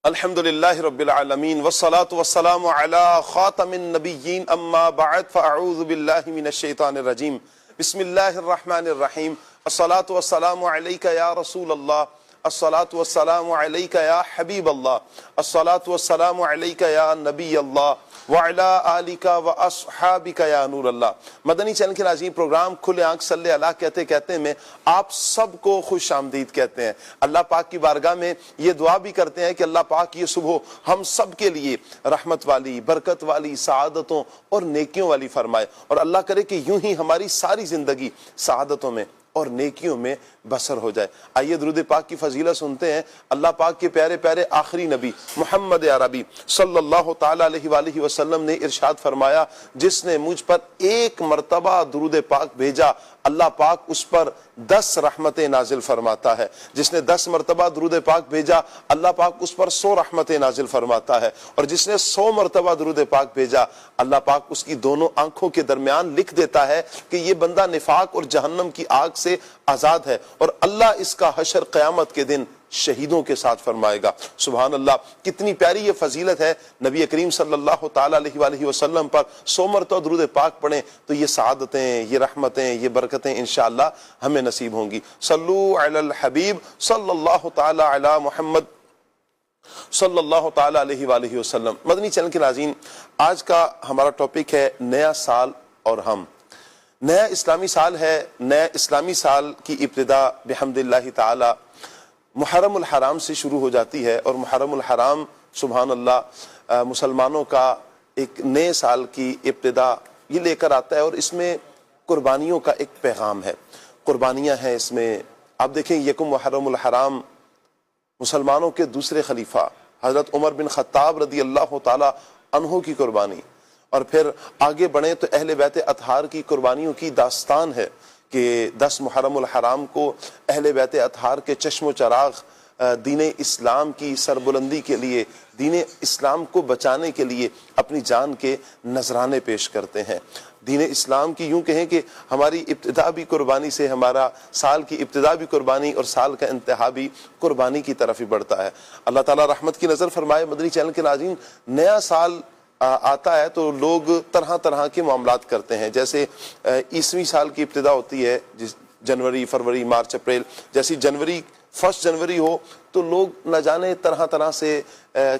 الحمدللہ رب العالمین والصلاة والسلام علی خاتم النبیین اما بعد فاعوذ باللہ من الشیطان الرجیم بسم اللہ الرحمن الرحیم الصلاة والسلام علیک یا رسول اللہ الصلاة والسلام علیک یا حبیب اللہ الصلاة والسلام علیک یا نبی اللہ وعلا آلک و اصحابک یا نور اللہ۔ مدنی چینل کے ناظرین، پروگرام کھلے آنکھ صلی اللہ کہتے میں آپ سب کو خوش آمدید کہتے ہیں۔ اللہ پاک کی بارگاہ میں یہ دعا بھی کرتے ہیں کہ اللہ پاک یہ صبح ہم سب کے لیے رحمت والی، برکت والی، سعادتوں اور نیکیوں والی فرمائے، اور اللہ کرے کہ یوں ہی ہماری ساری زندگی سعادتوں میں اور نیکیوں میں بسر ہو جائے۔ آئیے درود پاک کی فضیلت سنتے ہیں۔ اللہ پاک کے پیارے پیارے آخری نبی محمد عربی صلی اللہ تعالی علیہ وآلہ وسلم نے ارشاد فرمایا، جس نے مجھ پر ایک مرتبہ درود پاک بھیجا اللہ پاک اس پر 10 رحمتیں نازل فرماتا ہے۔ جس نے 10 مرتبہ درود پاک بھیجا اللہ پاک اس پر 100 رحمتیں نازل فرماتا ہے، اور جس نے 100 مرتبہ درود پاک بھیجا اللہ پاک اس کی دونوں آنکھوں کے درمیان لکھ دیتا ہے کہ یہ بندہ نفاق اور جہنم کی آگ سے آزاد ہے، اور اللہ اس کا حشر قیامت کے دن شہیدوں کے ساتھ فرمائے گا۔ سبحان اللہ، کتنی پیاری یہ فضیلت ہے۔ نبی کریم صلی اللہ تعالی علیہ وآلہ وسلم پر 100 مرتبہ درود پاک پڑھیں تو یہ سعادتیں، یہ رحمتیں، یہ برکتیں انشاءاللہ ہمیں نصیب ہوں گی۔ صلو علی الحبیب صلی اللہ تعالی علی محمد صلی اللہ تعالی علیہ وآلہ وسلم۔ مدنی چینل کے ناظرین، آج کا ہمارا ٹاپک ہے نیا سال اور ہم۔ نیا اسلامی سال ہے۔ نیا اسلامی سال کی ابتدا بحمد اللہ تعالی محرم الحرام سے شروع ہو جاتی ہے، اور محرم الحرام سبحان اللہ مسلمانوں کا ایک نئے سال کی ابتدا یہ لے کر آتا ہے، اور اس میں قربانیوں کا ایک پیغام ہے۔ قربانیاں ہیں اس میں۔ آپ دیکھیں یکم محرم الحرام مسلمانوں کے دوسرے خلیفہ حضرت عمر بن خطاب رضی اللہ تعالی عنہ کی قربانی، اور پھر آگے بڑھیں تو اہل بیت اطہار کی قربانیوں کی داستان ہے کہ 10 محرم الحرام کو اہل بیت اطہار کے چشم و چراغ دین اسلام کی سربلندی کے لیے، دین اسلام کو بچانے کے لیے اپنی جان کے نذرانے پیش کرتے ہیں۔ دین اسلام کی یوں کہیں کہ ہماری ابتدا بھی قربانی سے، ہمارا سال کی ابتدا بھی قربانی اور سال کا انتہا بھی قربانی کی طرف ہی بڑھتا ہے۔ اللہ تعالیٰ رحمت کی نظر فرمائے۔ مدنی چینل کے ناظرین، نیا سال آتا ہے تو لوگ طرح طرح کے معاملات کرتے ہیں۔ جیسے عیسوی سال کی ابتدا ہوتی ہے، جنوری، فروری، مارچ، اپریل، جیسی جنوری 1 جنوری ہو تو لوگ نہ جانے طرح طرح سے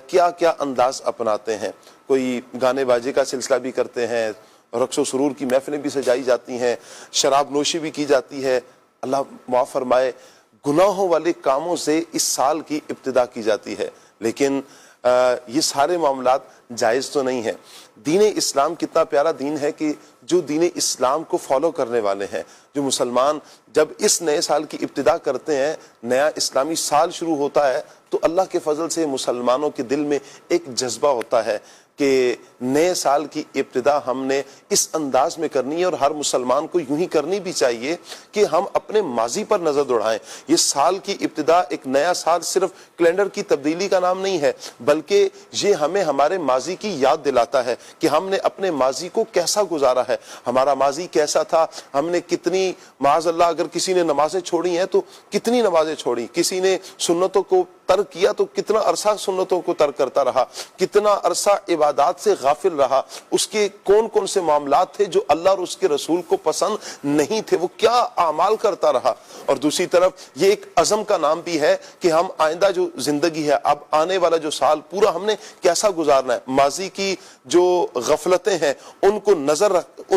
کیا کیا انداز اپناتے ہیں۔ کوئی گانے بازی کا سلسلہ بھی کرتے ہیں، رقص و سرور کی محفلیں بھی سجائی جاتی ہیں، شراب نوشی بھی کی جاتی ہے۔ اللہ معاف فرمائے، گناہوں والے کاموں سے اس سال کی ابتدا کی جاتی ہے، لیکن یہ سارے معاملات جائز تو نہیں ہے۔ دین اسلام کتنا پیارا دین ہے کہ جو دین اسلام کو فالو کرنے والے ہیں، جو مسلمان جب اس نئے سال کی ابتدا کرتے ہیں، نیا اسلامی سال شروع ہوتا ہے تو اللہ کے فضل سے مسلمانوں کے دل میں ایک جذبہ ہوتا ہے کہ نئے سال کی ابتدا ہم نے اس انداز میں کرنی ہے، اور ہر مسلمان کو یوں ہی کرنی بھی چاہیے کہ ہم اپنے ماضی پر نظر دوڑائیں۔ یہ سال کی ابتدا، ایک نیا سال صرف کیلنڈر کی تبدیلی کا نام نہیں ہے، بلکہ یہ ہمیں ہمارے ماضی کی یاد دلاتا ہے کہ ہم نے اپنے ماضی کو کیسا گزارا ہے، ہمارا ماضی کیسا تھا، ہم نے کتنی، معاذ اللہ اگر کسی نے نمازیں چھوڑی ہیں تو کتنی نمازیں چھوڑی، کسی نے سنتوں کو ترک کیا تو کتنا عرصہ سنتوں کو ترک کرتا رہا، کتنا عرصہ عبادات سے غافل رہا، اس کے کون کون سے معاملات تھے جو اللہ اور اس کے رسول کو پسند نہیں تھے، وہ کیا اعمال کرتا رہا۔ اور دوسری طرف یہ ایک عزم کا نام بھی ہے کہ ہم آئندہ جو زندگی ہے، اب آنے والا جو سال پورا ہم نے کیسا گزارنا ہے۔ ماضی کی جو غفلتیں ہیں ان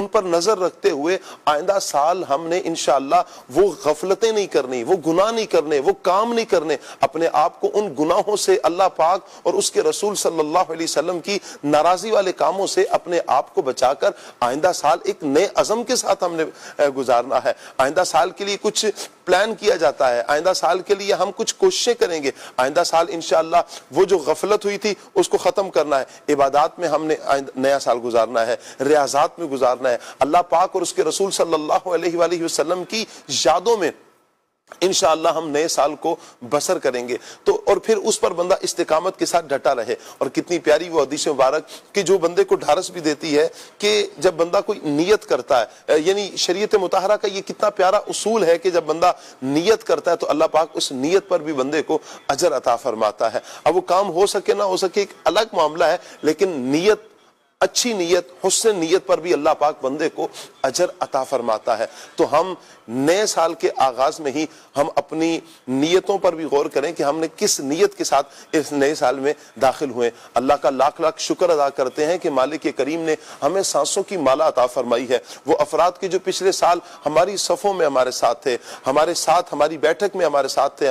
پر نظر رکھتے ہوئے آئندہ سال ہم نے انشاءاللہ وہ غفلتیں نہیں کرنی، وہ گناہ نہیں کرنے، وہ کام نہیں کرنے، اپنے آپ کو ان گناہوں سے، اللہ پاک اور اس کے رسول صلی اللہ علیہ وسلم کی ناراضی والے کاموں سے اپنے آپ کو بچا کر آئندہ سال ایک نئے عزم کے ساتھ ہم نے گزارنا ہے۔ آئندہ سال کے لیے کچھ پلان کیا جاتا ہے، آئندہ سال کے لیے ہم کچھ کوششیں کریں گے، آئندہ سال انشاءاللہ وہ جو غفلت ہوئی تھی اس کو ختم کرنا ہے، عبادات میں ہم نے نیا سال گزارنا ہے، ریاضات میں گزارنا ہے، اللہ پاک اور اس کے رسول صلی اللہ علیہ وآلہ وسلم کی یادوں میں انشاءاللہ ہم نئے سال کو بسر کریں گے تو اور پھر اس پر بندہ استقامت کے ساتھ ڈٹا رہے. اور کتنی پیاری وہ حدیث مبارک کہ جو بندے کو ڈھارس بھی دیتی ہے کہ جب بندہ کوئی نیت کرتا ہے, یعنی شریعت مطہرہ کا یہ کتنا پیارا اصول ہے کہ جب بندہ نیت کرتا ہے تو اللہ پاک اس نیت پر بھی بندے کو اجر عطا فرماتا ہے. اب وہ کام ہو سکے نہ ہو سکے ایک الگ معاملہ ہے, لیکن نیت, اچھی نیت, حسن نیت پر بھی اللہ پاک بندے کو اجر عطا فرماتا ہے. تو ہم نئے سال کے آغاز میں ہی ہم اپنی نیتوں پر بھی غور کریں کہ ہم نے کس نیت کے ساتھ اس نئے سال میں داخل ہوئے. اللہ کا لاکھ لاکھ شکر ادا کرتے ہیں کہ مالک کریم نے ہمیں سانسوں کی مالا عطا فرمائی ہے. وہ افراد کے جو پچھلے سال ہماری صفوں میں ہمارے ساتھ تھے, ہمارے ساتھ ہماری بیٹھک میں ہمارے ساتھ تھے,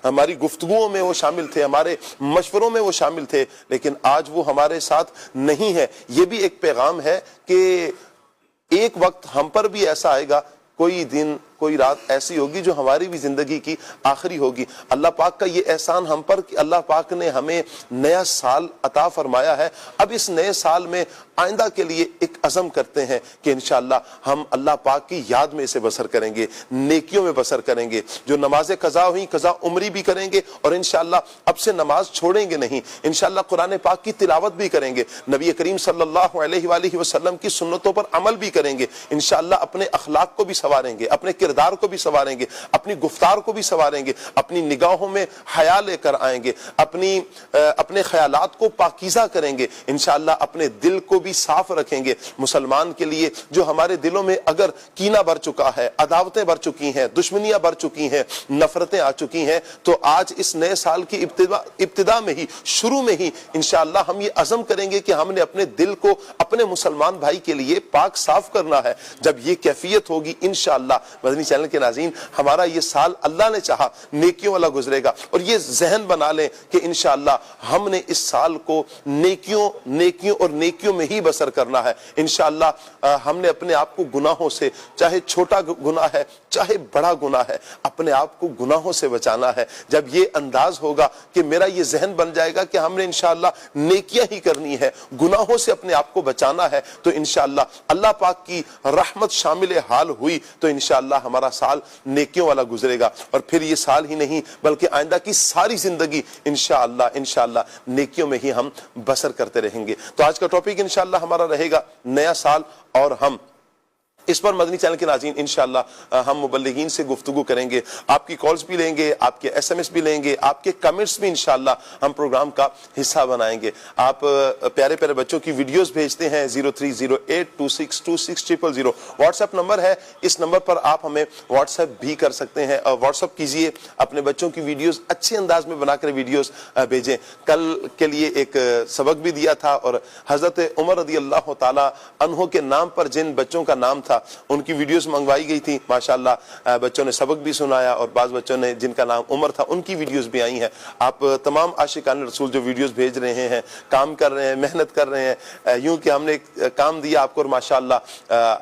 ہماری گفتگوؤں میں وہ شامل تھے, ہمارے مشوروں میں وہ شامل تھے, لیکن آج وہ ہمارے ساتھ نہیں ہے. یہ بھی ایک پیغام ہے کہ ایک وقت ہم پر بھی ایسا آئے گا, کوئی دن کوئی رات ایسی ہوگی جو ہماری بھی زندگی کی آخری ہوگی. اللہ پاک کا یہ احسان ہم پر کہ اللہ پاک نے ہمیں نیا سال عطا فرمایا ہے. اب اس نئے سال میں آئندہ کے لیے ایک عزم کرتے ہیں کہ انشاءاللہ ہم اللہ پاک کی یاد میں اسے بسر کریں گے, نیکیوں میں بسر کریں گے. جو نمازیں قضا ہوئیں قضا عمری بھی کریں گے, اور انشاءاللہ اب سے نماز چھوڑیں گے نہیں. انشاءاللہ قرآن پاک کی تلاوت بھی کریں گے, نبی کریم صلی اللہ علیہ وآلہ وسلم کی سنتوں پر عمل بھی کریں گے. انشاءاللہ اپنے اخلاق کو بھی سنواریں گے, اپنے کردار کو بھی سنواریں گے, اپنی گفتار کو بھی سنواریں گے, اپنی نگاہوں میں حیا لے کر آئیں گے, اپنے خیالات کو پاکیزہ کریں گے. انشاءاللہ اپنے دل کو بھی صاف رکھیں گے. مسلمان کے لیے جو ہمارے دلوں میں اگر کینہ بھر چکا ہے, عداوتیں بھر چکی ہیں, دشمنیاں بھر چکی ہیں, نفرتیں آ چکی ہیں, تو آج اس نئے سال کی ابتدا میں ہی, شروع میں ہی انشاءاللہ ہم یہ عزم کریں گے کہ ہم نے اپنے دل کو اپنے مسلمان بھائی کے لیے پاک صاف کرنا ہے. جب یہ کیفیت ہوگی انشاءاللہ مدنی چینل کے ناظرین, ہمارا یہ سال اللہ نے چاہا نیکیوں والا گزرے گا. اور یہ ذہن بنا لیں کہ انشاءاللہ ہم نے اس سال کو نیکیوں میں ہی بسر کرنا ہے. انشاءاللہ ہم نے اپنے آپ کو گناہوں سے, چاہے چھوٹا گناہ ہے چاہے بڑا گناہ ہے, اپنے آپ کو گناہوں سے بچانا ہے. جب یہ انداز ہوگا کہ میرا یہ ذہن بن جائے گا کہ ہم نے انشاءاللہ نیکیاں ہی کرنی ہے, گناہوں سے اپنے آپ کو بچانا ہے, تو انشاءاللہ اللہ پاک کی رحمت شامل حال ہوئی تو انشاءاللہ ہمارا سال نیکیوں والا گزرے گا. اور پھر یہ سال ہی نہیں بلکہ آئندہ کی ساری زندگی انشاءاللہ نیکیوں میں ہی ہم بسر کرتے رہیں گے. تو آج کا ٹاپک انشاءاللہ ہمارا رہے گا نیا سال اور ہم. اس پر مدنی چینل کے ناظرین انشاءاللہ ہم مبلغین سے گفتگو کریں گے, آپ کی کالز بھی لیں گے, آپ کے ایس ایم ایس بھی لیں گے, آپ کے کمنٹس بھی انشاءاللہ ہم پروگرام کا حصہ بنائیں گے. آپ پیارے پیارے بچوں کی ویڈیوز بھیجتے ہیں 0308262600 واٹس ایپ نمبر ہے, اس نمبر پر آپ ہمیں واٹس ایپ بھی کر سکتے ہیں. واٹس ایپ کیجئے, اپنے بچوں کی ویڈیوز اچھے انداز میں بنا کر ویڈیوز بھیجیں. کل کے لیے ایک سبق بھی دیا تھا, اور حضرت عمر رضی اللہ تعالی عنہ کے نام پر جن بچوں کا نام تھا ان کی ویڈیوز منگوائی گئی تھی. ماشاءاللہ بچوں نے سبق بھی سنایا, اور بعض بچوں نے جن کا نام عمر تھا ان کی ویڈیوز بھی آئی ہیں. آپ تمام عاشقان رسول جو ویڈیوز بھیج رہے ہیں, کام کر رہے ہیں, محنت کر رہے ہیں, یوں کہ ہم نے ایک کام دیا آپ کو, اور ماشاءاللہ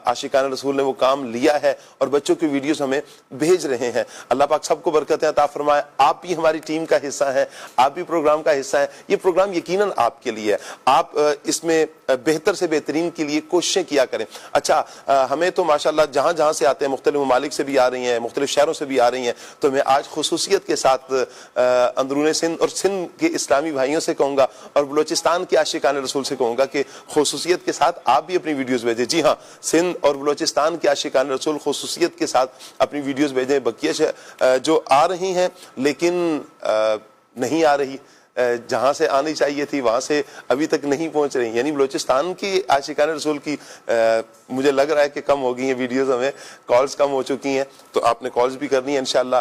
عاشقان رسول نے وہ کام لیا ہے اور بچوں کی ویڈیوز ہمیں بھیج رہے ہیں. اللہ پاک سب کو برکتیں عطا فرمائے. آپ بھی ہماری ٹیم کا حصہ ہیں, آپ بھی پروگرام کا حصہ ہیں. یہ پروگرام یقیناً آپ کے لیے ہے, آپ اس میں بہتر سے بہترین کے لیے کوششیں کیا کریں. اچھا, ہمیں تو ماشاءاللہ جہاں سے آتے ہیں, مختلف ممالک سے بھی آ رہی ہیں, مختلف شہروں سے بھی آ رہی ہیں, تو میں آج خصوصیت کے ساتھ اندرون سندھ اور سندھ کے اسلامی بھائیوں سے کہوں گا, اور بلوچستان کے عاشقان رسول سے کہوں گا کہ خصوصیت کے ساتھ آپ بھی اپنی ویڈیوز بھیجیں. جی ہاں, سندھ اور بلوچستان کے عاشقان رسول خصوصیت کے ساتھ اپنی ویڈیوز بھیجیں. بقیہ جو آ رہی ہیں لیکن نہیں آ رہی, جہاں سے آنی چاہیے تھی وہاں سے ابھی تک نہیں پہنچ رہی, یعنی بلوچستان کی عاشقان رسول کی مجھے لگ رہا ہے کہ کم ہو گئی ہیں ویڈیوز, ہمیں کالز کم ہو چکی ہیں, تو آپ نے کالز بھی کرنی ہے. انشاءاللہ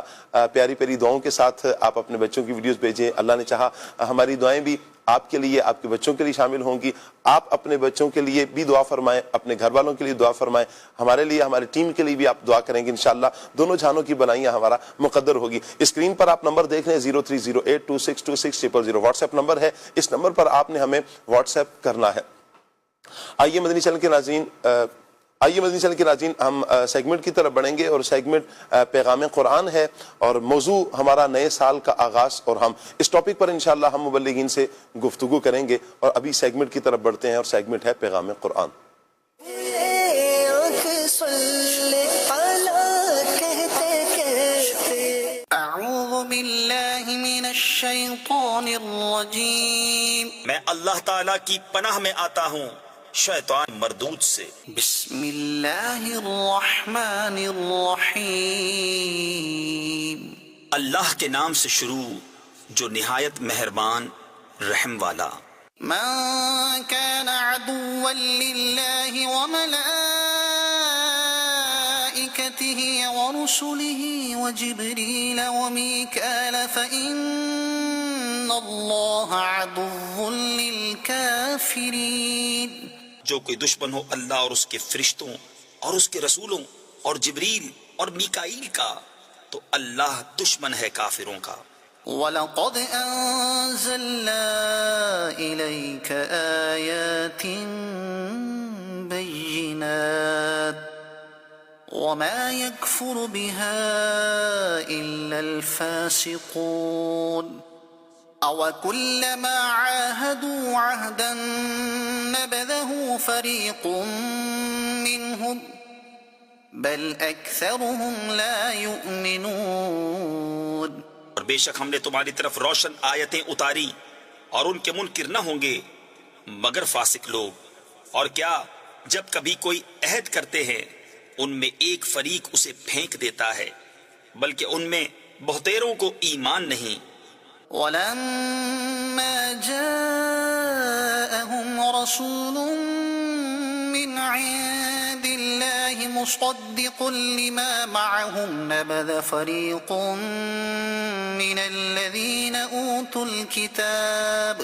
پیاری پیاری دعاؤں کے ساتھ آپ اپنے بچوں کی ویڈیوز بھیجیں. اللہ نے چاہا ہماری دعائیں بھی آپ کے لیے, آپ کے بچوں کے لیے شامل ہوں گی. آپ اپنے بچوں کے لیے بھی دعا فرمائیں, اپنے گھر والوں کے لیے دعا فرمائیں, ہمارے لیے, ہماری ٹیم کے لیے بھی آپ دعا کریں گے. انشاءاللہ دونوں جہانوں کی بنائیاں ہمارا مقدر ہوگی. اسکرین پر آپ نمبر دیکھ رہے ہیں 0308262600 واٹس ایپ نمبر ہے, اس نمبر پر آپ نے ہمیں واٹس ایپ کرنا ہے. آئیے مدنی چینل کے ناظرین ہم سیگمنٹ کی طرف بڑھیں گے, اور سیگمنٹ پیغام قرآن ہے, اور موضوع ہمارا نئے سال کا آغاز, اور ہم اس ٹاپک پر انشاءاللہ ہم مبلغین سے گفتگو کریں گے. اور ابھی سیگمنٹ کی طرف بڑھتے ہیں, اور سیگمنٹ ہے پیغام قرآن. الشیطان الرجیم میں اللہ تعالیٰ کی پناہ میں آتا ہوں شیطان مردود سے۔ بسم اللہ الرحمن الرحیم اللہ کے نام سے شروع جو نہایت مہربان رحم والا۔ من كان عدوا لله وملائكته ورسله وجبريل وميكال فإن الله عدو للكافرين۔ جو کوئی دشمن ہو اللہ اور اس کے فرشتوں اور اس کے رسولوں اور جبریل اور میکائیل کا تو اللہ دشمن ہے کافروں کا۔ وَلَقَدْ أَنزَلْنَا إِلَيْكَ آيَاتٍ بَيِّنَاتٍ وَمَا يَكْفُرُ بِهَا إِلَّا الْفَاسِقُونَ أَوَكُلَّمَا عَاهَدُوا عَهْدًا نَبَذَهُ فَرِيقٌ مِّنْهُمْ بَلْ أَكْثَرُهُمْ لَا يُؤْمِنُونَ۔ اور بے شک ہم نے تمہاری طرف روشن آیتیں اتاری اور ان کے منکر نہ ہوں گے مگر فاسق لوگ۔ اور کیا جب کبھی کوئی عہد کرتے ہیں ان میں ایک فریق اسے پھینک دیتا ہے بلکہ ان میں بہتیروں کو ایمان نہیں۔ وَلَمَّا جَاءَهُمْ رَسُولٌ مِّنْ عِندِ اللَّهِ مُصَدِّقٌ لِّمَا مَعَهُمْ نَبَذَ فَرِيقٌ مِّنَ الَّذِينَ أُوتُوا الْكِتَابَ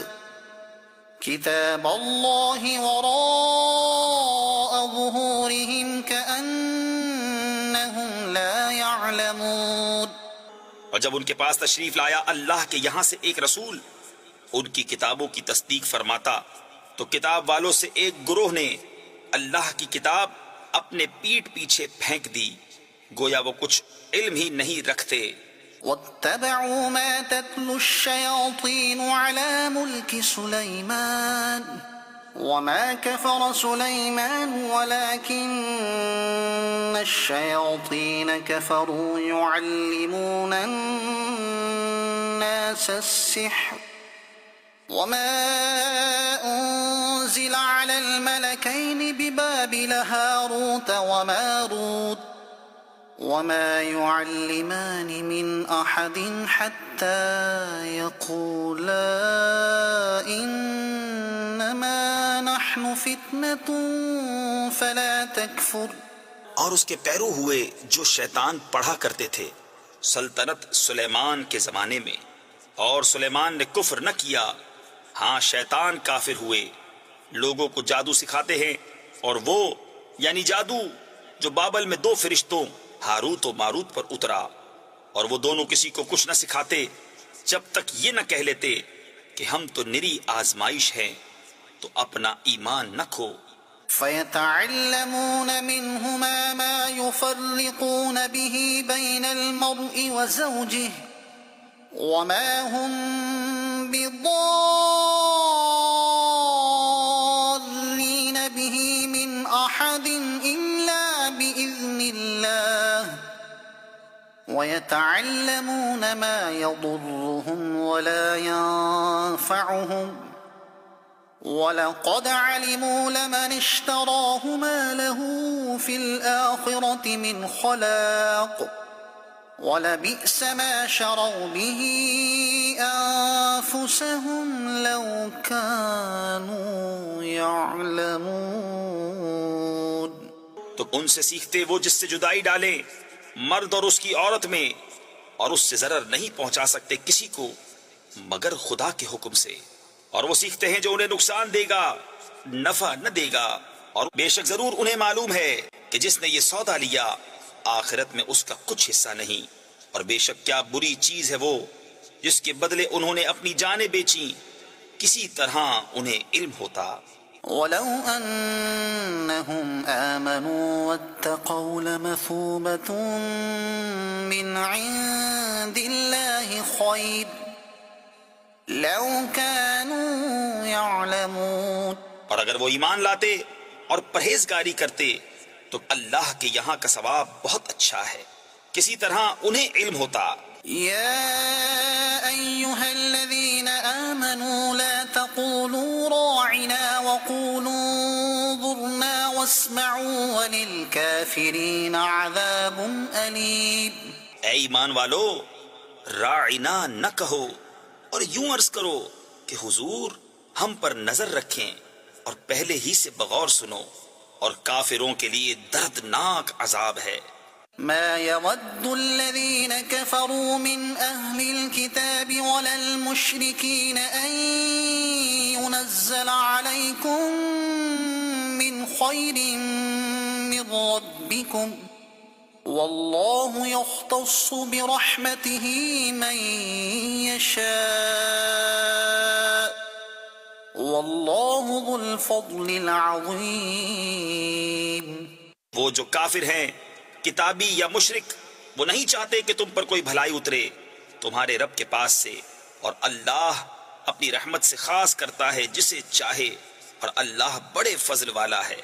كِتَابَ اللَّهِ وَرَاءَ ظُهُورِهِمْ كَأَنَّهُمْ لَا يَعْلَمُونَ۔ اور جب ان کے پاس تشریف لایا اللہ کے یہاں سے ایک رسول ان کی کتابوں کی تصدیق فرماتا تو کتاب والوں سے ایک گروہ نے اللہ کی کتاب اپنے پیٹھ پیچھے پھینک دی گویا وہ کچھ علم ہی نہیں رکھتے۔ وَاتَّبَعُوا مَا تَتْلُو الشَّيَاطِينُ عَلَى مُلْكِ سُلَيْمَانَ وَمَا كَفَرَ سُلَيْمَانُ وَلَكِنَّ الشَّيَاطِينَ كَفَرُوا يُعَلِّمُونَ النَّاسَ السِّحْرَ وَمَا أُنزِلَ عَلَى الْمَلَكَيْنِ بِبَابِلَ هَارُوتَ وَمَارُوتَ وَمَا يُعَلِّمَانِ مِنْ أَحَدٍ حَتَّى يَقُولَا إِنَّمَا نَحْنُ فِتْنَةٌ فَلَا تَكْفُرْ۔ اور اس کے پیرو ہوئے جو شیطان پڑھا کرتے تھے سلطنت سلیمان کے زمانے میں، اور سلیمان نے کفر نہ کیا، ہاں شیطان کافر ہوئے، لوگوں کو جادو سکھاتے ہیں، اور وہ یعنی جادو جو بابل میں دو فرشتوں ہاروت و ماروت پر اترا، اور وہ دونوں کسی کو کچھ نہ سکھاتے جب تک یہ نہ کہہ لیتے کہ ہم تو نری آزمائش ہیں، تو اپنا ایمان نہ کھو۔ فَيَتَعَلَّمُونَ مِنْهُمَا مَا يُفَرِّقُونَ بِهِ بَيْنَ الْمَرْءِ وَزَوْجِهِ وَمَا هُمْ بِضَارِّينَ بِهِ مِنْ أَحَدٍ إِلَّا بِإِذْنِ اللَّهِ وَيَتَعَلَّمُونَ مَا يَضُرُّهُمْ وَلَا يَنفَعُهُمْ وَلَقَدْ عَلِمُوا لَمَنِ اشْتَرَاهُ مَا لَهُ فِي الْآخِرَةِ مِنْ خَلَاقٍ وَلَبِئْسَ مَا شَرَوْا بِهِ أَنفُسَهُمْ لَوْ كَانُوا يَعْلَمُونَ۔ تو ان سے سیکھتے وہ جس سے جدائی ڈالیں مرد اور اس کی عورت میں، اور اس سے ضرر نہیں پہنچا سکتے کسی کو مگر خدا کے حکم سے، اور وہ سیکھتے ہیں جو انہیں نقصان دے گا نفع نہ دے گا، اور بے شک ضرور انہیں معلوم ہے کہ جس نے یہ سودا لیا آخرت میں اس کا کچھ حصہ نہیں، اور بے شک کیا بری چیز ہے وہ جس کے بدلے انہوں نے اپنی جانیں بیچیں، کسی طرح انہیں علم ہوتا۔ وَلَوْ أَنَّهُمْ آمَنُوا وَاتَّقَوْا لَمَثُوبَةٌ مِّنْ عِندِ اللَّهِ خَيْرٌ لَوْ كَانُوا يَعْلَمُونَ۔ اور اگر وہ ایمان لاتے اور پرہیزگاری کرتے تو اللہ کے یہاں کا ثواب بہت اچھا ہے، کسی طرح انہیں علم ہوتا۔ يا أيها الذين آمنوا لا تقولوا راعنا وقولوا انظرنا واسمعوا وللكافرين عذاب أليم. اے ایمان والو، راعنا نہ کہو اور یوں عرض کرو کہ حضور ہم پر نظر رکھیں اور پہلے ہی سے بغور سنو، اور کافروں کے لیے دردناک عذاب ہے. ما يود الذين كفروا من أهل الكتاب ولا المشركين أن ينزل عليكم من خير من ربكم والله يختص برحمته من يشاء والله ذو الفضل العظيم. وہ جو کافر ہیں کتابی یا مشرک، وہ نہیں چاہتے کہ تم پر کوئی بھلائی اترے تمہارے رب کے پاس سے، اور اللہ اپنی رحمت سے خاص کرتا ہے جسے چاہے، اور اللہ بڑے فضل والا ہے.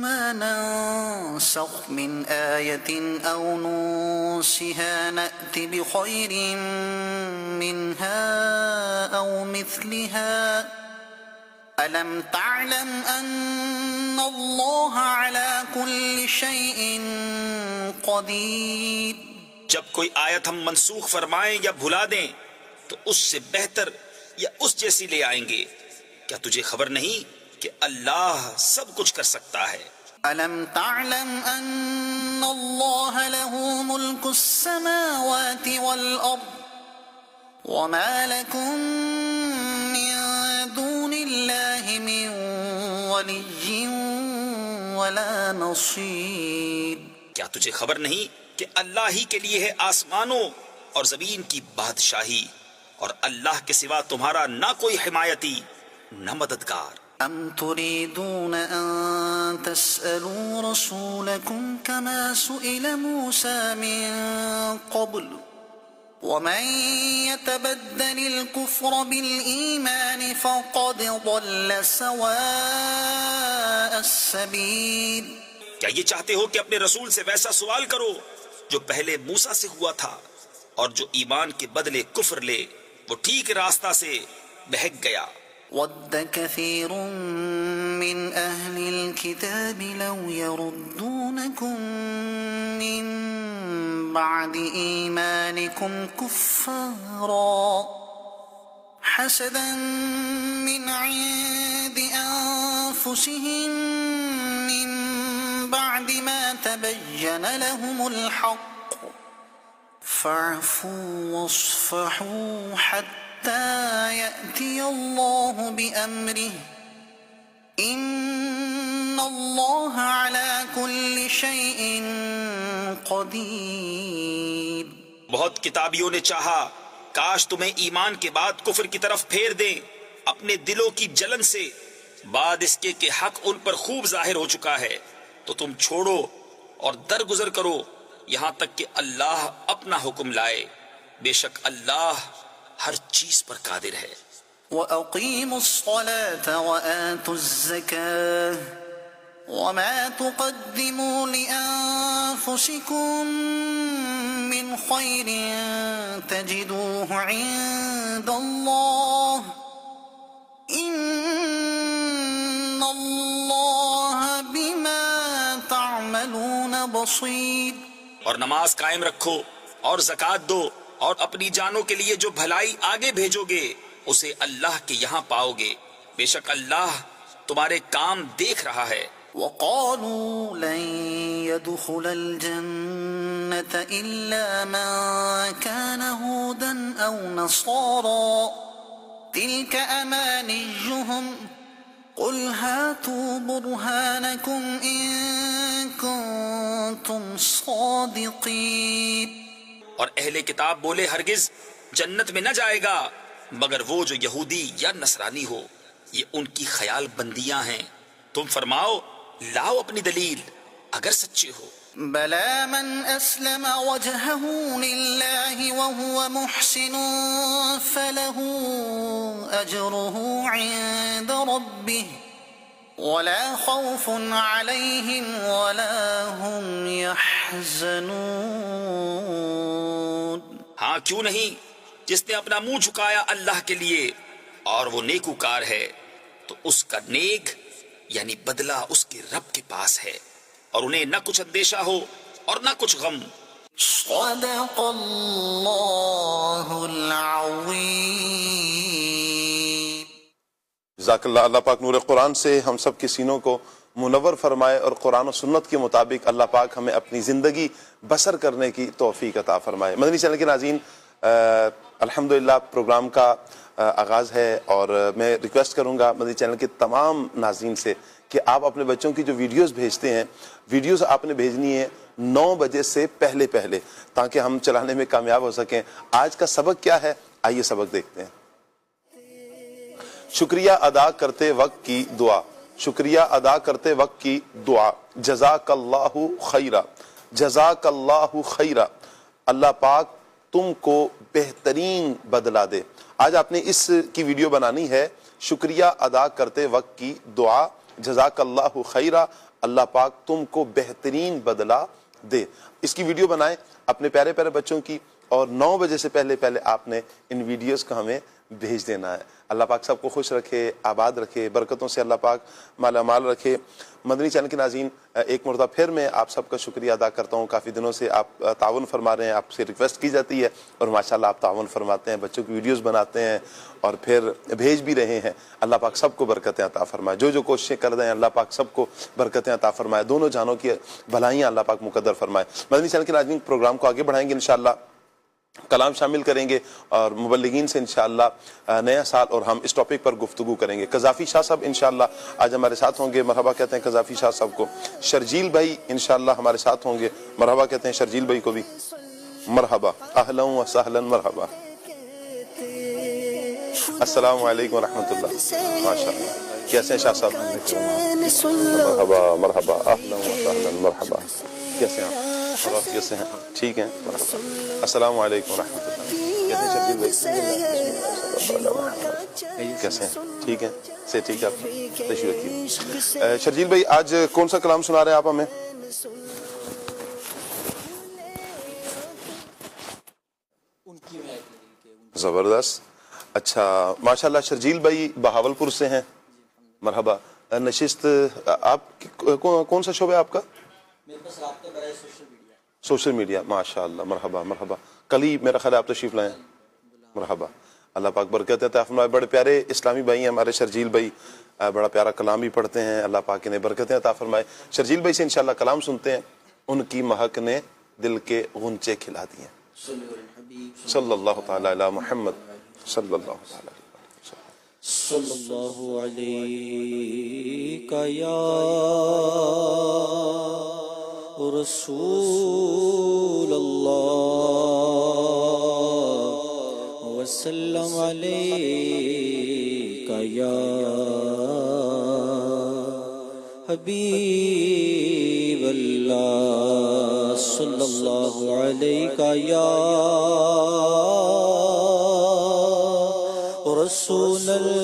ما ننسخ من آية أو ننسها نأت بخير منها أو مثلها ألم تعلم أن الله على كل شيء قدير. جب کوئی آیت ہم منسوخ فرمائیں یا بھلا دیں تو اس سے بہتر یا اس جیسی لے آئیں گے. کیا تجھے خبر نہیں کہ اللہ سب کچھ کر سکتا ہے؟ ألم تعلم أن الله له ملك السماوات والأرض وما لكم من دون الله من ولي ولا نصير. کیا تجھے خبر نہیں کہ اللہ ہی کے لیے ہے آسمانوں اور زمین کی بادشاہی، اور اللہ کے سوا تمہارا نہ کوئی حمایتی نہ مددگار. أم تريدون أن تسألوا رسولكم كما سئل موسى من قبل ومن يتبدل الكفر بالإيمان فقد ضل سواء السبيل. کیا یہ چاہتے ہو کہ اپنے رسول سے ویسا سوال کرو جو پہلے موسیٰ سے ہوا تھا، اور جو ایمان کے بدلے کفر لے وہ ٹھیک راستہ سے بہک گیا. ود كثير من أهل الكتاب لو يردونكم من بعد إيمانكم كفارا حسدا من عند أنفسهم من بعد ما تبين لهم الحق فاعفوا واصفحوا حتى يأتي الله بأمره إن الله على كل شيء قدير. بہت کتابیوں نے چاہا کاش تمہیں ایمان کے بعد کفر کی طرف پھیر دیں اپنے دلوں کی جلن سے، بعد اس کے کہ حق ان پر خوب ظاہر ہو چکا ہے. تو تم چھوڑو اور درگزر کرو یہاں تک کہ اللہ اپنا حکم لائے، بے شک اللہ ہر چیز پر قادر ہے. وَأَقِيمُوا الصَّلَاةَ وَآتُوا الزَّكَاةَ وَمَا تُقَدِّمُوا لِأَنفُسِكُم مِّنْ خَيْرٍ تَجِدُوهُ عِندَ اللَّهِ إِنَّ اللَّهَ بِمَا تَعْمَلُونَ بَصِيرٌ. اور نماز قائم رکھو اور زکوٰۃ دو، اور اپنی جانوں کے لیے جو بھلائی آگے بھیجو گے اسے اللہ کے یہاں پاؤ گے، بے شک اللہ تمہارے کام دیکھ رہا ہے. وقالوا لن يدخل الجنة إلا من كان هودا أو نصارى تلك أمانيهم قل هاتوا برهانكم إن كنتم صادقين. اور اہل کتاب بولے ہرگز جنت میں نہ جائے گا مگر وہ جو یہودی یا نصرانی ہو، یہ ان کی خیال بندیاں ہیں. تم فرماؤ لاؤ اپنی دلیل اگر سچے ہو. بلى من أسلم وجهه لله وهو محسن فله أجره عند ربه ولا خوف عليهم ولا هم يحزنون. ہاں کیوں نہیں جس نے اپنا منہ جھکایا اللہ کے لیے اور وہ نیکوکار ہے تو اس کا نیک یعنی بدلہ اس کے رب کے پاس ہے اور انہیں نہ کچھ اندیشہ ہو اور نہ کچھ غم۔ صدق اللہ العظیم۔ جزاک اللہ۔ اللہ پاک نور قرآن سے ہم سب کے سینوں کو منور فرمائے اور قرآن و سنت کے مطابق اللہ پاک ہمیں اپنی زندگی بسر کرنے کی توفیق عطا فرمائے۔ مدنی چینل کے ناظرین، الحمدللہ پروگرام کا آغاز ہے اور میں ریکویسٹ کروں گا مدنی چینل کے تمام ناظرین سے کہ آپ اپنے بچوں کی جو ویڈیوز بھیجتے ہیں، ویڈیوز آپ نے بھیجنی ہے 9 بجے سے پہلے تاکہ ہم چلانے میں کامیاب ہو سکیں۔ آج کا سبق کیا ہے، آئیے سبق دیکھتے ہیں۔ شکریہ ادا کرتے وقت کی دعا، شکریہ ادا کرتے وقت کی دعا، جزاک اللہ خیرہ، جزاک اللہ خیرہ، اللہ پاک تم کو بہترین بدلہ دے۔ آج آپ نے اس کی ویڈیو بنانی ہے، شکریہ ادا کرتے وقت کی دعا، جزاک اللہ خیرہ، اللہ پاک تم کو بہترین بدلہ دے۔ اس کی ویڈیو بنائیں اپنے پیارے پیارے بچوں کی، اور 9 بجے سے پہلے آپ نے ان ویڈیوز کو ہمیں بھیج دینا ہے۔ اللہ پاک سب کو خوش رکھے، آباد رکھے، برکتوں سے اللہ پاک مالا مال رکھے۔ مدنی چینل کے ناظرین، ایک مرتبہ پھر میں آپ سب کا شکریہ ادا کرتا ہوں۔ کافی دنوں سے آپ تعاون فرما رہے ہیں، آپ سے ریکویسٹ کی جاتی ہے اور ماشاءاللہ آپ تعاون فرماتے ہیں، بچوں کی ویڈیوز بناتے ہیں اور پھر بھیج بھی رہے ہیں۔ اللہ پاک سب کو برکتیں عطا فرمائے، جو کوششیں کر رہے ہیں اللہ پاک سب کو برکتیں عطا فرمائے، دونوں جہانوں کی بھلائیاں اللہ پاک مقدر فرمائے۔ مدنی چینل کے ناظرین، پروگرام کو آگے بڑھائیں گے، انشاءاللہ کلام شامل کریں گے اور مبلغین سے انشاءاللہ نیا سال اور ہم اس ٹاپک پر گفتگو کریں گے۔ قذافی شاہ صاحب انشاءاللہ آج ہمارے ساتھ ہوں گے، مرحبا کہتے ہیں قذافی شاہ صاحب کو۔ شرجیل بھائی انشاءاللہ ہمارے ساتھ ہوں گے، مرحبا کہتے ہیں شرجیل بھائی کو بھی، مرحبا، اہلا و سہلا، مرحبا۔ السلام علیکم ورحمۃ اللہ، ماشاءاللہ، کیسے ہیں شاہ صاحب؟ مرحبا مرحبا، اہلا و سہلا، مرحبا، کیسے ہیں آپ؟ کیسے ہیں؟ ٹھیک ہیں، مرحبا۔ السلام علیکم ورحمۃ اللہ، کیسے ہیں شرجیل بھائی؟ کیسے ہیں؟ ٹھیک ہیں سے؟ ٹھیک ہے، آپ تشریف رکھیے۔ شرجیل بھائی آج کون سا کلام سنا رہے ہیں آپ ہمیں؟ زبردست، اچھا ماشاءاللہ۔ شرجیل بھائی بہاولپور سے ہیں، مرحبا۔ نشست آپ کون سا شعبہ ہے آپ کا؟ سوشل میڈیا، ماشاءاللہ، مرحبا مرحبا۔ کل ہی میرا خیال ہے آپ تشریف لائیں، مرحبا۔ اللہ پاک برکت عطا فرمائے۔ بڑے پیارے اسلامی بھائی ہیں ہمارے شرجیل بھائی، بڑا پیارا کلام بھی پڑھتے ہیں، اللہ پاک انہیں برکتیں عطا فرمائے۔ شرجیل بھائی سے انشاءاللہ کلام سنتے ہیں۔ ان کی مہک نے دل کے غنچے کھلا دیے، صلی اللہ تعالی علی محمد، صلی اللہ تعالی علیہ وسلم، صلی اللہ علیہ یا رسول اللہ وسلم علیک یا حبیب اللہ، صلی اللہ علیک یا رسول اللہ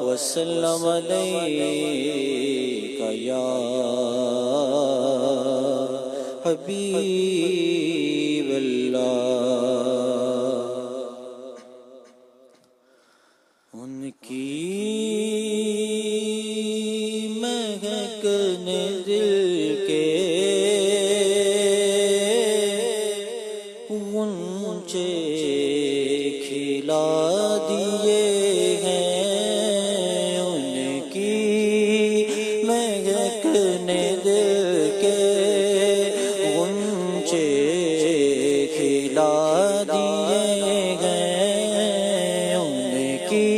وسلم علیک یا حبیب اللہ۔ ان کی مہک نے دل کے غنچے کھلا دیے ہیں، ان کی مہک نے دل کے غنچے کھلا دیے ہیں، ان کی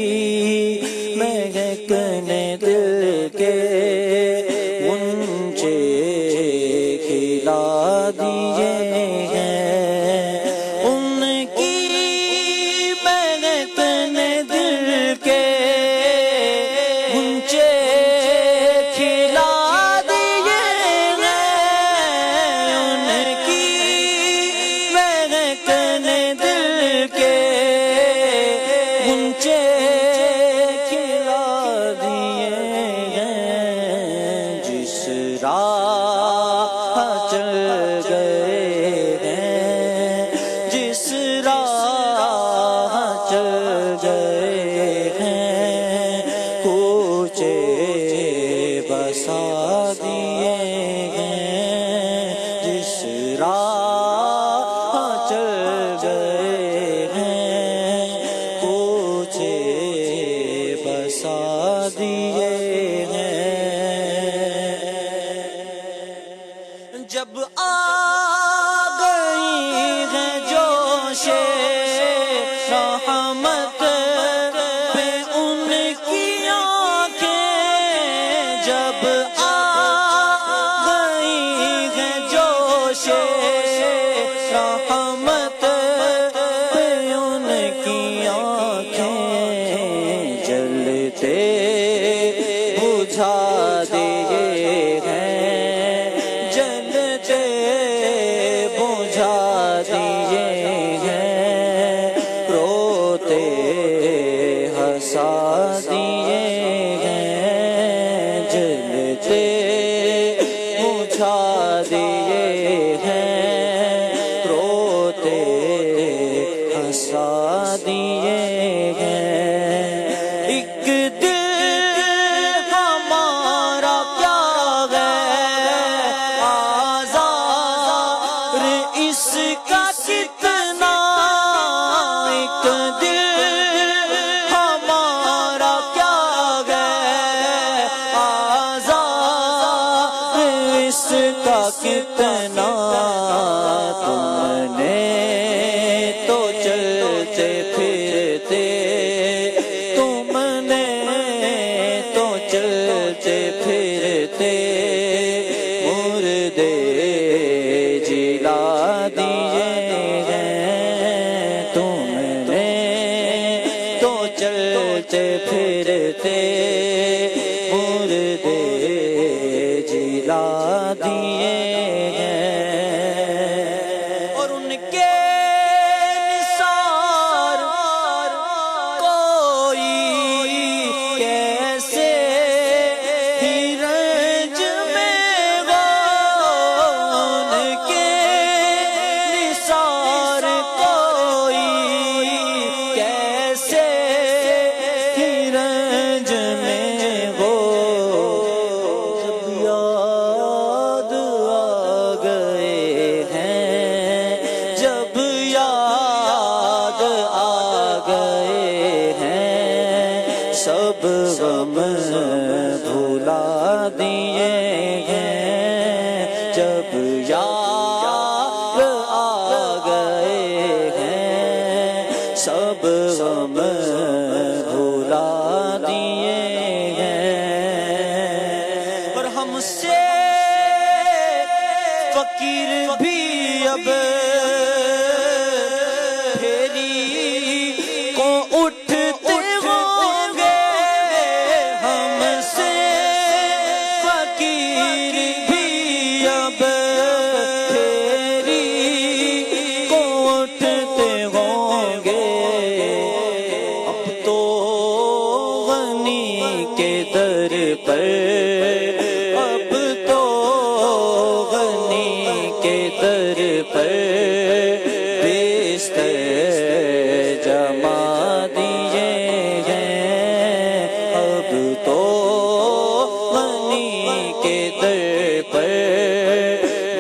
مہک نے دل کے غنچے کھلا دیے ہیں، ان کی مہک نے دل کے غنچے کھلا دیے ہیں، جب آ گئی ہے جوش رحمت پہ ان کی آنکھیں، جب آ گئی ہے جوش رحمت پہ ان کی آنکھیں، جلتے بجھا دیے ہیں، جلتے بجھا دیے ہیں، روتے ہنسا دیے ہیں، جلتے بجھا دیے ہیں، روتے ہنسا دیے ہیں۔ ایک دل ہمارا کیا ہے آزار اس کا کتنا، ایک دل ہمارا کیا ہے آزار اس کا کتنا، تم نے تو چلتے پھرتے، تم نے تو چلتے پھرتے مردے جلا دیے ہیں، تم نے تو چلتے پھرتے مردے جلا دیے ہیں، اور ان کے نثار کوئی کیسے ہی رنج میں ہو، ان کے نثار کوئی کیسے ہی رنج میں ہو، جب یاد آ گئے ہیں، جب یاد آ گئے ہیں، سب غم بھلا دیے ہیں، جب یاد آ گئے ہیں، سب غم بھلا دیے ہیں، اور ہم سے فقیر بھی اب پھیری کو اٹھتے ہوں گے، ہم سے فقیر بھی اب پھیری کو اٹھتے ہوں گے، اب تو غنی کے در پر، اب تو غنی کے در پر بستر جما دیے ہیں، اب تو غنی کے در پر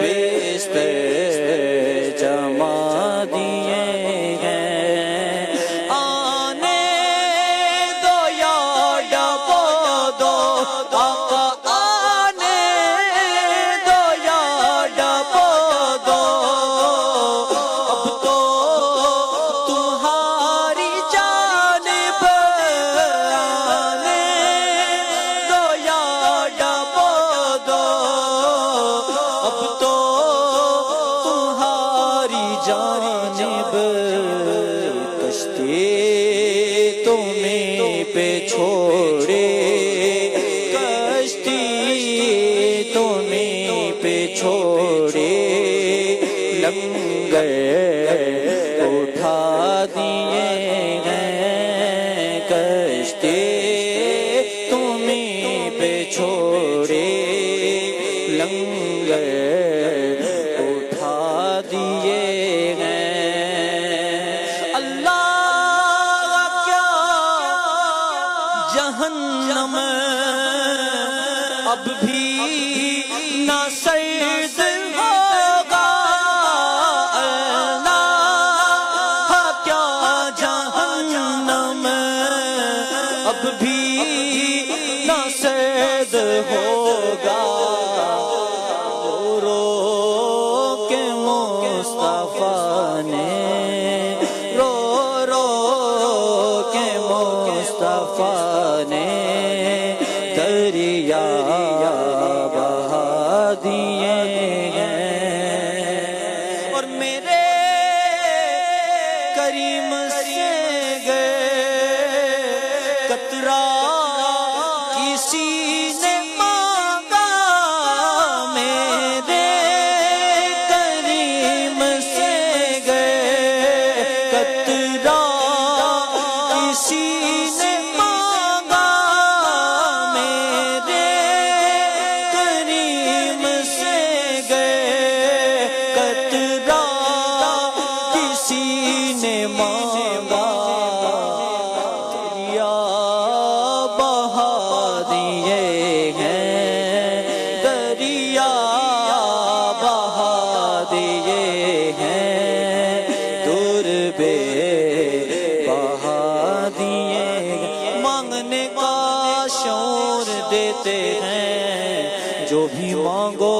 بستر جما دیے ہیں، آنے دو یا ڈبو دو آقا، آنے دو یا ڈبو دو، اب تو تمہاری جانب آنے دو یا ڈبو دو، اب تو تمہاری جانب، کشتی تمہیں پہ چھوڑے، کشتی تمہیں پہ چھوڑے، لنگر اٹھا دیے ہیں، کشتی تمہیں پہ چھوڑے، لنگر اٹھا دیے ہیں، اللہ کیا جہنم اب بھی نہ سرد ہوگا، اللہ کیا جہنم اب بھی نہ سرد ہوگا، رو رو دیے ہیں اور میرے کریم سے گئے قطرہ کسی نے مانگا میرے کریم سے گئے قطرہ کسی نے مانگا میرے کریم سے گئے قطرہ کسی نے مانگا دریا بہا دیے ہیں دریا بہا دیے ہیں دور بے بہا دیے ہیں مانگنے کا شعور دیتے ہیں جو بھی مانگو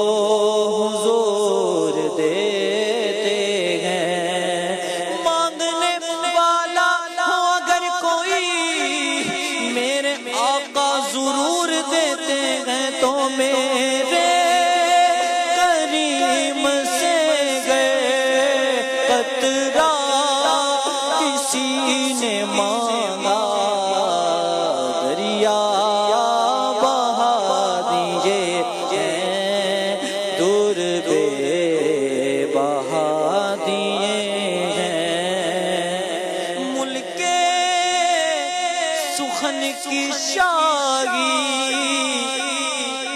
حضور دیتے ہیں مانگنے والا ہو اگر کوئی میرے آقا ضرور دیتے ہیں تو میرے کریم سے گئے قطرہ کسی نے مانگا دریا بہا دیے ہیں دور بے بہا دیے ہیں ملک سخن کی شاہی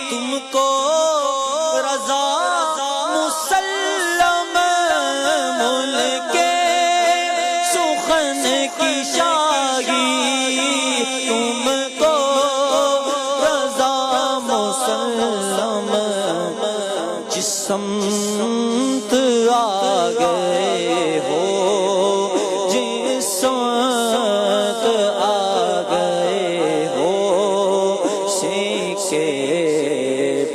تم کو رضا مسلم ملک سخن کی شاہی تم کو رضا مسلم جس سمت آ گئے ہو جس سمت آ گئے ہو سیکھے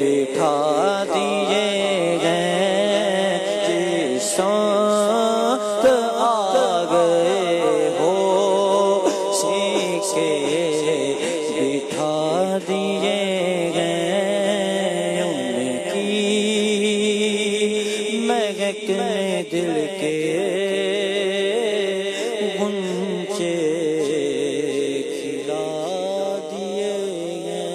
بٹھا دیے ہیں جس سمت آ گئے ہو سیکھے بٹھا دیے ہیں ان کی مہک میں دل کے غنچے کھلا دیے ہیں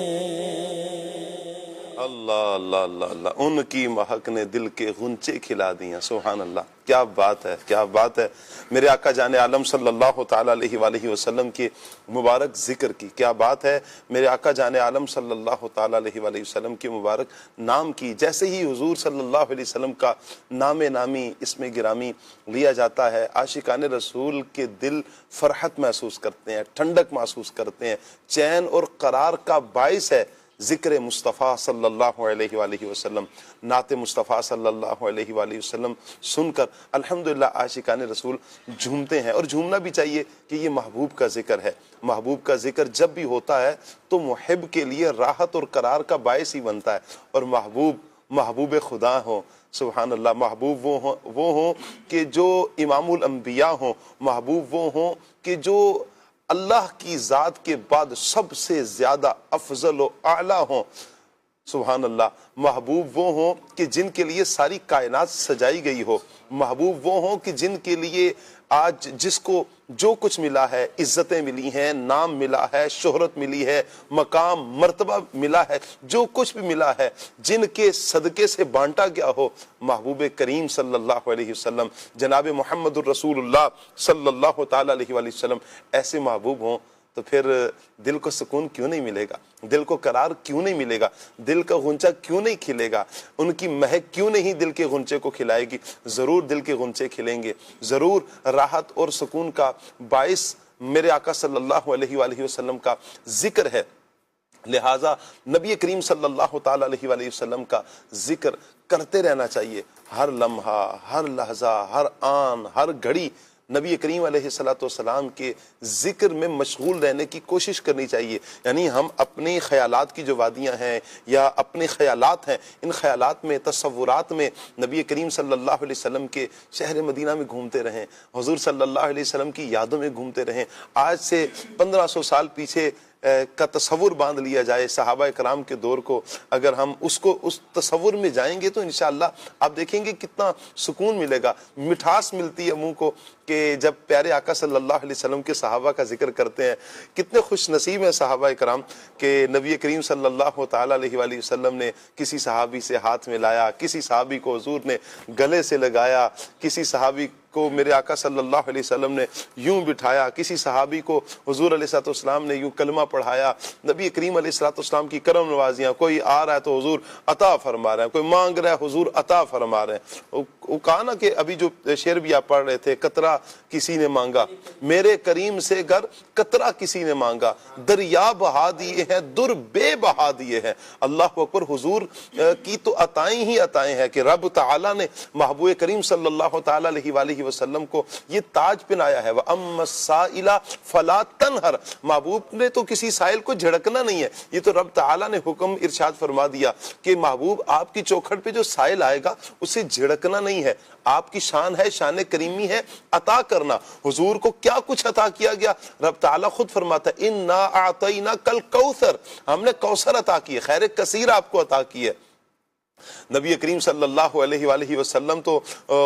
اللہ اللہ اللہ اللہ، ان کی مہک نے دل کے غنچے کھلا دیے. سبحان اللہ، کیا بات ہے، کیا بات ہے. میرے آقا جان عالم صلی اللہ تعالیٰ علیہ وآلہ وسلم کے مبارک ذکر کی کیا بات ہے. میرے آقا جان عالم صلی اللہ تعالیٰ علیہ وآلہ وسلم کے مبارک نام کی. جیسے ہی حضور صلی اللہ علیہ وسلم کا نام نامی اسم گرامی لیا جاتا ہے، عاشقان رسول کے دل فرحت محسوس کرتے ہیں، ٹھنڈک محسوس کرتے ہیں، چین اور قرار کا باعث ہے ذکر مصطفیٰ صلی اللہ علیہ وآلہ وسلم. نعت مصطفیٰ صلی اللہ علیہ وآلہ وسلم سن کر الحمدللہ عاشقان رسول جھومتے ہیں، اور جھومنا بھی چاہیے کہ یہ محبوب کا ذکر ہے. محبوب کا ذکر جب بھی ہوتا ہے تو محب کے لیے راحت اور قرار کا باعث ہی بنتا ہے. اور محبوب خدا ہوں، سبحان اللہ، محبوب وہ ہوں کہ جو امام الانبیاء ہوں، محبوب وہ ہوں کہ جو اللہ کی ذات کے بعد سب سے زیادہ افضل و اعلیٰ ہوں. سبحان اللہ، محبوب وہ ہوں کہ جن کے لیے ساری کائنات سجائی گئی ہو. محبوب وہ ہوں کہ جن کے لیے آج جس کو جو کچھ ملا ہے، عزتیں ملی ہیں، نام ملا ہے، شہرت ملی ہے، مقام مرتبہ ملا ہے، جو کچھ بھی ملا ہے، جن کے صدقے سے بانٹا گیا ہو، محبوب کریم صلی اللہ علیہ وسلم جناب محمد الرسول اللہ صلی اللہ تعالیٰ علیہ وآلہ وسلم ایسے محبوب ہوں تو پھر دل کو سکون کیوں نہیں ملے گا؟ دل کو قرار کیوں نہیں ملے گا؟ دل کا غنچہ کیوں نہیں کھلے گا؟ ان کی مہک کیوں نہیں دل کے غنچے کو کھلائے گی؟ ضرور دل کے غنچے کھلیں گے، ضرور راحت اور سکون کا باعث میرے آقا صلی اللہ علیہ وآلہ وسلم کا ذکر ہے. لہٰذا نبی کریم صلی اللہ تعالیٰ علیہ وآلہ وسلم کا ذکر کرتے رہنا چاہیے. ہر لمحہ، ہر لحظہ، ہر آن، ہر گھڑی نبی کریم علیہ السلام کے ذکر میں مشغول رہنے کی کوشش کرنی چاہیے. یعنی ہم اپنی خیالات کی جو وادیاں ہیں یا اپنے خیالات ہیں، ان خیالات میں، تصورات میں نبی کریم صلی اللہ علیہ وسلم کے شہر مدینہ میں گھومتے رہیں، حضور صلی اللہ علیہ وسلم کی یادوں میں گھومتے رہیں. آج سے 1500 سال پیچھے کا تصور باندھ لیا جائے صحابہ کرام کے دور کو، اگر ہم اس تصور میں جائیں گے تو انشاءاللہ آپ دیکھیں گے کتنا سکون ملے گا، مٹھاس ملتی ہے منہ کو کہ جب پیارے آقا صلی اللہ علیہ وسلم کے صحابہ کا ذکر کرتے ہیں۔ کتنے خوش نصیب ہیں صحابہ کرام کہ نبی کریم صلی اللہ تعالیٰ علیہ وآلہ وسلم نے کسی صحابی سے ہاتھ میں لایا، کسی صحابی کو حضور نے گلے سے لگایا، کسی صحابی کو میرے آقا صلی اللہ علیہ وسلم نے یوں بٹھایا، کسی صحابی کو حضور علیہ الصلوۃ والسلام نے یوں کلمہ پڑھایا۔ نبی کریم علیہ الصلوۃ والسلام کی کرم نوازیاں، کوئی آ رہا ہے تو حضور عطا فرما رہے ہیں، کوئی مانگ رہا ہے حضور عطا فرما رہے ہیں۔ وہ کہا نا کہ ابھی جو شعر بھی آپ پڑھ رہے تھے، قطرہ کسی نے مانگا میرے کریم سے گر قطرہ کسی نے مانگا، دریا بہا دیے ہیں در بے بہا دیے ہیں۔ اللہ اکبر، حضور کی تو عطائیں ہی عطائیں ہیں کہ رب تعالیٰ نے محبوب کریم صلی اللہ تعالیٰ علیہ وآلہ وسلم کو یہ تاج پہنایا ہے۔ وَأَمَّا السَّائِلَ فَلَا تَنْهَرْ، محبوب نے تو کسی سائل کو جھڑکنا نہیں ہے، یہ تو رب تعالیٰ نے حکم ارشاد فرما دیا کہ محبوب آپ کی چوکھٹ پہ جو سائل آئے گا اسے جھڑکنا نہیں ہے۔ آپ کی شان ہے، شان کریمی ہے عطا کرنا۔ حضور کو کیا کچھ عطا کیا گیا، رب تعالیٰ خود فرماتا ہے اِنَّا أَعْطَيْنَاكَ الْكَوْثَرَ، ہم نے کوثر عطا کی ہے، خیر کثیر آپ کو عطا کی ہے۔ نبی کریم صلی اللہ علیہ وآلہ وسلم تو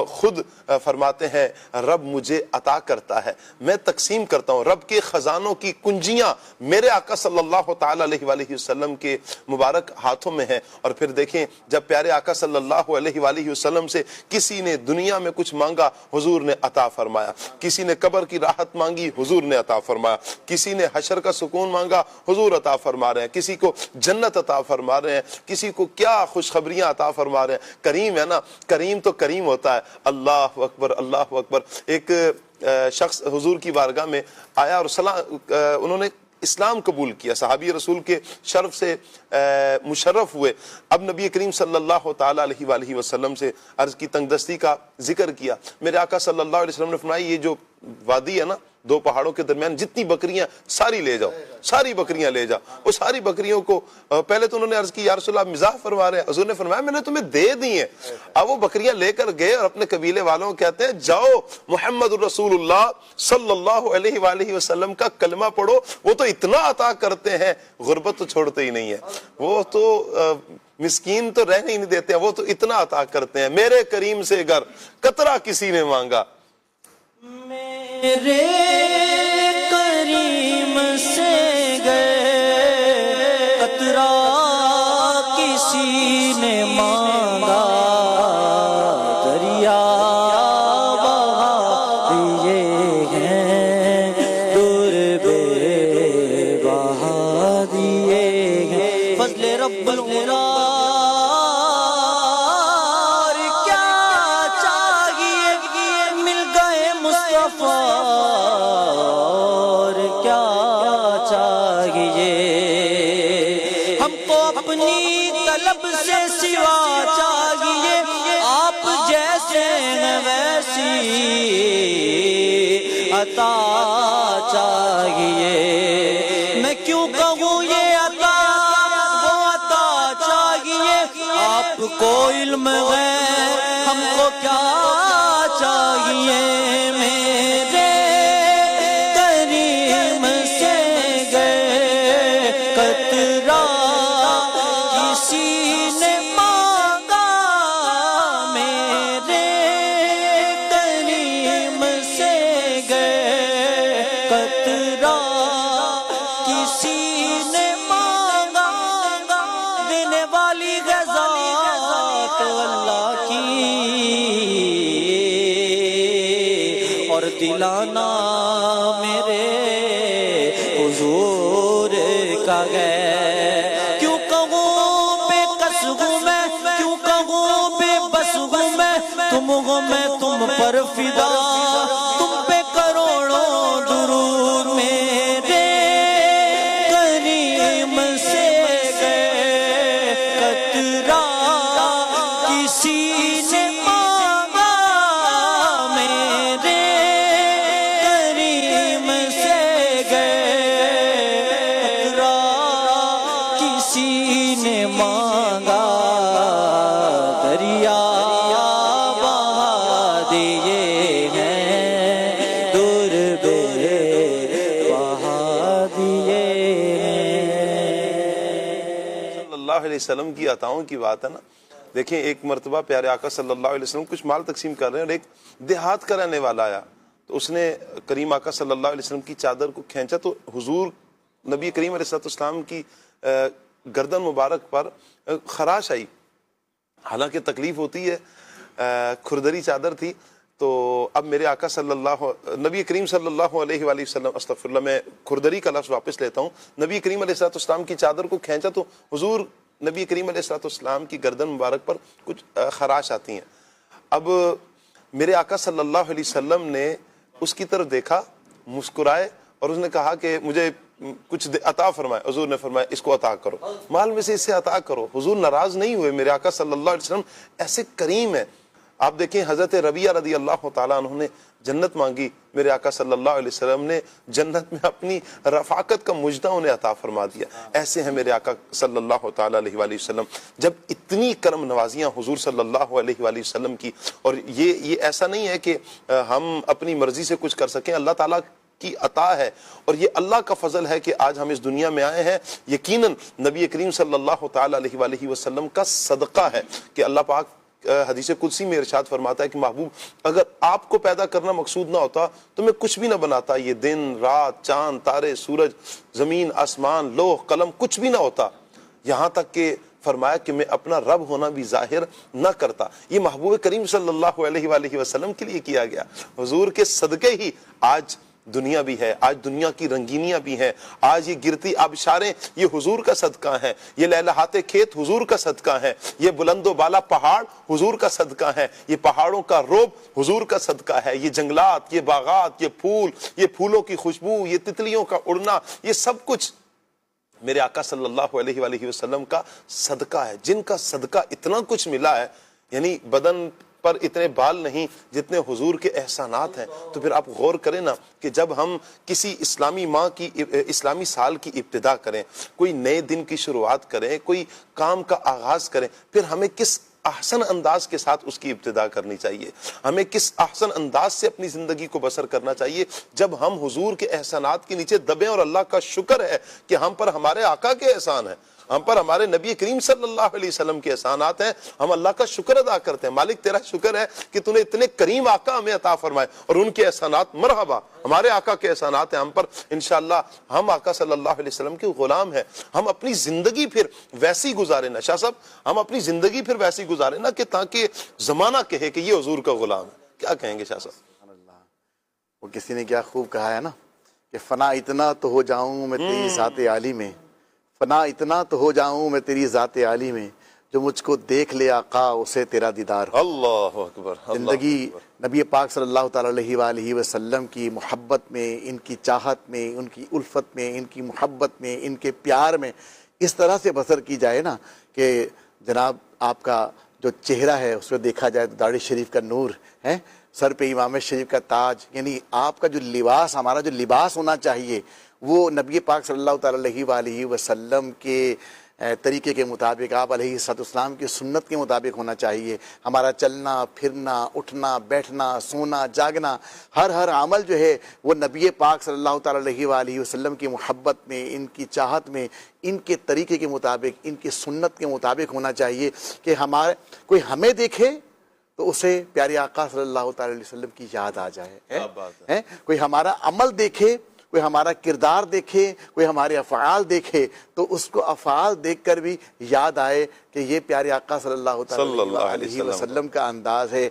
خود فرماتے ہیں رب مجھے عطا کرتا ہے، میں تقسیم کرتا ہوں، رب کے خزانوں کی کنجیاں میرے آقا صلی اللہ تعالیٰ علیہ وآلہ وسلم کے مبارک ہاتھوں میں ہیں۔ اور پھر دیکھیں جب پیارے آقا صلی اللہ علیہ وآلہ وسلم سے کسی نے دنیا میں کچھ مانگا حضور نے عطا فرمایا، کسی نے قبر کی راحت مانگی حضور نے عطا فرمایا، کسی نے حشر کا سکون مانگا حضور عطا فرما رہے ہیں، کسی کو جنت عطا فرما رہے ہیں، کسی کو کیا خوشخبریاں عطا فرما رہے ہیں۔ کریم ہے نا، کریم تو کریم ہوتا ہے۔ اللہ اکبر، اللہ اکبر۔ ایک شخص حضور کی بارگاہ میں آیا اور انہوں نے اسلام قبول کیا، صحابی رسول کے شرف سے مشرف ہوئے۔ اب نبی کریم صلی اللہ تعالیٰ علیہ وآلہ وسلم سے عرض کی، تنگ دستی کا ذکر کیا۔ میرے آقا صلی اللہ علیہ وسلم نے فرمایا یہ جو وادی ہے نا دو پہاڑوں کے درمیان، جتنی بکریاں ساری لے جاؤ، ساری بکریاں لے جاؤ۔ وہ ساری بکریوں کو پہلے تو انہوں نے عرض کی یا رسول اللہ مزاح فرما رہے ہیں، حضور نے فرمایا میں نے تمہیں دے دی ہیں۔ اب وہ بکریاں لے کر گئے اور اپنے قبیلے والوں کو کہتے ہیں جاؤ محمد الرسول اللہ صلی اللہ علیہ وآلہ وسلم کا کلمہ پڑھو، وہ تو اتنا عطا کرتے ہیں، غربت تو چھوڑتے ہی نہیں ہے، وہ تو مسکین تو رہنے ہی نہیں دیتے ہیں، وہ تو اتنا عطا کرتے ہیں۔ میرے کریم سے گر قطرہ کسی نے مانگا، میرے کریم سے گئے قطرہ کسی نے مانگا، دریا بہا دیے ہیں در بے بہا دیے ہیں۔ فضل رب العلا اور کیا چاہیے ہم کو، اپنی طلب سے سوا چاہیے، آپ جیسے ہیں ویسی عطا چاہیے۔ میں کیوں کہوں یہ عطا وہ عطا چاہیے، آپ کو علم ہے ہم کو کیا چاہیے۔ میرے کریم سے گئے قطرہ کسی نے مانگا، میرے کریم سے گئے قطرہ کسی نے مانگا، دینے والی غذا تو اللہ کی اور دلانا میرے حضور کا ہے۔ کیوں کہوں بے کس ہوں میں، کیوں کہوں بے بس ہوں میں، تم ہو میں تم پر فدا، تم پہ کروڑوں درود۔ میرے کریم سے گئے قطرہ کسی نے مانگا، میرے کریم سے گئے قطرہ کسی نے مانگا، دریا بہا دیے ہیں در بے بہا دیے ہیں۔ السلام کی عطاؤں کی بات ہے نا، دیکھیں ایک مرتبہ پیارے آقا صلی اللہ علیہ وسلم کچھ مال تقسیم کر رہے ہیں اور ایک دیہات کا رہنے والا آیا، تو اس نے کریم آقا صلی اللہ علیہ وسلم کی چادر کو کھینچا تو حضور نبی کریم علیہ السلام کی گردن مبارک پر خراش آئی، حالانکہ تکلیف ہوتی ہے، کھردری چادر تھی۔ تو اب میرے آقا نبی کریم صلی اللہ علیہ وآلہ وسلم، استغفر اللہ، میں کھردری کا لفظ واپس لیتا ہوں، نبی کریم علیہ السلام کی چادر کو کھینچا تو حضور نبی کریم علیہ السلام کی گردن مبارک پر کچھ خراش آتی ہیں۔ اب میرے آقا صلی اللہ علیہ وسلم نے اس کی طرف دیکھا، مسکرائے اور اس نے کہا کہ مجھے کچھ عطا فرمائے۔ حضور نے فرمایا اس کو عطا کرو، مال میں سے اسے عطا کرو۔ حضور ناراض نہیں ہوئے، میرے آقا صلی اللہ علیہ وسلم ایسے کریم ہیں۔ آپ دیکھیں حضرت ربیعہ رضی اللہ تعالیٰ عنہ نے جنت مانگی، میرے آقا صلی اللہ علیہ وسلم نے جنت میں اپنی رفاقت کا مجدہ انہیں عطا فرما دیا۔ ایسے ہیں میرے آقا صلی اللہ تعالیٰ علیہ وآلہ وسلم۔ جب اتنی کرم نوازیاں حضور صلی اللہ علیہ وآلہ وسلم کی، اور یہ ایسا نہیں ہے کہ ہم اپنی مرضی سے کچھ کر سکیں، اللہ تعالیٰ کی عطا ہے، اور یہ اللہ کا فضل ہے کہ آج ہم اس دنیا میں آئے ہیں۔ یقیناً نبی کریم صلی اللہ تعالیٰ علیہ وآلہ وسلم کا صدقہ ہے کہ اللہ پاک حدیث قدسی میں ارشاد فرماتا ہے کہ محبوب اگر آپ کو پیدا کرنا مقصود نہ ہوتا تو میں کچھ بھی نہ بناتا، یہ دن رات، چاند تارے، سورج، زمین آسمان، لوح قلم، کچھ بھی نہ ہوتا، یہاں تک کہ فرمایا کہ میں اپنا رب ہونا بھی ظاہر نہ کرتا۔ یہ محبوب کریم صلی اللہ علیہ وآلہ وسلم کے لیے کیا گیا۔ حضور کے صدقے ہی آج دنیا بھی ہے، آج دنیا کی رنگینیاں بھی ہیں، آج یہ گرتی آبشاریں یہ حضور کا صدقہ ہیں، یہ لہلہاتے کھیت حضور کا صدقہ ہیں، یہ بلند و بالا پہاڑ حضور کا صدقہ ہیں، یہ پہاڑوں کا روب حضور کا صدقہ ہے، یہ جنگلات، یہ باغات، یہ پھولوں کی خوشبو، یہ تتلیوں کا اڑنا، یہ سب کچھ میرے آقا صلی اللہ علیہ وآلہ وسلم کا صدقہ ہے، جن کا صدقہ اتنا کچھ ملا ہے۔ یعنی بدن پر اتنے بال نہیں جتنے حضور کے احسانات ہیں۔ تو پھر آپ غور کریں نا کہ جب ہم کسی اسلامی ماہ کی اسلامی سال کی ابتدا کریں، کوئی نئے دن کی شروعات کریں، کوئی کام کا آغاز کریں، پھر ہمیں کس احسن انداز کے ساتھ اس کی ابتدا کرنی چاہیے، ہمیں کس احسن انداز سے اپنی زندگی کو بسر کرنا چاہیے جب ہم حضور کے احسانات کے نیچے دبیں، اور اللہ کا شکر ہے کہ ہم پر ہمارے آقا کے احسان ہیں، ہم پر ہمارے نبی کریم صلی اللہ علیہ وسلم کے احسانات ہیں، ہم اللہ کا شکر ادا کرتے ہیں۔ مالک تیرا شکر ہے کہ تو نے اتنے کریم آقا ہمیں عطا فرمائے، اور ان کے احسانات مرحبا، ہمارے آقا کے احسانات ہیں ہم پر۔ انشاءاللہ ہم آقا صلی اللہ علیہ وسلم کے غلام ہیں، ہم اپنی زندگی پھر ویسی گزارے نا شاہ صاحب، ہم اپنی زندگی پھر ویسی گزارے نا کہ تاکہ زمانہ کہے کہ یہ حضور کا غلام ہے۔ کیا کہیں گے شاہ صاحب؟ وہ کسی نے کیا خوب کہا ہے نا کہ فنا اتنا تو ہو جاؤں میں تیری ذات عالی میں، فنا اتنا تو ہو جاؤں میں تیری ذات عالی میں، جو مجھ کو دیکھ لے آقا اسے تیرا دیدار ہو۔ اللہ اکبر۔ زندگی نبی پاک صلی اللہ تعالیٰ علیہ وآلہ وسلم کی محبت میں، ان کی چاہت میں، ان کی الفت میں، ان کی محبت میں، ان کے پیار میں اس طرح سے بسر کی جائے نا کہ جناب آپ کا جو چہرہ ہے اس میں دیکھا جائے تو داڑھی شریف کا نور ہے، سر پہ امام شریف کا تاج، یعنی آپ کا جو لباس، ہمارا جو لباس ہونا چاہیے وہ نبی پاک صلی اللہ تعالیٰ علیہ وآلہ وسلم کے طریقے کے مطابق، آپ علیہ السلام کی سنت کے مطابق ہونا چاہیے۔ ہمارا چلنا پھرنا، اٹھنا بیٹھنا، سونا جاگنا، ہر عمل جو ہے وہ نبی پاک صلی اللہ تعالیٰ علیہ وآلہ وسلم کی محبت میں، ان کی چاہت میں، ان کے طریقے کے مطابق، ان کی سنت کے مطابق ہونا چاہیے کہ کوئی ہمیں دیکھے تو اسے پیارے آقا صلی اللہ تعالیٰ علیہ وسلم کی یاد آ جائے۔ کوئی ہمارا عمل دیکھے، کوئی ہمارا کردار دیکھے، کوئی ہمارے افعال دیکھے تو اس کو افعال دیکھ کر بھی یاد آئے کہ یہ پیارے آقا صلی اللہ تعالیٰ علیہ وسلم کا انداز ہے۔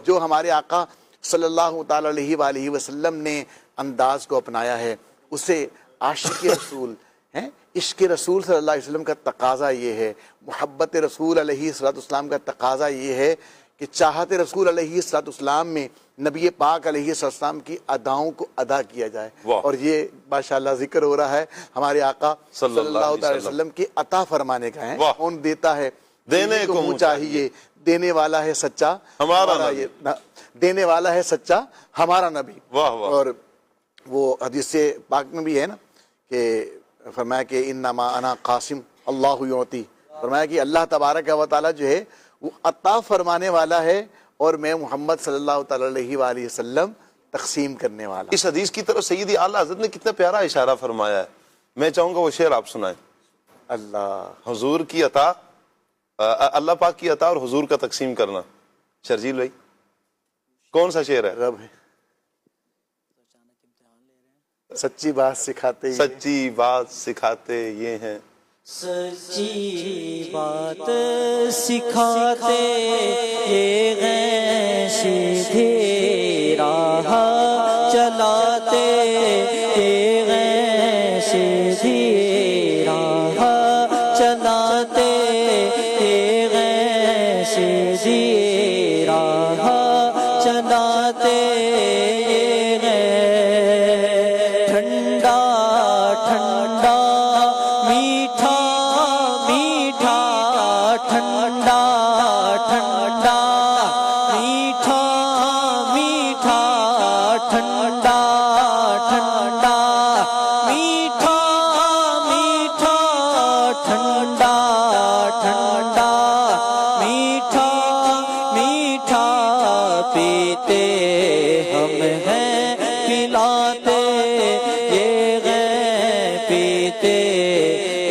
جو ہمارے آقا صلی اللہ تعالیٰ علیہ وآلہ وسلم نے انداز کو اپنایا ہے اسے عاشق رسول ہیں، عشق رسول صلی اللہ علیہ وسلم کا تقاضا یہ ہے، محبت رسول علیہ السلام کا تقاضا یہ ہے کہ چاہت رسول علیہ السلام میں نبی پاک علیہ السلام کی اداؤں کو ادا کیا جائے۔ اور یہ ماشاءاللہ ذکر ہو رہا ہے ہمارے آقا صلی اللہ علیہ وسلم کی عطا فرمانے کا ہے۔ کون دیتا ہے؟ دینے کو منہ چاہیے، دینے والا ہے سچا ہمارا، دینے والا ہے سچا ہمارا نبی۔ اور وہ حدیث پاک میں بھی ہے نا کہ فرمایا کہ انما انا قاسم اللہ یعطی، فرمایا کہ اللہ تبارک و تعالی جو ہے وہ عطا فرمانے والا ہے اور میں محمد صلی اللہ تعالیٰ علیہ وآلہ وسلم تقسیم کرنے والا۔ اس حدیث کی طرف سیدی اعلیٰ حضرت نے کتنا پیارا اشارہ فرمایا ہے، میں چاہوں گا وہ شعر آپ سنائیں۔ اللہ حضور کی عطا اللہ پاک کی عطا اور حضور کا تقسیم کرنا. شرجیل بھائی کون سا شعر ہے؟ رب ہے سچی بات سکھاتے یہ سچی بات سکھاتے یہ ہیں. سچی بات سکھاتے یہ ہیں، سیدھی راہ چلاتے یہ ہیں، سیدھی راہ چلاتے یہ ہیں، سیدھی راہ چلاتے یہ ہیں. ٹھنڈا ٹھنڈا میٹھا میٹھا ٹھنڈا ٹھنڈا میٹھا میٹھا ٹھنڈا ٹھنڈا میٹھا میٹھا ٹھنڈا ٹھنڈا میٹھا میٹھا پیتے ہم ہیں پلاتے یہ ہیں، پیتے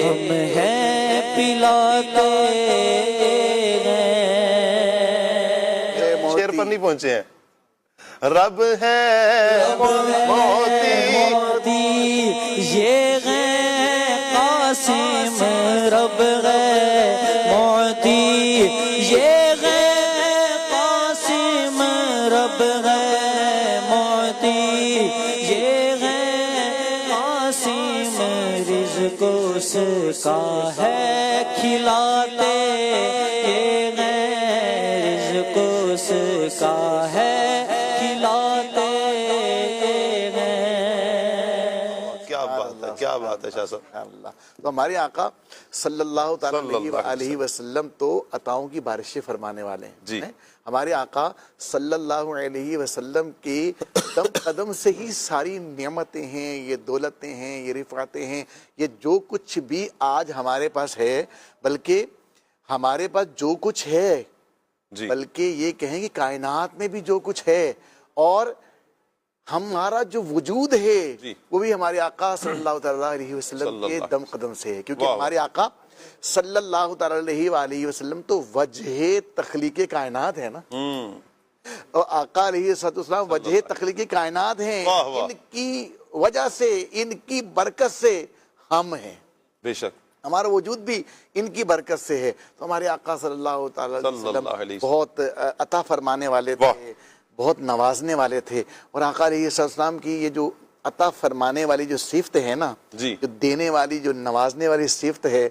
ہم ہیں پلاتے شعر پر نہیں پہنچے ہیں. رب ہے موتی موتی یہ ہے قاسم، رب ہے موتی یہ ہے قاسم، رب ہے موتی یہ ہے قاسم. رزق اس کا ہے کھلاتے یہ ہے، رزق اس کا ہے کھلاتے یہ ہیں. کیا بات ہے، کیا بات ہے شاہ صاحب. اللہ. تو ہمارے آقا صلی اللہ تعالیٰ صلی اللہ علیہ علیہ وسلم تو عطاؤں کی بارشیں فرمانے والے ہیں. جی. ہمارے آقا صلی اللہ علیہ وسلم کے دم قدم سے ہی ساری نعمتیں ہیں، یہ دولتیں ہیں، یہ رفعتیں ہیں، یہ جو کچھ بھی آج ہمارے پاس ہے، بلکہ ہمارے پاس جو کچھ ہے، جی بلکہ یہ کہیں کہ کائنات میں بھی جو کچھ ہے، اور ہمارا جو وجود ہے جی. وہ بھی ہمارے آقا صلی اللہ تعالیٰ علیہ وسلم صلی کے اللہ دم قدم سے ہے. کیونکہ واہ. ہمارے آقا صلی اللہ تعالیٰ علیہ وسلم تو وجہ تخلیق کائنات ہے نا، اور آقا علیہ السلام وجہ تخلیق کائنات ہیں. واہ واہ. ان کی وجہ سے، ان کی برکت سے ہم ہیں. بے شک. ہمارا وجود بھی ان کی برکت سے ہے. تو ہمارے آقا صلی اللہ تعالیٰ علیہ صلی اللہ علیہ وسلم بہت عطا فرمانے والے واہ. تھے، بہت نوازنے والے تھے. اور آقا علیہ السلام کی یہ جو عطا فرمانے والی جو صفت ہے نا، جی. جو دینے والی، جو نوازنے والی صفت ہے،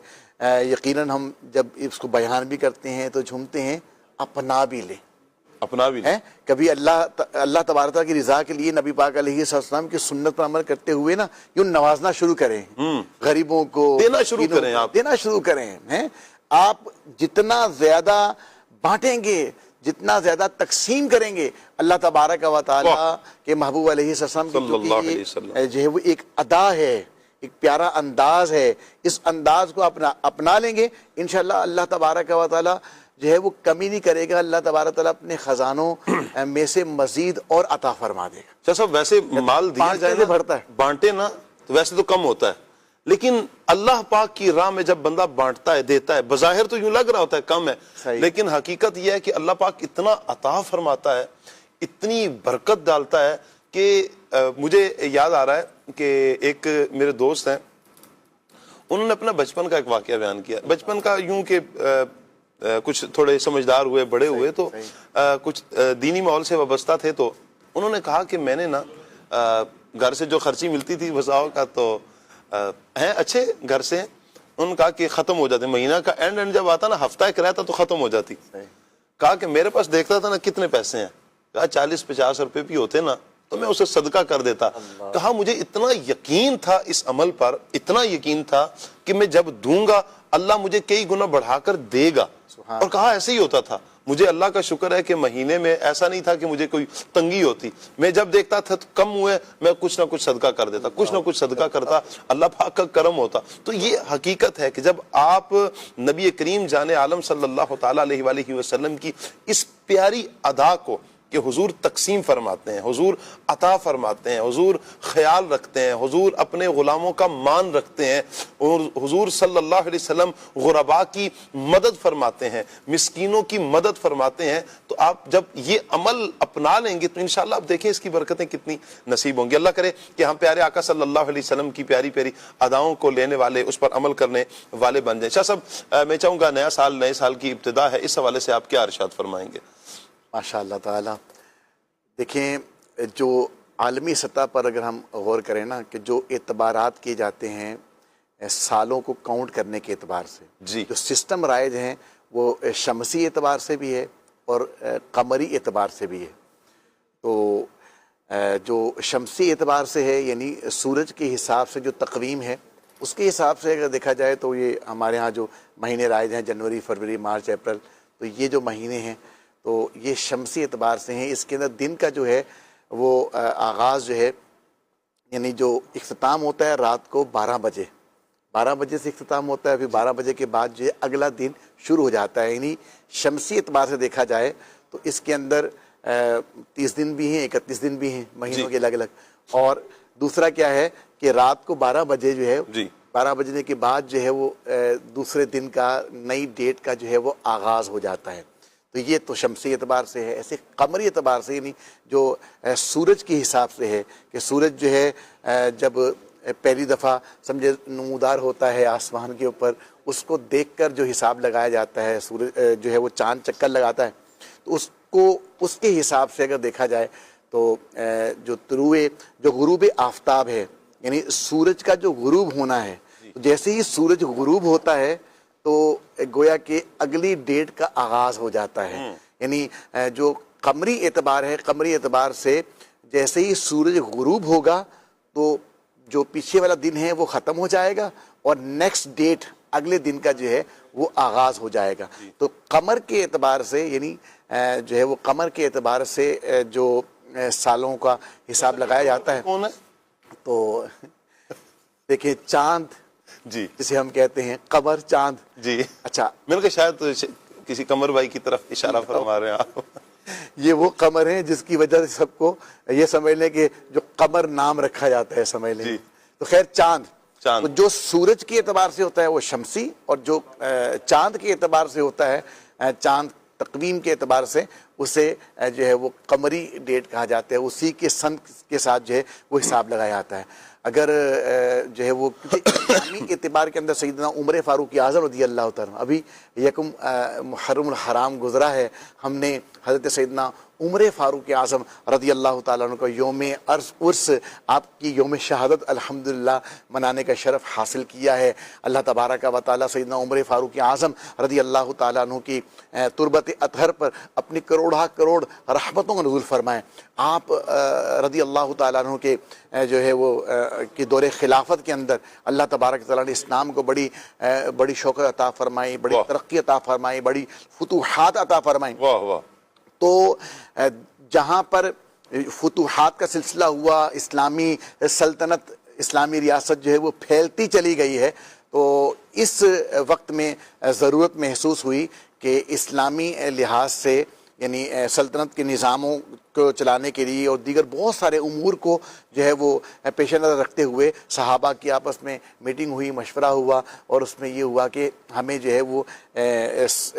یقیناً ہم جب اس کو بیان بھی کرتے ہیں تو جھومتے ہیں، اپنا بھی لیں. اپنا بھی ہیں کبھی اللہ تبارک تعالیٰ کی رضا کے لیے نبی پاک علیہ السلام کی سنت پر عمل کرتے ہوئے نا یوں نوازنا شروع کریں، غریبوں کو دینا شروع کریں. آپ دینا شروع کریں. ہیں آپ جتنا زیادہ بانٹیں گے، جتنا زیادہ تقسیم کریں گے، اللہ تبارک و تعالیٰ کے محبوب علیہ السلام کی صلی اللہ علیہ وسلم جو ہے وہ ایک ادا ہے، ایک پیارا انداز ہے. اس انداز کو اپنا لیں گے انشاءاللہ اللہ تبارک و تعالیٰ جو ہے وہ کمی نہیں کرے گا. اللہ تبارک تعالیٰ اپنے خزانوں میں سے مزید اور عطا فرما دے گا. شاہ صاحب ویسے مال دیا جائے نا، بڑھتا ہے، بانٹے نا تو ویسے تو کم ہوتا ہے، لیکن اللہ پاک کی راہ میں جب بندہ بانٹتا ہے، دیتا ہے، بظاہر تو یوں لگ رہا ہوتا ہے کم ہے، لیکن حقیقت یہ ہے کہ اللہ پاک اتنا عطا فرماتا ہے، اتنی برکت ڈالتا ہے کہ مجھے یاد آ رہا ہے کہ ایک میرے دوست ہیں، انہوں نے اپنا بچپن کا ایک واقعہ بیان کیا. بچپن کا یوں کہ کچھ تھوڑے سمجھدار ہوئے، بڑے ہوئے تو کچھ دینی ماحول سے وابستہ تھے. تو انہوں نے کہا کہ میں نے نا گھر سے جو خرچی ملتی تھی وزاؤں کا تو ہیں اچھے گھر سے، انہوں نے کہا کہ ختم ہو جاتے، مہینہ کا اینڈ جب آتا نا، ہفتہ ایک رہتا تو ختم ہو جاتی. کہا کہ میرے پاس دیکھتا تھا نا کتنے پیسے ہیں، کہا 40-50 روپے بھی ہوتے نا تو میں اسے صدقہ کر دیتا. کہا مجھے اتنا یقین تھا اس عمل پر، اتنا یقین تھا کہ میں جب دوں گا اللہ مجھے کئی گنا بڑھا کر دے گا. اور کہا ایسے ہی ہوتا تھا. مجھے اللہ کا شکر ہے کہ مہینے میں ایسا نہیں تھا کہ مجھے کوئی تنگی ہوتی. میں جب دیکھتا تھا تو کم ہوئے میں کچھ نہ کچھ صدقہ کر دیتا، کچھ نہ کچھ صدقہ کرتا، اللہ پاک کا کرم ہوتا. تو یہ حقیقت ہے کہ جب آپ نبی کریم جان عالم صلی اللہ تعالیٰ علیہ وسلم کی اس پیاری ادا کو کہ حضور تقسیم فرماتے ہیں، حضور عطا فرماتے ہیں، حضور خیال رکھتے ہیں، حضور اپنے غلاموں کا مان رکھتے ہیں، اور حضور صلی اللہ علیہ وسلم غرباء کی مدد فرماتے ہیں، مسکینوں کی مدد فرماتے ہیں. تو آپ جب یہ عمل اپنا لیں گے تو انشاءاللہ آپ دیکھیں اس کی برکتیں کتنی نصیب ہوں گی. اللہ کرے کہ ہم پیارے آقا صلی اللہ علیہ وسلم کی پیاری پیاری اداؤں کو لینے والے، اس پر عمل کرنے والے بن جائیں. شاہ صاحب میں چاہوں گا نیا سال، نئے سال کی ابتدا ہے، اس حوالے سے آپ کیا ارشاد فرمائیں گے؟ ماشاء اللہ تعالی. دیکھیں جو عالمی سطح پر اگر ہم غور کریں نا کہ جو اعتبارات کیے جاتے ہیں سالوں کو کاؤنٹ کرنے کے اعتبار سے، جی جو سسٹم رائج ہیں وہ شمسی اعتبار سے بھی ہے اور قمری اعتبار سے بھی ہے. تو جو شمسی اعتبار سے ہے یعنی سورج کے حساب سے جو تقویم ہے اس کے حساب سے اگر دیکھا جائے تو یہ ہمارے ہاں جو مہینے رائج ہیں جنوری، فروری، مارچ، اپریل، تو یہ جو مہینے ہیں تو یہ شمسی اعتبار سے ہیں. اس کے اندر دن کا جو ہے وہ آغاز جو ہے یعنی جو اختتام ہوتا ہے رات کو 12 بجے سے اختتام ہوتا ہے، پھر 12 بجے کے بعد جو ہے اگلا دن شروع ہو جاتا ہے. یعنی شمسی اعتبار سے دیکھا جائے تو اس کے اندر 30 دن بھی ہیں، 31 دن بھی ہیں مہینوں کے الگ الگ. اور دوسرا کیا ہے کہ رات کو 12 بجے جو ہے 12 بجنے کے بعد جو ہے وہ دوسرے دن کا نئی ڈیٹ کا جو ہے وہ آغاز ہو جاتا ہے. تو یہ تو شمسی اعتبار سے ہے. ایسے قمری اعتبار سے یعنی جو سورج کے حساب سے ہے کہ سورج جو ہے جب پہلی دفعہ سمجھے نمودار ہوتا ہے آسمان کے اوپر، اس کو دیکھ کر جو حساب لگایا جاتا ہے، سورج جو ہے وہ چاند چکر لگاتا ہے، تو اس کے حساب سے اگر دیکھا جائے تو جو غروب آفتاب ہے یعنی سورج کا جو غروب ہونا ہے، تو جیسے ہی سورج غروب ہوتا ہے تو گویا کہ اگلی ڈیٹ کا آغاز ہو جاتا ہے. یعنی جو قمری اعتبار ہے، قمری اعتبار سے جیسے ہی سورج غروب ہوگا تو جو پیچھے والا دن ہے وہ ختم ہو جائے گا اور نیکسٹ ڈیٹ اگلے دن کا جو ہے وہ آغاز ہو جائے گا. تو قمر کے اعتبار سے یعنی جو ہے وہ قمر کے اعتبار سے جو سالوں کا حساب لگایا جاتا ہے. کون ہے؟ تو دیکھیں چاند جی جسے ہم کہتے ہیں قمر، چاند. جی اچھا مل کے شاید کسی قمر بھائی کی طرف اشارہ فرما رہے ہیں آپ. یہ وہ قمر ہیں جس کی وجہ سے سب کو یہ سمجھ لیں کہ جو قمر نام رکھا جاتا ہے، سمجھ لیں. تو خیر چاند تو جو سورج کے اعتبار سے ہوتا ہے وہ شمسی، اور جو چاند کے اعتبار سے ہوتا ہے چاند تقویم کے اعتبار سے اسے جو ہے وہ قمری ڈیٹ کہا جاتا ہے. اسی کے سن کے ساتھ جو ہے وہ حساب لگایا جاتا ہے. اگر جو ہے وہ اسلامی اعتبار کے اندر سیدنا عمر فاروق اعظم رضی اللہ تعالیٰ، ابھی یکم محرم الحرام گزرا ہے، ہم نے حضرت سیدنا عمر فاروق اعظم رضی اللہ تعالیٰ عنہ کا یوم عرس، آپ کی یوم شہادت الحمدللہ منانے کا شرف حاصل کیا ہے. اللہ تبارک و تعالیٰ سیدنا عمر فاروق اعظم رضی اللہ تعالیٰ عنہ کی تربت اطہر پر اپنی کروڑہ کروڑ رحمتوں کا نزول فرمائیں. آپ رضی اللہ تعالیٰ عنہ کے جو ہے وہ کہ دور خلافت کے اندر اللہ تبارک تعالیٰ نے اسلام کو بڑی شوکت عطا فرمائی، بڑی ترقی عطا فرمائی، بڑی فتوحات عطا فرمائیں. تو جہاں پر فتوحات کا سلسلہ ہوا، اسلامی سلطنت، اسلامی ریاست جو ہے وہ پھیلتی چلی گئی ہے، تو اس وقت میں ضرورت محسوس ہوئی کہ اسلامی لحاظ سے یعنی سلطنت کے نظاموں کو چلانے کے لیے اور دیگر بہت سارے امور کو جو ہے وہ پیش نظر رکھتے ہوئے صحابہ کی آپس میں میٹنگ ہوئی، مشورہ ہوا، اور اس میں یہ ہوا کہ ہمیں جو ہے وہ